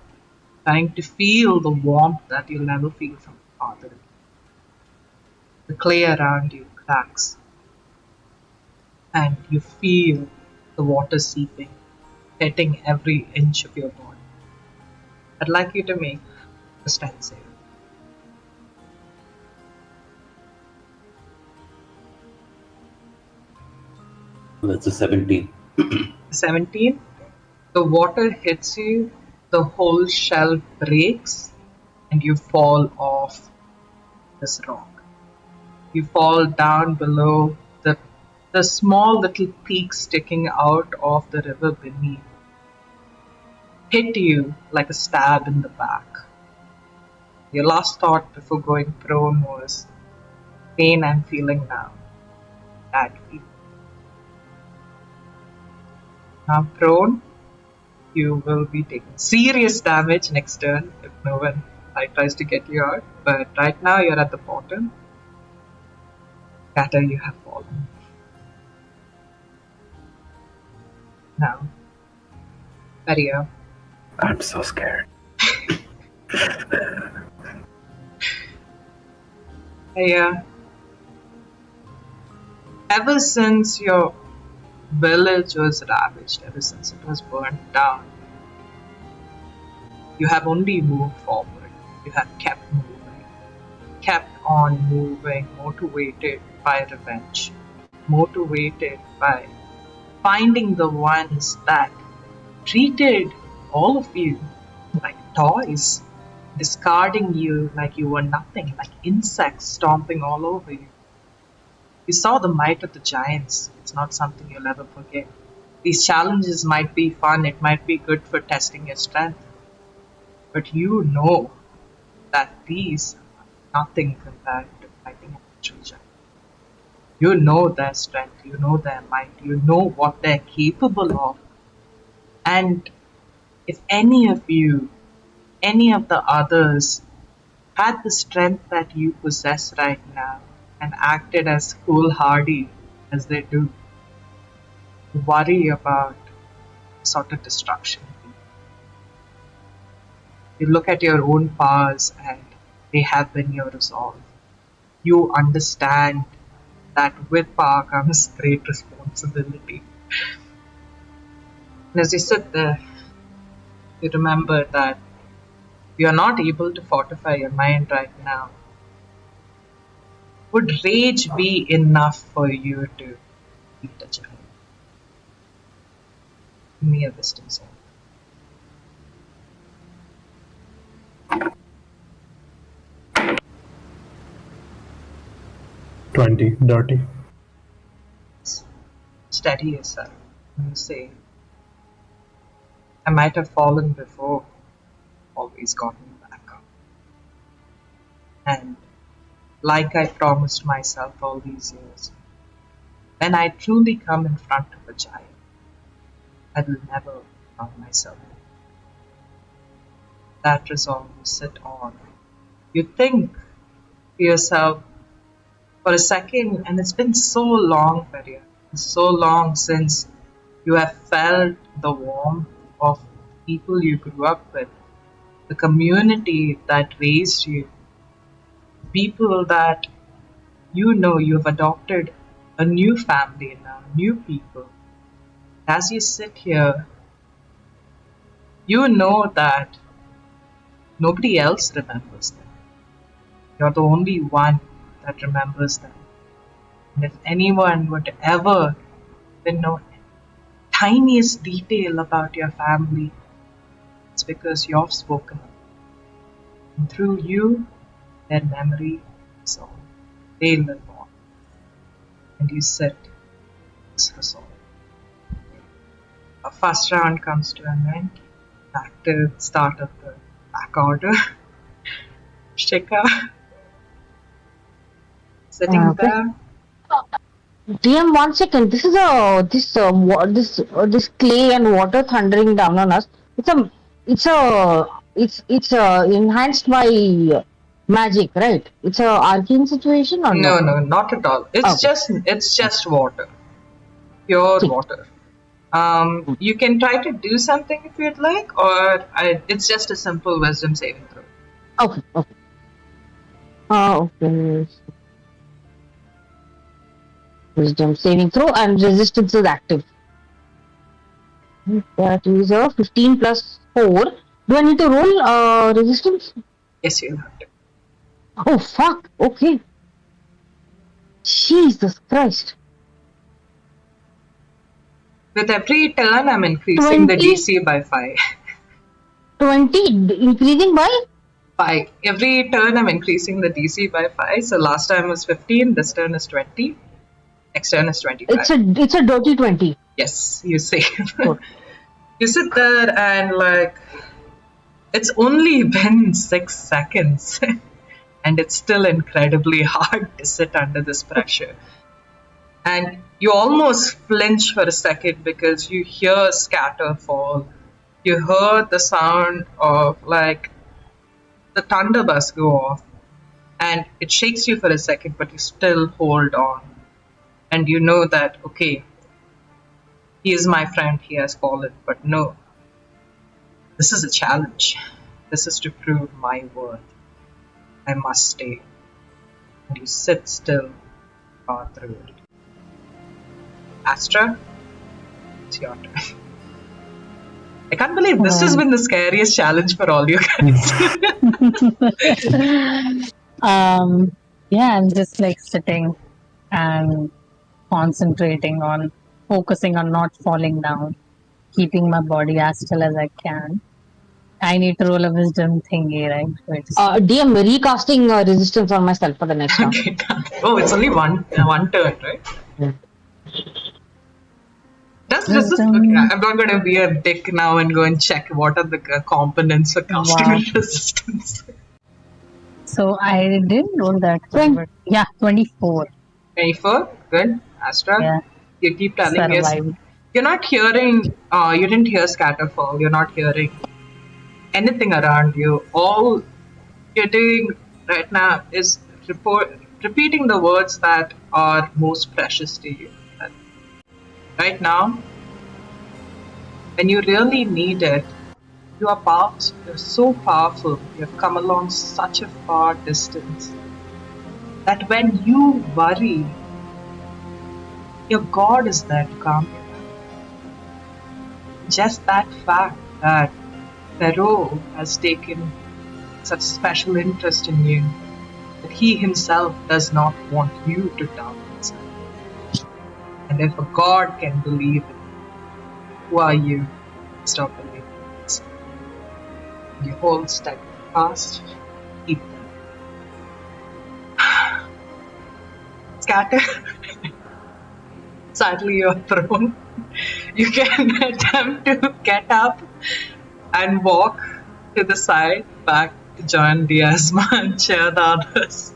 trying to feel the warmth that you'll never feel from your father, the clay around you cracks, and you feel the water seeping, hitting every inch of your body. I'd like you to make a strength save. That's a 17. 17. The water hits you, the whole shell breaks, and you fall off this rock. You fall down below the small little peak sticking out of the river beneath. Hit you like a stab in the back. Your last thought before going prone was, pain I'm feeling now, that feeling. Now prone, you will be taking serious damage next turn if no one tries to get you out. But right now you're at the bottom. Scatter, you have fallen. Now, Maria. I'm so scared. Maria, ever since your village was ravaged, ever since it was burnt down, you have only moved forward. You have kept moving, kept on moving, motivated by revenge, motivated by finding the ones that treated all of you like toys, discarding you like you were nothing, like insects stomping all over you. You saw the might of the giants. It's not something you'll ever forget. These challenges might be fun, it might be good for testing your strength, but you know that these are nothing compared to fighting an actual giant. You know their strength, you know their might, you know what they're capable of. And if any of you, any of the others, had the strength that you possess right now and acted as foolhardy as they do, worry about sort of destruction. You look at your own powers and they have been your resolve. You understand that with power comes great responsibility. And as you sit there, you remember that you are not able to fortify your mind right now. Would rage be enough for you to beat a giant? Give me a wisdom save. 20, dirty. Steady yourself. And you say, I might have fallen before, always gotten back up. And like I promised myself all these years, when I truly come in front of a giant, I will never harm myself. That resolve you sit on. You think to yourself for a second, and it's been so long for you, so long since you have felt the warmth of people you grew up with, the community that raised you, people that you know you've adopted a new family now, new people. As you sit here, you know that nobody else remembers them. You're the only one that remembers them. And if anyone would ever know tiniest detail about your family, it's because you've spoken of it. And through you, their memory is on. They live on. And you sit this resolve. Our first round comes to an end. Back to the start of the back order. Shika. Sitting Okay. there. DM, 1 second. This is this clay and water thundering down on us. It's enhanced by magic, right? It's a arcane situation or No, not at all. It's just water. Pure See. water. You can try to do something if you'd like, or it's just a simple wisdom saving throw. Okay. Okay. Wisdom saving throw and resistance is active. That is a 15 plus 4. Do I need to roll resistance? Yes, you'll have to. Oh fuck. Okay. Jesus Christ. With every turn, I'm increasing the 20? DC by 5. 20 increasing by 5. Every turn, I'm increasing the DC by 5. So last time was 15. This turn is 20. Next turn is 25. it's a dirty 20. Yes, you say. Good. You sit there and it's only been 6 seconds and it's still incredibly hard to sit under this pressure. And you almost flinch for a second because you hear scatter fall. You heard the sound of the thunder bus go off, and it shakes you for a second, but you still hold on. And you know that, okay, he is my friend, he has fallen, but no, this is a challenge. This is to prove my worth. I must stay. And you sit still, power through it. Astra, it's your turn. I can't believe this has been the scariest challenge for all you guys. Yeah, I'm just sitting and concentrating on focusing on not falling down, keeping my body as still as I can. I need to roll a wisdom thingy, right? DM recasting resistance on myself for the next round. Oh, it's only one turn, right? Yeah. Just okay. I'm not going to be a dick now and go and check what are the components for casting resistance. So I didn't roll that. But yeah, 24. 24, good. Astra, Yeah. you keep telling us. Survived. You're not hearing, you didn't hear Scatterfall, you're not hearing anything around you. All you're doing right now is repeating the words that are most precious to you. Right now, when you really need it, you are powerful, you're so powerful, you've come along such a far distance, that when you worry, your God is there to calm you. Just that fact that Pharaoh has taken such special interest in you, that he himself does not want you to doubt himself. And if a God can believe it, who are you to stop believing it? You hold steadfast, keep them. Scatter. Sadly, you're prone. You can attempt to get up and walk to the side back to join Diasma and cheer the others.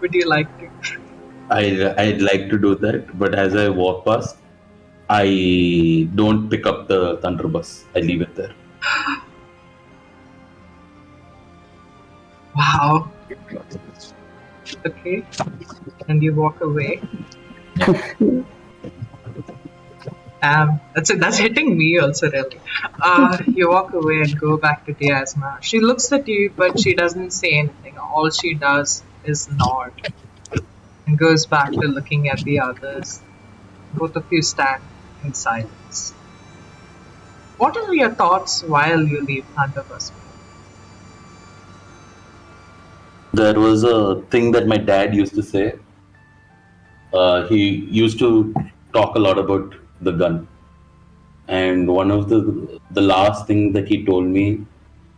Would you like to? I'd like to do that, but as I walk past, I don't pick up the Thunderbus. I leave it there. Wow. Okay. And you walk away. That's hitting me also, really. You walk away and go back to Diasma. She looks at you, but she doesn't say anything. All she does is nod and goes back to looking at the others. Both of you stand in silence. What are your thoughts while you leave Thunderbus? There was a thing that my dad used to say. He used to talk a lot about the gun, and one of the last thing that he told me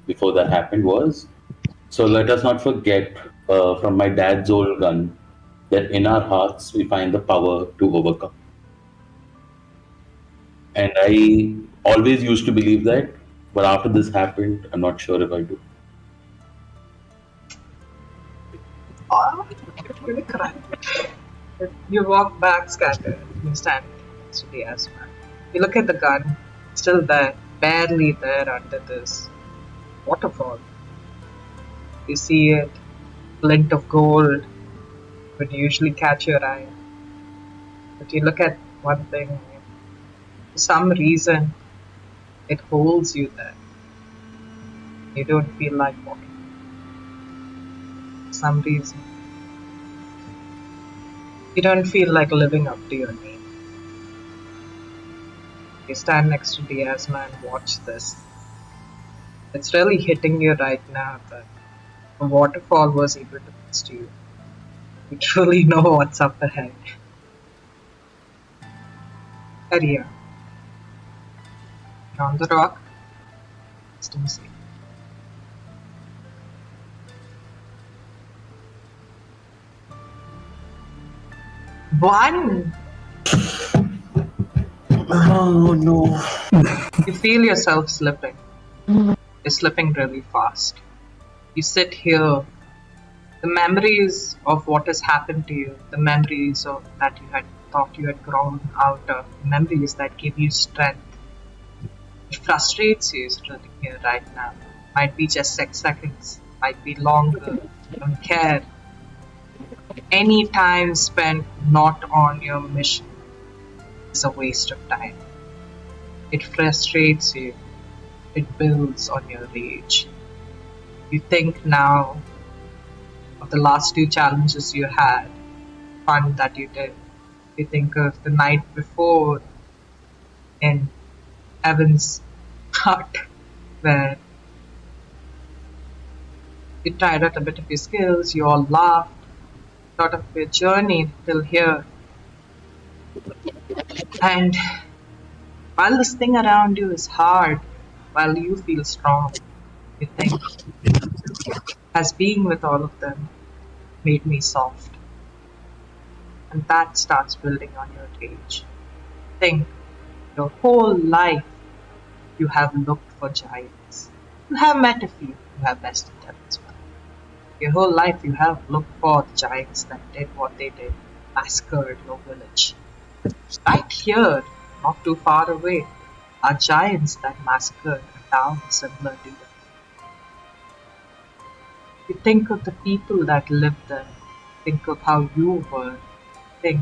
before that happened was, so let us not forget from my dad's old gun that in our hearts we find the power to overcome. And I always used to believe that, but after this happened, I'm not sure if I do. You're cry. You walk back, Scatter. You stand to the asthma. You look at the gun, still there, barely there under this waterfall. You see it, glint of gold, would usually catch your eye. But you look at one thing, for some reason, it holds you there. You don't feel like walking. For some reason. You don't feel like living up to your name. You stand next to Diasma and watch this. It's really hitting you right now that a waterfall was able to test you. You truly know what's up ahead. Career. You're on the rock. Stay safe. One! Oh no. You feel yourself slipping. You're slipping really fast. You sit here. The memories of what has happened to you, the memories of that you had thought you had grown out of, memories that give you strength. It frustrates you sitting here right now. Might be just 6 seconds, might be longer. You don't care. Any time spent not on your mission is a waste of time. It frustrates you. It builds on your rage. You think now of the last 2 challenges you had, fun that you did. You think of the night before in Evan's hut where you tried out a bit of your skills, you all laughed, thought of your journey till here. And while this thing around you is hard, while you feel strong, you think, as being with all of them made me soft. And that starts building on your rage. Think, Your whole life you have looked for giants. You have met a few, you have bested them as well. Your whole life you have looked for the giants that did what they did, massacred your village. Right here, not too far away, are giants that massacred a town similar to yours. You think of the people that lived there, think of how you were, think.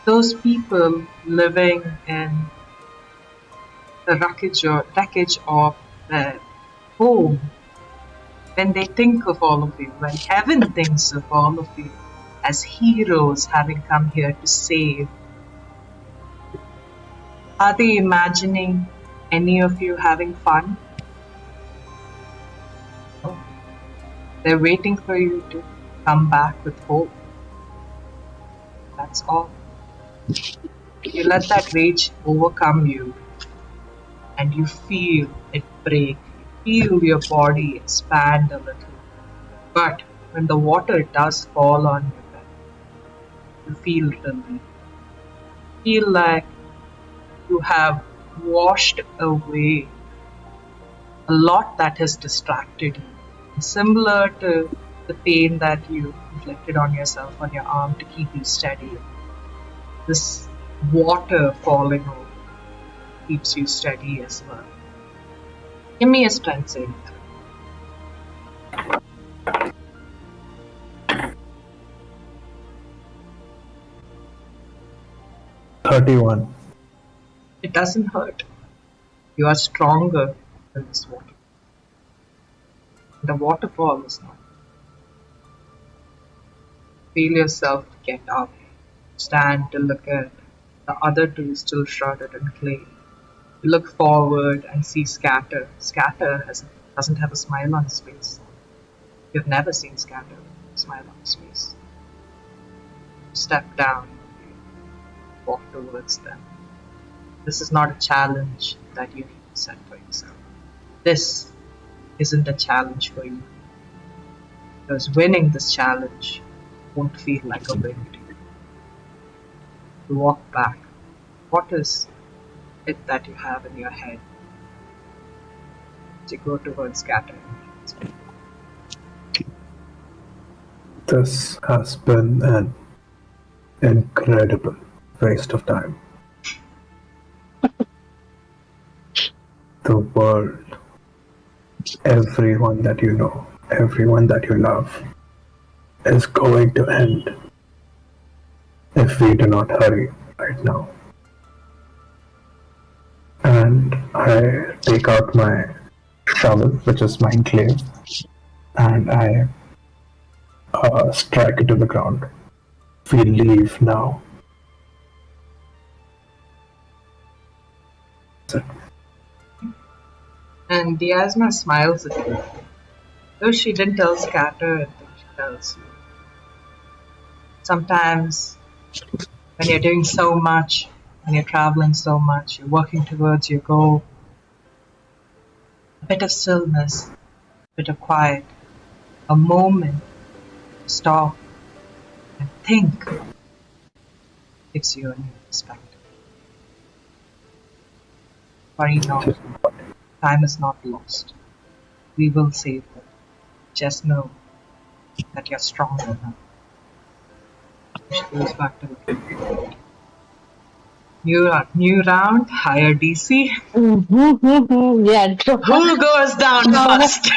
Those people living in the wreckage of their home, when they think of all of you, when heaven thinks of all of you as heroes having come here to save, are they imagining any of you having fun? They're waiting for you to come back with hope. That's all. You let that rage overcome you and you feel it break. You feel your body expand a little. But when the water does fall on your bed, you feel relief. Feel like you have washed away a lot that has distracted you. Similar to the pain that you inflicted on yourself on your arm to keep you steady. This water falling over keeps you steady as well. Give me a strength saving throw. $31. It doesn't hurt. You are stronger than this water. The waterfall is not. Feel yourself get up, stand to look at the other two still shrouded in clay. You look forward and see Scatter. Scatter doesn't have a smile on his face. You've never seen Scatter smile on his face. Step down, walk towards them. This is not a challenge that you need to set for yourself. This isn't a challenge for you. Because winning this challenge won't feel like a win to you. You walk back. What is it that you have in your head as you go towards Scatter? This has been an incredible waste of time. The world, everyone that you know, everyone that you love, is going to end if we do not hurry right now. And I take out my shovel, which is my glaive, and I strike it to the ground. We leave now. That's it. And Diasma smiles at you. Though she didn't tell Scatter, I think she tells you. Sometimes, when you're doing so much, when you're traveling so much, you're working towards your goal, a bit of stillness, a bit of quiet, a moment to stop and think gives you a new perspective. Worry not. Time is not lost. We will save them. Just know that you're stronger now. She goes back to the new round, higher DC. Yeah, true. Who goes down first?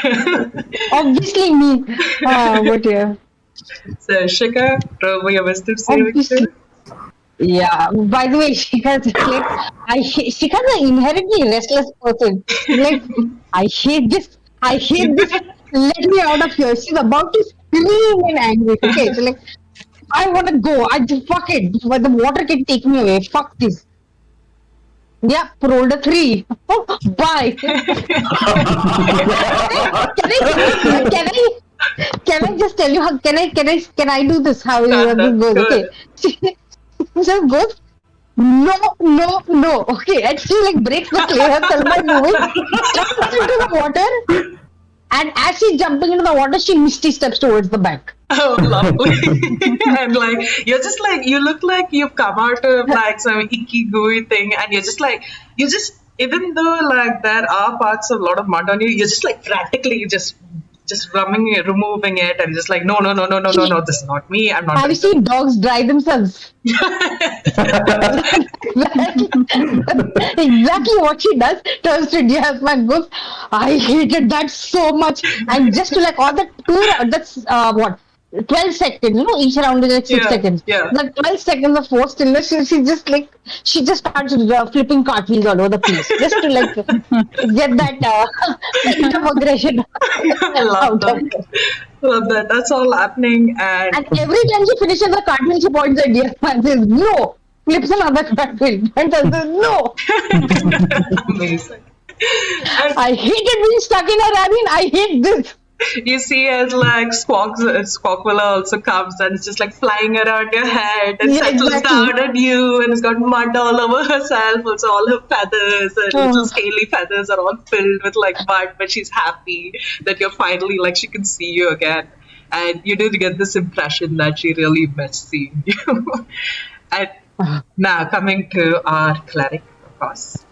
Obviously me. But yeah. So Shika, throw away your wisdom saving Obviously. throw. Yeah. By the way, Shika's Shika's an inherently restless person. Like, I hate this. I hate this. Let me out of here. She's about to scream in anguish. Okay, so like, I want to go. I just fuck it. But the water can take me away. Fuck this. Yeah, rolled a 3. Bye. Can I just tell you how? Can I do this? How this goes? Okay. She just goes. No. Okay, and she like breaks the clay herself by moving, jumps into the water, And as she's jumping into the water, she misty steps towards the bank. Oh, lovely. And like, you're just like, you look like you've come out of like some icky, gooey thing, and even though like there are parts of a lot of mud on you, you're just like frantically just removing it, and just like, no, this is not me. I'm not. Have you seen dogs dry themselves? Exactly what she does. Turns to Diasma and goes, I hated that so much. And just to like all the that's what 12 seconds, each round is like 6 seconds. Yeah. Like 12 seconds of forced stillness, she just starts flipping cartwheels all over the place. Just to like get that bit of aggression. I love that. Love that. That's all happening. And every time she finishes the cartwheel, she points at Diasma and says, no. Flips another cartwheel. And says, no. Amazing. I hated being stuck in a ravine. I hate this. You see as like Squawkwilla also comes and it's just like flying around your head and settles down on you, and it's got mud all over herself, also all her feathers and little scaly feathers are all filled with like mud, but she's happy that you're finally like she can see you again. And you did get this impression that she really missed seeing you. And now coming to our cleric, of course.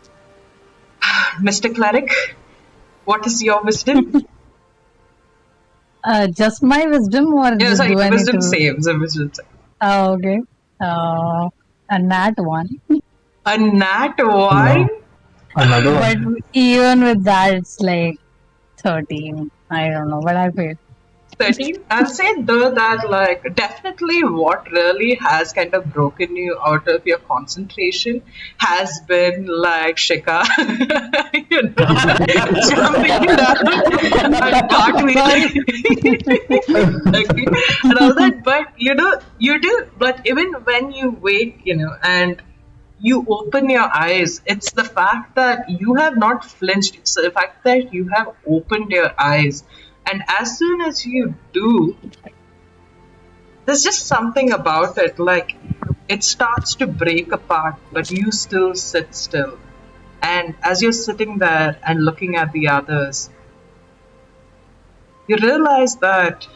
Mr. Cleric, what is your wisdom? Just my wisdom, or Yeah, just sorry, do wisdom anything? saves. Wisdom saves. Oh, okay. A nat 1. A nat 1? Another But one. even with that, it's like 13. I don't know, but I failed. 13? I'll say though that like definitely what really has kind of broken you out of your concentration has been like Shika, jumping down and cartwheeling okay, and all that. But you do. But even when you wake, and you open your eyes, it's the fact that you have not flinched. It's the fact that you have opened your eyes. And as soon as you do, there's just something about it, like it starts to break apart, but you still sit still. And as you're sitting there and looking at the others, you realize that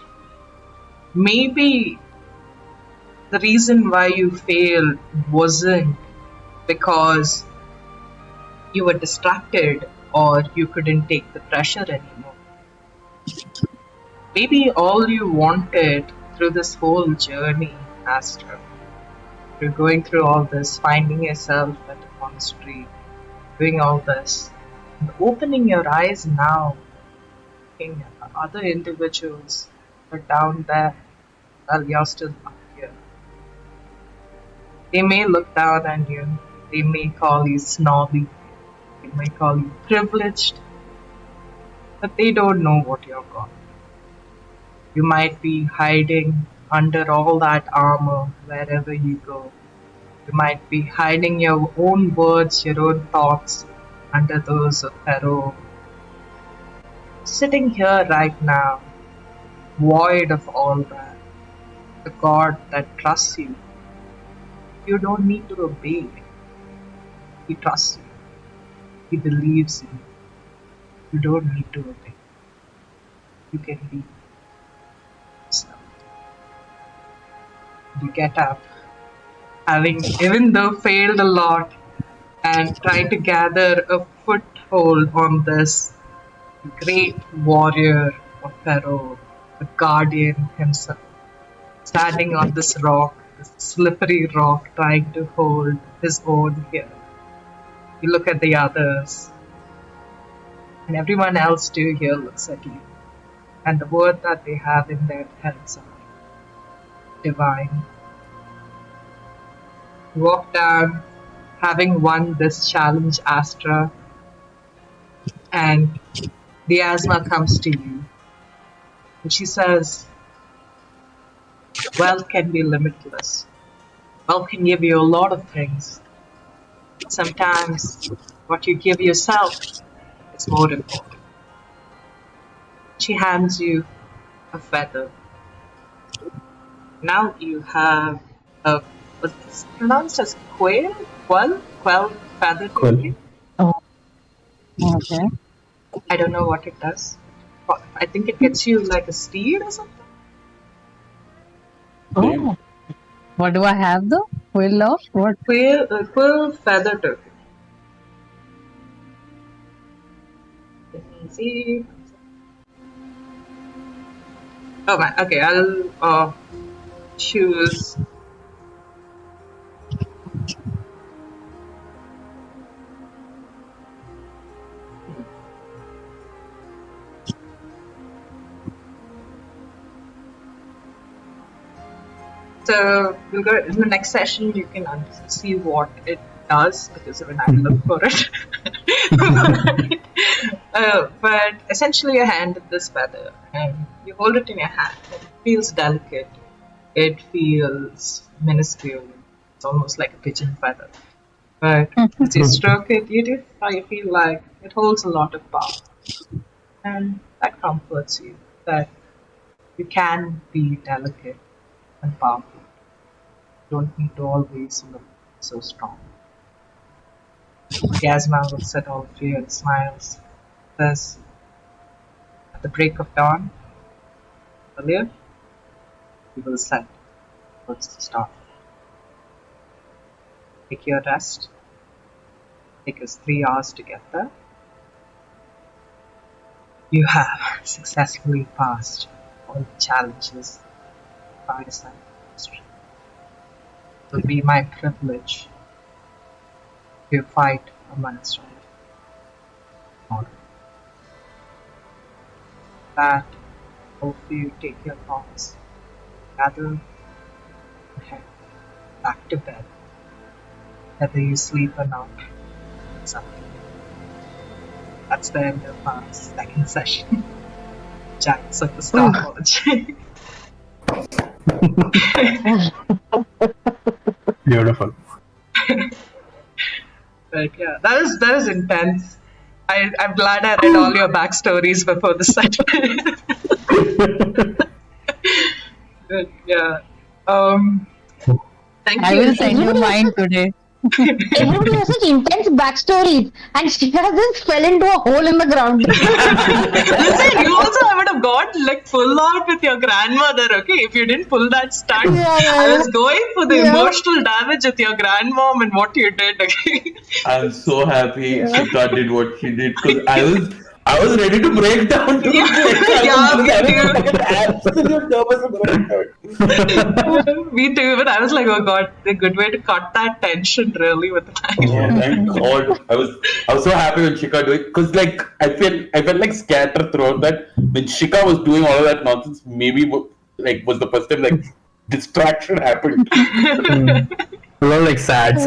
maybe the reason why you failed wasn't because you were distracted or you couldn't take the pressure anymore. Maybe all you wanted through this whole journey, Astra, you're going through all this, finding yourself at a monastery, doing all this, and opening your eyes now, looking at other individuals who are down there while you're still up here. They may look down on you, they may call you snobby, they may call you privileged, but they don't know what you're got. You might be hiding under all that armor wherever you go. You might be hiding your own words, your own thoughts under those of Pharaoh. Sitting here right now, void of all that, the God that trusts you. You don't need to obey. He trusts you. He believes in you. You don't need to obey. You can be yourself. You get up, having even though failed a lot, and trying to gather a foothold on this great warrior of Pharaoh, the guardian himself, standing on this rock, this slippery rock, trying to hold his own here. You look at the others, and everyone else too here looks at you. And the word that they have in their heads are divine. You walk down, having won this challenge, Astra, and Diasma comes to you. And she says, wealth can be limitless. Wealth can give you a lot of things. Sometimes what you give yourself is more important. She hands you a feather. Now you have a, what's pronounced as quail feather. Quill. Oh, okay. I don't know what it does. I think it gets you like a steed or something. Oh, what do I have though? Quill of what? Quill feather token. Let me see. Oh man, okay, I'll choose. So we'll go in the next session. You can see what it does because when I look for it. But essentially, you hand this feather and you hold it in your hand. It feels delicate. It feels minuscule. It's almost like a pigeon feather. But as you stroke it, you feel like it holds a lot of power, and that comforts you. That you can be delicate and powerful. You don't need to always look so strong. Diasma will set all of you and smiles. Thus, at the break of dawn, earlier, we will set towards the star. Take your rest. Take us 3 hours to get there. You have successfully passed all the challenges of Fireside Monestry. It will be my privilege to fight a monster tomorrow. That, both of you take your thoughts, gather, and head back to bed. Whether you sleep or not, it's up to you. That's the end of our second session. Giants of the Starforge. Beautiful. But yeah, that was intense. I'm glad I read all your backstories before the session. But yeah. Thank you. I will send you mine today. Everybody has such intense backstories, and Shika just fell into a hole in the ground. Listen, you also would have got like full out with your grandmother, okay? If you didn't pull that stunt, I was going for the emotional damage with your grandmom and what you did, okay? I'm so happy Shika did what she did because I was ready to break down. Dude. Absolute nervous breakdown. Me too, but I was like, oh god, a good way to cut that tension really with the time. Oh, thank God. I was so happy when Shika doing because like I felt like scatter throughout that when Shika was doing all of that nonsense. Maybe like was the first time like distraction happened. We were like sad.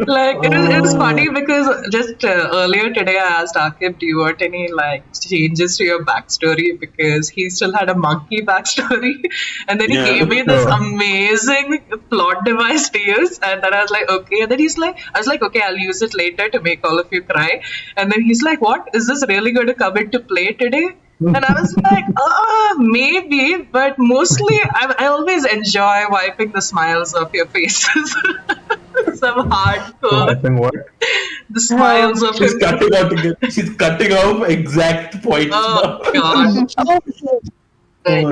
Like it was funny because just earlier today I asked Akib, do you want any like changes to your backstory, because he still had a monkey backstory, and then he gave me this amazing plot device to use, and then I was like, okay, and then I was like, okay, I'll use it later to make all of you cry, and then he's like, what, is this really going to come into play today? And I was like, maybe, but mostly I always enjoy wiping the smiles off your faces. Some hardcore. What? The smiles of She's him. cutting out again. She's cutting off exact points. Oh, now. God. Oh,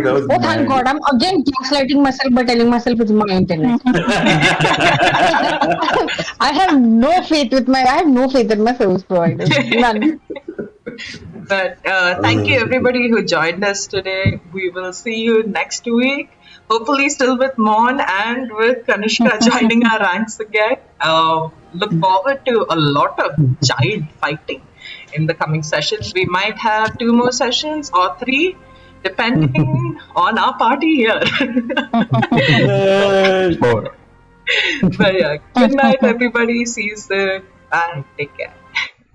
that was Oh, thank God. I'm again gaslighting myself by telling myself it's my internet. I have no faith in my service providers. None. But thank you everybody who joined us today. We will see you next week. Hopefully still with Mon and with Kanishka joining our ranks again. Look forward to a lot of giant fighting in the coming sessions. We might have 2 more sessions or 3, depending on our party here. But yeah, good night everybody. See you soon. Bye. Take care.